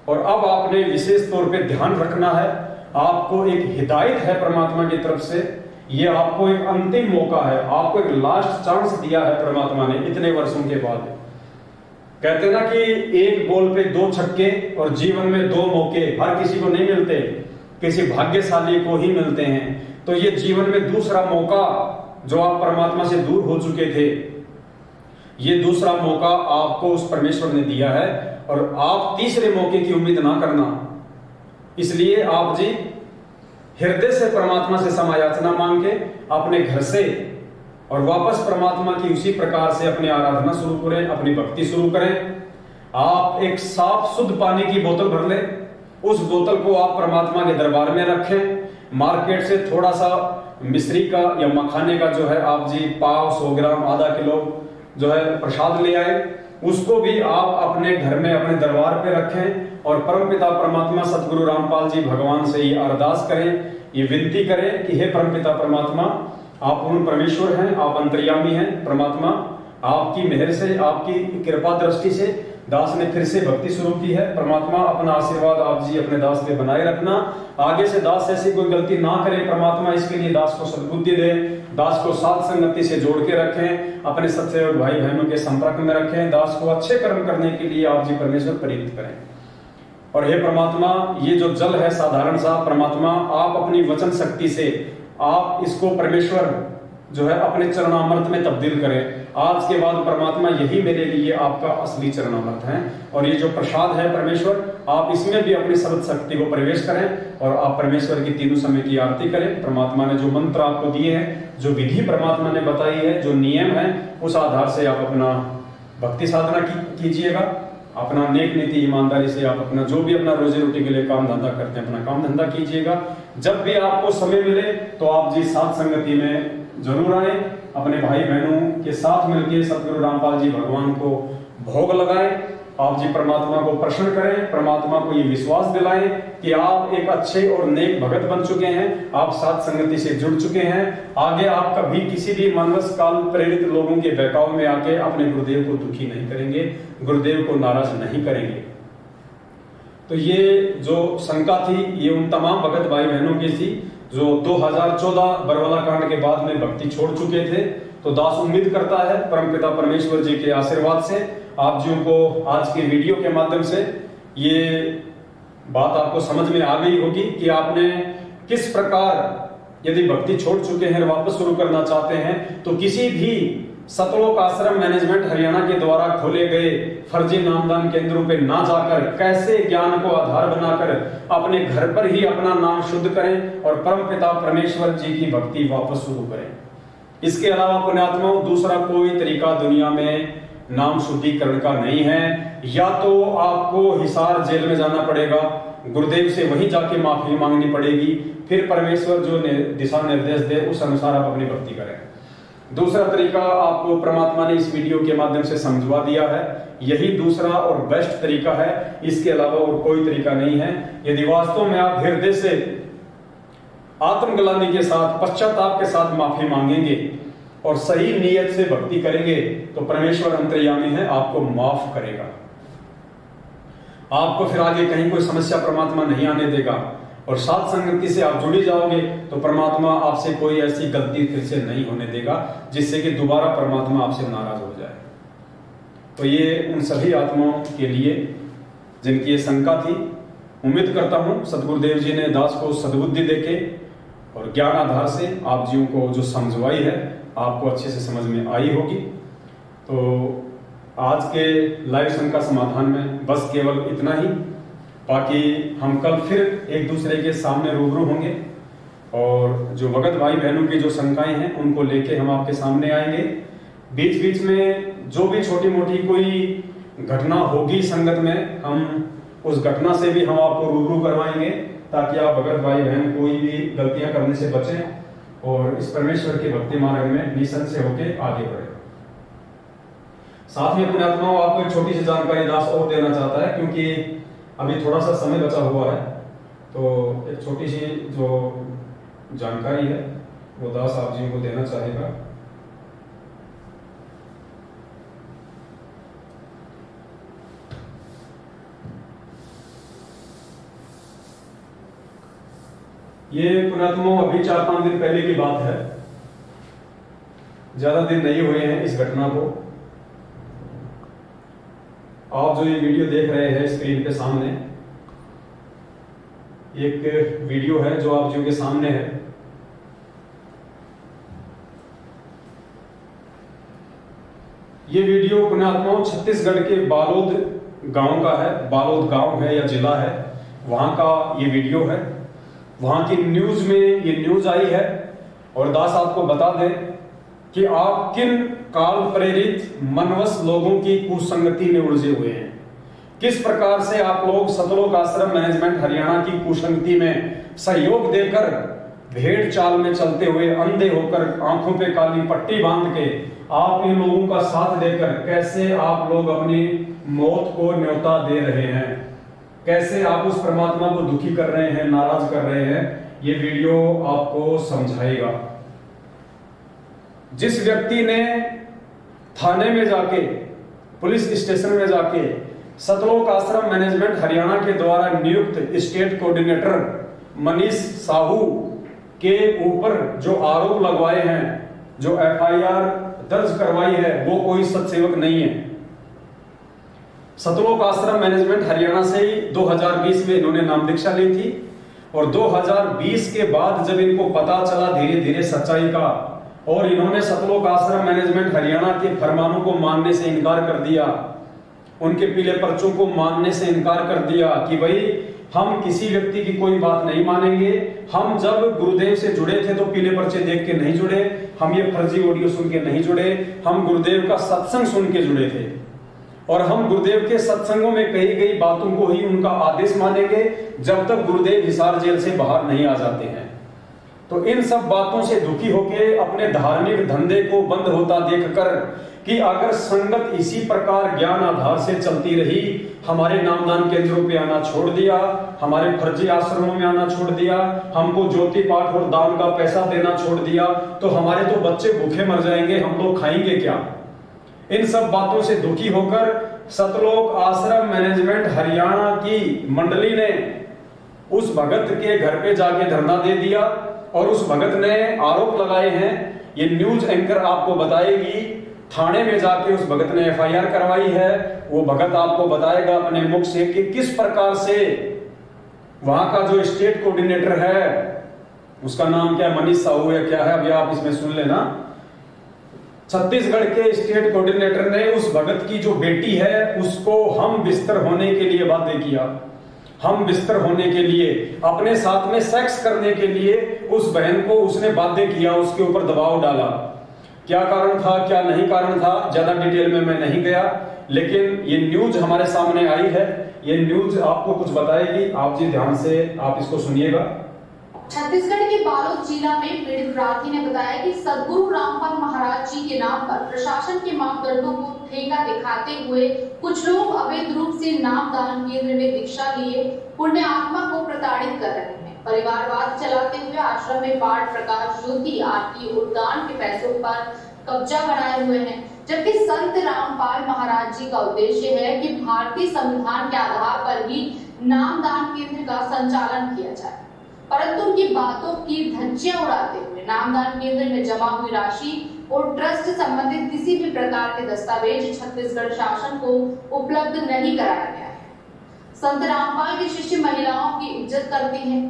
और अब आपने विशेष तौर पे ध्यान रखना है, आपको एक हिदायत है परमात्मा की तरफ से, ये आपको एक अंतिम मौका है, आपको एक लास्ट चांस दिया है परमात्मा ने इतने वर्षों के बाद। कहते हैं ना कि एक बॉल पे 2 छक्के और जीवन में 2 मौके हर किसी को नहीं मिलते, किसी भाग्यशाली को ही मिलते हैं। तो ये जीवन में दूसरा मौका, जो आप परमात्मा से दूर हो चुके थे, ये दूसरा मौका आपको उस परमेश्वर ने दिया है और आप तीसरे मौके की उम्मीद ना करना। इसलिए आप जी हृदय से परमात्मा से समायाचना मांग के अपने घर से और वापस परमात्मा की उसी प्रकार से अपनी आराधना शुरू करें, अपनी भक्ति शुरू करें। आप एक साफ शुद्ध पानी की बोतल भर लें, उस बोतल को आप परमात्मा के दरबार में रखें। मार्केट से थोड़ा सा मिश्री का या मखाने का जो है आप जी पाव 100 ग्राम आधा किलो जो है प्रसाद ले आए, उसको भी आप अपने घर में अपने दरबार पे रखें और परमपिता परमात्मा सतगुरु रामपाल जी भगवान से ये अरदास करें, ये विनती करें कि हे परमपिता परमात्मा, आप पूर्ण परमेश्वर हैं, आप अंतर्यामी हैं परमात्मा, आपकी मेहर से, आपकी कृपा दृष्टि से दास ने फिर से भक्ति शुरू की है। परमात्मा अपना आशीर्वाद आप जी अपने दास पे बनाए रखना, आगे से दास ऐसी कोई गलती ना करे परमात्मा, इसके लिए दास को सद्बुद्धि दे, दास को साथ संगति से जोड़ के रखें, अपने सच्चे भाई बहनों के संपर्क में रखें, दास को अच्छे कर्म करने के लिए आप जी परमेश्वर प्रेरित करें। और हे परमात्मा, ये जो जल है साधारण सा, परमात्मा आप अपनी वचन शक्ति से आप इसको परमेश्वर जो है अपने चरणामृत में तब्दील करें। आज के बाद परमात्मा यही मेरे लिए आपका असली चरणामृत है और ये जो प्रसाद है परमेश्वर, आप इसमें भी अपनी सर्व शक्ति को प्रवेश करें और आप परमेश्वर की तीनों समय की आरती करें। परमात्मा ने जो मंत्र आपको दिए हैं, जो विधि परमात्मा ने बताई है, जो नियम है, उस आधार से आप अपना भक्ति साधना कीजिएगा, अपना नेक नीति ईमानदारी से आप अपना जो भी अपना रोजी रोटी के लिए काम धंधा करते हैं अपना काम धंधा कीजिएगा। जब भी आपको समय मिले तो आप जी साथ संगति में जरूर आए, अपने भाई बहनों के साथ मिलकर सतगुरु रामपाल जी भगवान को भोग लगाएं, आप जी परमात्मा को प्रसन्न करें, परमात्मा को ये विश्वास दिलाएं कि आप एक अच्छे और नेक भगत बन चुके हैं, आप साथ संगति से जुड़ चुके हैं। आगे आप कभी किसी भी मानवस काल प्रेरित लोगों के बहकाव में आके अपने गुरुदेव को दुखी नहीं करेंगे, गुरुदेव को नाराज नहीं करेंगे। तो ये जो शंका थी ये उन तमाम भगत भाई बहनों की थी जो 2014 बरवाला कांड के बाद में भक्ति छोड़ चुके थे। तो दास उम्मीद करता है परमपिता परमेश्वर जी के आशीर्वाद से आप जी को आज के वीडियो के माध्यम से ये बात आपको समझ में आ गई होगी कि आपने किस प्रकार यदि भक्ति छोड़ चुके हैं वापस शुरू करना चाहते हैं तो किसी भी सतलोक आश्रम मैनेजमेंट हरियाणा के द्वारा खोले गए फर्जी नामदान केंद्रों पे ना जाकर कैसे ज्ञान को आधार बनाकर अपने घर पर ही अपना नाम शुद्ध करें और परमपिता परमेश्वर जी की भक्ति वापस शुरू करें। इसके अलावा पुण्यात्माओं दूसरा कोई तरीका दुनिया में नाम शुद्धिकरण का नहीं है। या तो आपको हिसार जेल में जाना पड़ेगा, गुरुदेव से वहीं जाके माफी मांगनी पड़ेगी, फिर परमेश्वर जो दिशा निर्देश दे उस अनुसार आप अपनी भक्ति करें। दूसरा तरीका आपको परमात्मा ने इस वीडियो के माध्यम से समझवा दिया है, यही दूसरा और बेस्ट तरीका है, इसके अलावा और कोई तरीका नहीं है। यदि वास्तव में आप हृदय से आत्मग्लानि के साथ पश्चाताप के साथ माफी मांगेंगे और सही नीयत से भक्ति करेंगे तो परमेश्वर अंतर्यामी है, आपको माफ करेगा, आपको फिर आगे कहीं कोई समस्या परमात्मा नहीं आने देगा और साथ संगति से आप जुड़ी जाओगे तो परमात्मा आपसे कोई ऐसी गलती फिर से नहीं होने देगा जिससे कि दोबारा परमात्मा आपसे नाराज हो जाए। तो ये उन सभी आत्माओं के लिए जिनकी ये शंका थी, उम्मीद करता हूं सदगुरुदेव जी ने दास को सद्बुद्धि देके और ज्ञान आधार से आप जीवों को जो समझवाई है आपको अच्छे से समझ में आई होगी। तो आज के लाइव शंका समाधान में बस केवल इतना ही, बाकी हम कल फिर एक दूसरे के सामने रूबरू होंगे और जो भगत भाई बहनों की जो शंकाएं हैं उनको लेके हम आपके सामने आएंगे। बीच बीच में जो भी छोटी मोटी कोई घटना होगी संगत में, हम उस घटना से भी हम आपको रूबरू करवाएंगे ताकि आप भगत भाई बहन कोई भी गलतियां करने से बचें और इस परमेश्वर के भक्ति मार्ग में निसंशय से होके आगे बढ़े। साथ में पुण्यात्माओं आपको एक छोटी सी जानकारी दास और देना चाहता है, क्योंकि अभी थोड़ा सा समय बचा हुआ है, तो एक छोटी सी जो जानकारी है वो दास आप जी को देना चाहेगा। ये पुण्यात्माओं अभी 4-5 दिन पहले की बात है, ज्यादा दिन नहीं हुए हैं इस घटना को। आप जो ये वीडियो देख रहे हैं स्क्रीन पे सामने, एक वीडियो है जो आप जी के सामने है। ये वीडियो पुण्यात्माओं छत्तीसगढ़ के बालोद गांव का है, बालोद गांव है या जिला है, वहां का ये वीडियो है। वहां की न्यूज में ये न्यूज आई है। और दास आपको बता दें कि आप किन काल प्रेरित मनवश लोगों की कुसंगति में उलझे हुए हैं, किस प्रकार से आप लोग सतलोक आश्रम मैनेजमेंट हरियाणा की कुसंगति में सहयोग देकर, भेड़ चाल में चलते हुए, अंधे होकर, आंखों पे काली पट्टी बांध के आप इन लोगों का साथ देकर कैसे आप लोग अपनी मौत को न्योता दे रहे हैं, कैसे आप उस परमात्मा को दुखी कर रहे हैं, नाराज कर रहे हैं, ये वीडियो आपको समझाएगा। जिस व्यक्ति ने थाने में जाके, पुलिस स्टेशन में जाके सतलोक आश्रम मैनेजमेंट हरियाणा के द्वारा नियुक्त स्टेट कोऑर्डिनेटर मनीष साहू के ऊपर जो आरोप लगवाए हैं, जो एफआईआर दर्ज करवाई है, वो कोई सत्सेवक नहीं है। सतलोक आश्रम मैनेजमेंट हरियाणा से ही 2020 में इन्होंने नाम दीक्षा ली थी, और 2020 के बाद जब इनको पता चला धीरे धीरे सच्चाई का, और इन्होंने सतलोक आश्रम मैनेजमेंट हरियाणा के फरमानों को मानने से इनकार कर दिया, उनके पीले पर्चों को मानने से इनकार कर दिया कि भाई हम किसी व्यक्ति की कोई बात नहीं मानेंगे। हम जब गुरुदेव से जुड़े थे तो पीले पर्चे देख के नहीं जुड़े, हम ये फर्जी ऑडियो सुन के नहीं जुड़े, हम गुरुदेव का सत्संग सुन के जुड़े थे, और हम गुरुदेव के सत्संगों में कही गई बातों को ही उनका आदेश मानेंगे जब तक गुरुदेव हिसार जेल से बाहर नहीं आ जाते हैं। तो इन सब बातों से दुखी होकर, अपने धार्मिक धंधे को बंद होता देखकर कि अगर संगत इसी प्रकार ज्ञान आधार से चलती रही, हमारे नामदान केंद्रों पे आना छोड़ दिया, हमारे फर्जी आश्रमों में आना छोड़ दिया, हमको ज्योति पाठ और दान का पैसा देना छोड़ दिया, तो हमारे तो बच्चे भूखे मर जाएंगे, हम लोग खाएंगे क्या। इन सब बातों से दुखी होकर सतलोक आश्रम मैनेजमेंट हरियाणा की मंडली ने उस भगत के घर पे जाके धरना दे दिया, और उस भगत ने आरोप लगाए हैं, ये न्यूज एंकर आपको बताएगी। थाने में जाके उस भगत ने एफआईआर करवाई है। वो भगत आपको बताएगा अपने मुख से कि किस प्रकार से वहां का जो स्टेट कोऑर्डिनेटर है, उसका नाम क्या, मनीष साहू है क्या है, अभी आप इसमें सुन लेना। छत्तीसगढ़ के स्टेट कोऑर्डिनेटर ने उस भगत की जो बेटी है उसको हम बिस्तर होने के लिए बाध्य किया, हम बिस्तर होने के लिए, अपने साथ में सेक्स करने के लिए उस बहन को उसने बाध्य किया, उसके ऊपर दबाव डाला। क्या कारण था, क्या नहीं कारण था, ज्यादा डिटेल में मैं नहीं गया, लेकिन ये न्यूज हमारे सामने आई है। ये न्यूज आपको कुछ बताएगी, आप जी ध्यान से आप इसको सुनिएगा। छत्तीसगढ़ के बालोद जिला में पीड़ित प्रार्थी ने बताया कि सदगुरु रामपाल महाराज जी के नाम पर प्रशासन के मापदंडों को ठेका दिखाते हुए कुछ लोग अवैध रूप से नामदान केंद्र में दीक्षा लिए पुण्य आत्मा को प्रताड़ित कर रहे हैं। परिवारवाद चलाते हुए आश्रम में पाठ, प्रकाश, ज्योति, आरती और दान के पैसों पर कब्जा बनाए हुए हैं, जबकि संत रामपाल महाराज जी का उद्देश्य है कि भारतीय संविधान के आधार पर ही नामदान केंद्र का संचालन किया जाए, परंतु उनकी बातों की धज्जियां उड़ाते हुए नामदान केंद्र में जमा हुई राशि और ट्रस्ट संबंधित किसी भी प्रकार के दस्तावेज छत्तीसगढ़ शासन को उपलब्ध नहीं कराया गया है। संत रामपाल के शिष्य महिलाओं की इज्जत करते हैं,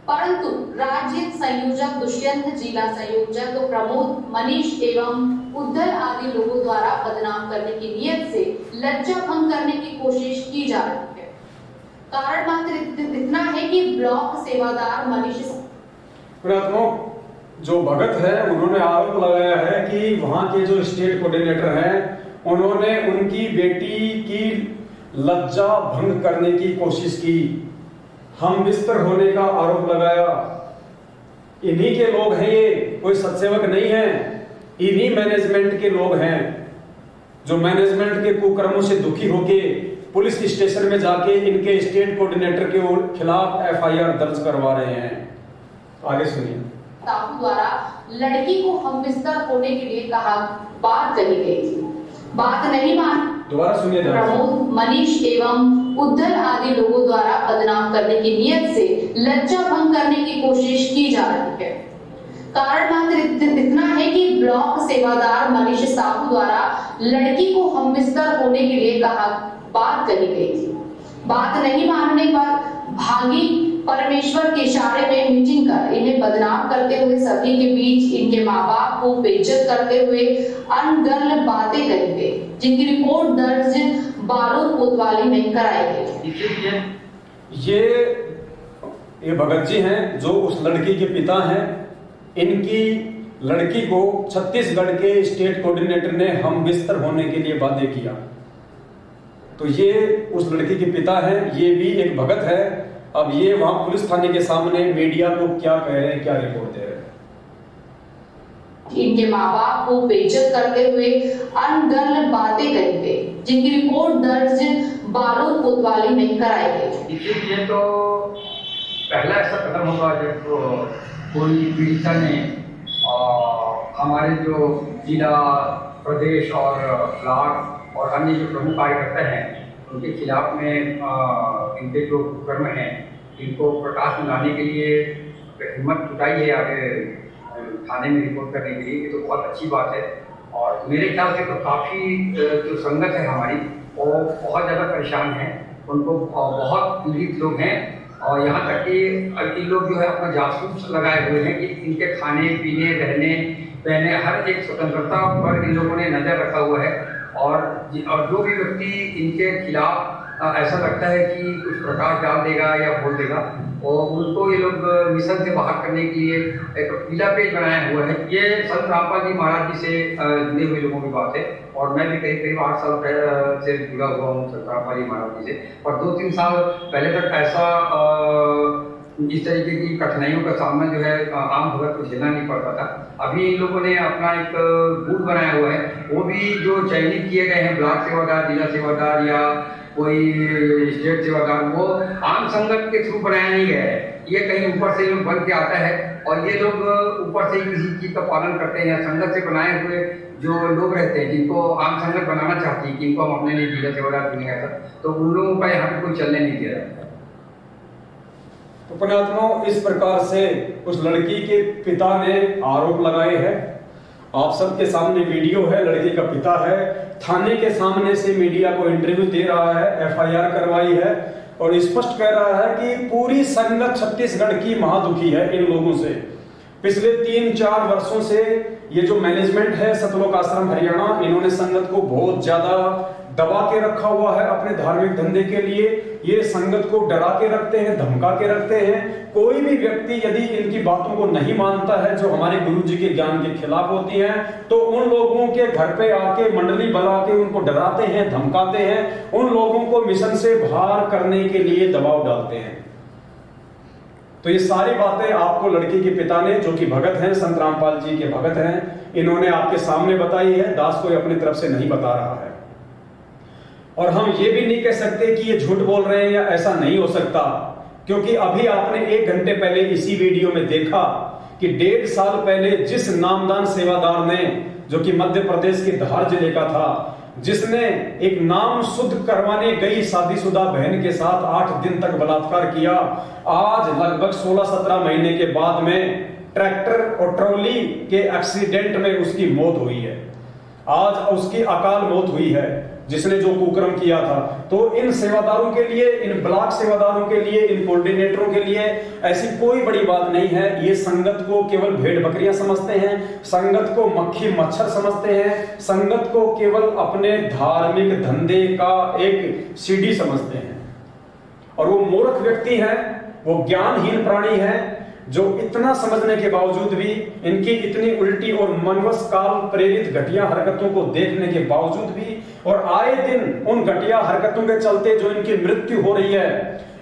परंतु राज्य संयोजक दुष्यंत, जिला संयोजक प्रमोद, मनीष एवं उद्धर आदि लोगों द्वारा बदनाम करने की नियत से लज्जा भंग करने की कोशिश की जा रही है। कारण मात्र इतना है कि ब्लॉक सेवादार मनीष जो भगत है उन्होंने आरोप लगाया है कि वहां के जो स्टेट कोऑर्डिनेटर हैं उन्होंने उनकी बेटी की लज्जा भंग करने की कोशिश की, हम बिस्तर होने का आरोप लगाया। इन्हीं के लोग हैं ये, कोई सत्सेवक नहीं है, इन्हीं मैनेजमेंट के लोग हैं जो मैनेजमेंट के कुकर्मों से दुखी होके पुलिस स्टेशन में जाके इनके स्टेट कोऑर्डिनेटर के खिलाफ FIR दर्ज करवा रहे हैं। आगे सुनिए। साहू द्वारा लड़की को हमबिस्तर होने के लिए कहा, बात कही गई थी, बात नहीं मान। दोबारा सुनिए। प्रमोद, मनीष एवं उद्धर आदि लोगों द्वारा बदनाम करने की नियत से लज्जा भंग करने की कोशिश की जा रही है। कारण मात्र इतना है कि ब्लॉक सेवादार मनीष साहू द्वारा लड़की को हमबिस्तर होने के लिए कहा, बात कही गई थी, बात नहीं मानने पर भागी परमेश्वर के इशारे में मीटिंग कर इन्हें बदनाम करते हुए सभी के बीच इनके माँ बाप को बेइज्जत करते हुए अनगर्ल बातें कही गई, जिनकी रिपोर्ट दर्ज बारूद कोतवाली में कराई गई। ये भगत जी हैं जो उस लड़की के पिता हैं। इनकी लड़की को छत्तीसगढ़ के स्टेट कोऑर्डिनेटर ने हम बिस्तर होने के लिए बाध्य किया। तो ये उस लड़की के पिता हैं, ये भी एक भगत है। अब ये वहां पुलिस थाने के सामने मीडिया को क्या कह रहे हैं, क्या रिपोर्ट दे रहे हैं। इनके माँ बाप को बेइज्जत करते हुए अनगर्ल बातें कही गई, जिनकी रिपोर्ट दर्ज बारूद कोतवाली में कराई गई। इसलिए तो पहला ऐसा कदम होगा जब कोई पीड़िता ने हमारे जो जिला, प्रदेश और ब्लॉक और अन्य जो प्रमुख कार्यकर्ता हैं उनके खिलाफ में इनके जो कर्म हैं इनको प्रकाश में लाने के लिए हिम्मत जुटाई है आगे थाने में रिपोर्ट करने के लिए। ये तो बहुत अच्छी बात है। और मेरे ख्याल से तो काफ़ी जो संगत है हमारी वो बहुत ज़्यादा परेशान है, उनको बहुत पीड़ित लोग हैं। और यहाँ तक कि इन लोग जो है अपना जासूस लगाए हुए हैं कि इनके खाने पीने, रहने पहने हर एक स्वतंत्रता पर इन लोगों ने नज़र रखा हुआ है। और जो भी व्यक्ति इनके खिलाफ ऐसा लगता है कि कुछ प्रकाश डाल देगा या बोल देगा और उनको ये लोग मिशन से बाहर करने के लिए एक पीला पेज बनाया हुआ है। ये संत रामपाल जी महाराज जी से जुड़े हुए लोगों की बात है। और मैं भी करीब 8 साल से जुड़ा हुआ हूँ संत रामपाल जी महाराज जी से। और 2-3 साल पहले तक ऐसा इस तरीके की कठिनाइयों का सामना जो है आम भगत को झेलना नहीं पड़ता था। अभी इन लोगों ने अपना एक बूथ बनाया हुआ है, वो भी जो चयनित किए गए हैं ब्लॉक सेवादार, जिला सेवादार या कोई स्टेट सेवादार, वो आम संगत के थ्रू बनाया नहीं गया है। ये कहीं ऊपर से लोग बन के आता है और ये लोग ऊपर से ही किसी चीज का पालन करते हैं या संगत से बनाए हुए जो लोग रहते हैं जिनको आम संगत बनाना चाहती है कि इनको हम अपने लिए जिला सेवादार चुनेंगे ऐसा, तो उन लोगों का यहाँ पे कोई चलने नहीं दे रहा है। तो पुण्यात्माओं, इस प्रकार से उस लड़की के पिता ने आरोप लगाए हैं। आप सबके सामने वीडियो है, लड़की का पिता है, थाने के सामने से मीडिया को इंटरव्यू दे रहा है, FIR करवाई है और स्पष्ट कह रहा है कि पूरी संगत छत्तीसगढ़ की महादुखी है इन लोगों से। पिछले 3-4 वर्षों से ये जो मैनेजमेंट है सतलोक आश्रम हरियाणा, इन्होंने संगत को बहुत ज्यादा दबा के रखा हुआ है अपने धार्मिक धंधे के लिए। ये संगत को डरा के रखते हैं, धमका के रखते हैं। कोई भी व्यक्ति यदि इनकी बातों को नहीं मानता है जो हमारे गुरु जी के ज्ञान के खिलाफ होती हैं, तो उन लोगों के घर पे आके मंडली बुला के उनको डराते हैं, धमकाते हैं, उन लोगों को मिशन से बाहर करने के लिए दबाव डालते हैं। तो ये सारी बातें आपको लड़की के पिता ने, जो कि भगत हैं, संत रामपाल जी के भगत हैं, इन्होंने आपके सामने बताई है। दास कोई अपनी तरफ से नहीं बता रहा है। और हम ये भी नहीं कह सकते कि ये झूठ बोल रहे हैं या ऐसा नहीं हो सकता, क्योंकि अभी आपने 1 घंटे पहले इसी वीडियो में देखा कि 1.5 साल पहले जिस नामदान सेवादार ने, जो कि मध्य प्रदेश के धार जिले का था, जिसने एक नाम शुद्ध करवाने गई शादीशुदा बहन के साथ 8 दिन तक बलात्कार किया, आज लगभग 16-17 महीने के बाद में ट्रैक्टर और ट्रॉली के एक्सीडेंट में उसकी मौत हुई है। आज उसकी अकाल मौत हुई है जिसने जो कुकर्म किया था। तो इन सेवादारों के लिए, इन ब्लॉक सेवादारों के लिए, इन कोऑर्डिनेटरों के लिए ऐसी कोई बड़ी बात नहीं है। ये संगत को केवल भेड़ बकरियां समझते हैं, संगत को मक्खी मच्छर समझते हैं, संगत को केवल अपने धार्मिक धंधे का एक सीढ़ी समझते हैं। और वो मूर्ख व्यक्ति है, वो ज्ञानहीन प्राणी है, जो इतना समझने के बावजूद भी, इनकी इतनी उल्टी और मनवश काल प्रेरित घटिया हरकतों को देखने के बावजूद भी, और आए दिन उन घटिया हरकतों के चलते जो इनकी मृत्यु हो रही है,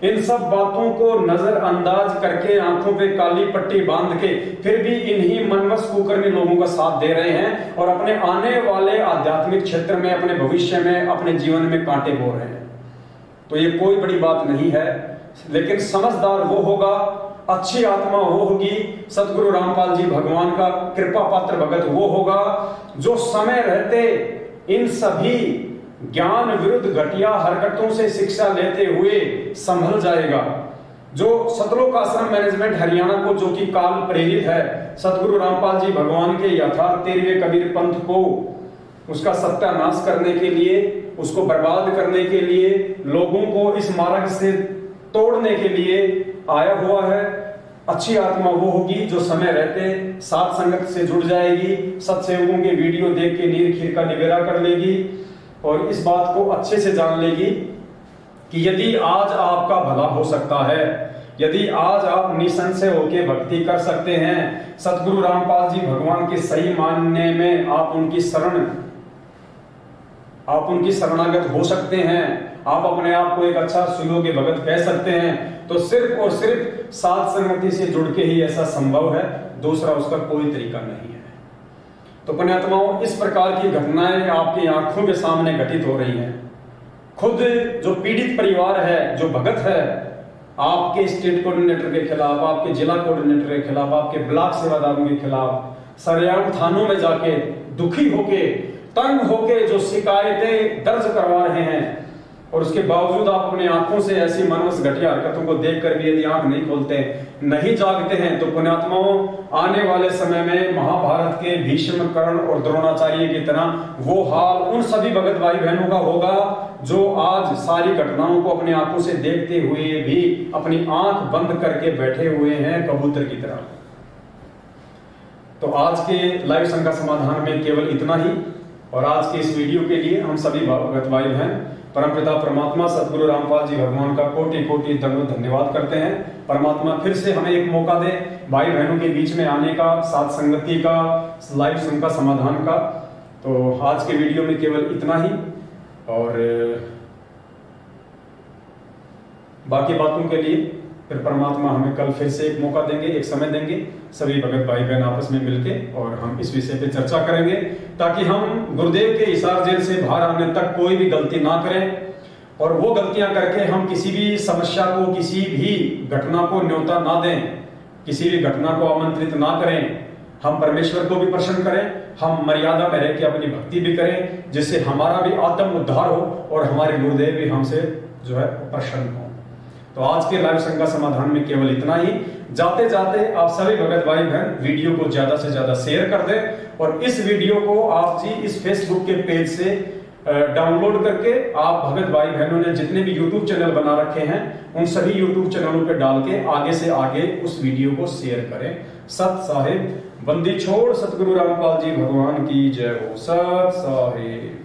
इन सब बातों को नजरअंदाज करके, आंखों पे काली पट्टी बांध के, फिर भी इन्हीं मनवश कुकर्मी लोगों का साथ दे रहे हैं और अपने आने वाले आध्यात्मिक क्षेत्र में, अपने भविष्य में, अपने जीवन में कांटे बो रहे हैं। तो ये कोई बड़ी बात नहीं है। लेकिन समझदार वो होगा, अच्छी आत्मा वो होगी, सतगुरु रामपाल जी भगवान का कृपा पात्र भगत वो होगा जो समय रहते इन सभी ज्ञान विरुद्ध घटिया हरकतों से शिक्षा लेते हुए संभल जाएगा। जो सतलोक आश्रम मैनेजमेंट हरियाणा को, जो कि काल प्रेरित है, सतगुरु रामपाल जी भगवान के यथार्थ 13वें कबीर पंथ को उसका सत्यानाश करने के लिए, उसको बर्बाद करने के लिए, लोगों को इस मार्ग से तोड़ने के लिए आया हुआ है। अच्छी आत्मा वो होगी जो समय रहते सात संगत से जुड़ जाएगी, सत्संगों के वीडियो देख के नीर खीर का निवेरा कर लेगी और इस बात को अच्छे से जान लेगी कि यदि आज आपका भला हो सकता है, यदि आज आप निसंशय होकर भक्ति कर सकते हैं, सतगुरु रामपाल जी भगवान के सही मानने में आप उनकी शरणागत हो सकते हैं, आप अपने आप को एक अच्छा सुयोग्य भगत कह सकते हैं, तो सिर्फ और सिर्फ सात संगति से जुड़ के ही ऐसा संभव है, दूसरा उसका कोई तरीका नहीं है। तो पुण्यात्माओं, इस प्रकार की घटनाएं आपकी आंखों के सामने घटित हो रही हैं। खुद जो पीड़ित परिवार है, जो भगत है, आपके स्टेट कोऑर्डिनेटर के खिलाफ, आपके जिला कोऑर्डिनेटर के खिलाफ, आपके ब्लॉक सेवादारों के खिलाफ सरेआम थानों में जाके दुखी होके, तंग होके जो शिकायतें दर्ज करवा रहे हैं, और उसके बावजूद आप अपनी आंखों से ऐसी मनवस घटिया हरकतों को देखकर भी यदि आंख नहीं खोलते, नहीं जागते हैं, तो पुण्यात्माओं, आने वाले समय में महाभारत के भीष्म, कर्ण और द्रोणाचार्य की तरह वो हाल उन सभी भगत भाई बहनों का होगा जो आज सारी घटनाओं को अपनी आंखों से देखते हुए भी अपनी आंख बंद करके बैठे हुए हैं कबूतर की तरह। तो आज के लाइव संघ समाधान में केवल इतना ही, और आज के इस वीडियो के लिए हम सभी भगत भाई बहन परमपिता परमात्मा सतगुरु रामपाल जी भगवान का कोटि कोटि दंडों धन्यवाद करते हैं। परमात्मा फिर से हमें एक मौका दे भाई बहनों के बीच में आने का, साथ संगति का, लाइव संघ का समाधान का। तो आज के वीडियो में केवल इतना ही, और बाकी बातों के लिए फिर परमात्मा हमें कल फिर से एक मौका देंगे, एक समय देंगे, सभी भगत भाई बहन आपस में मिलके, और हम इस विषय पे चर्चा करेंगे ताकि हम गुरुदेव के हिसार जेल से बाहर आने तक कोई भी गलती ना करें, और वो गलतियां करके हम किसी भी समस्या को, किसी भी घटना को न्योता ना दें, किसी भी घटना को आमंत्रित ना करें। हम परमेश्वर को भी प्रसन्न करें, हम मर्यादा में रह के अपनी भक्ति भी करें, जिससे हमारा भी आत्म उद्धार हो और हमारे गुरुदेव भी हमसे जो है प्रसन्न हो। तो आज के लाइव संघ समाधान में केवल इतना ही। जाते जाते आप सभी भगत भाई बहन वीडियो को ज्यादा से ज्यादा शेयर कर दें, और इस वीडियो को आप जी इस फेसबुक के पेज से डाउनलोड करके आप भगत भाई बहनों ने जितने भी यूट्यूब चैनल बना रखे हैं उन सभी यूट्यूब चैनलों पे डाल के आगे से आगे उस वीडियो को शेयर करें। सत साहिब बंदी छोड़ सतगुरु रामपाल जी भगवान की जय हो। सत साहिब।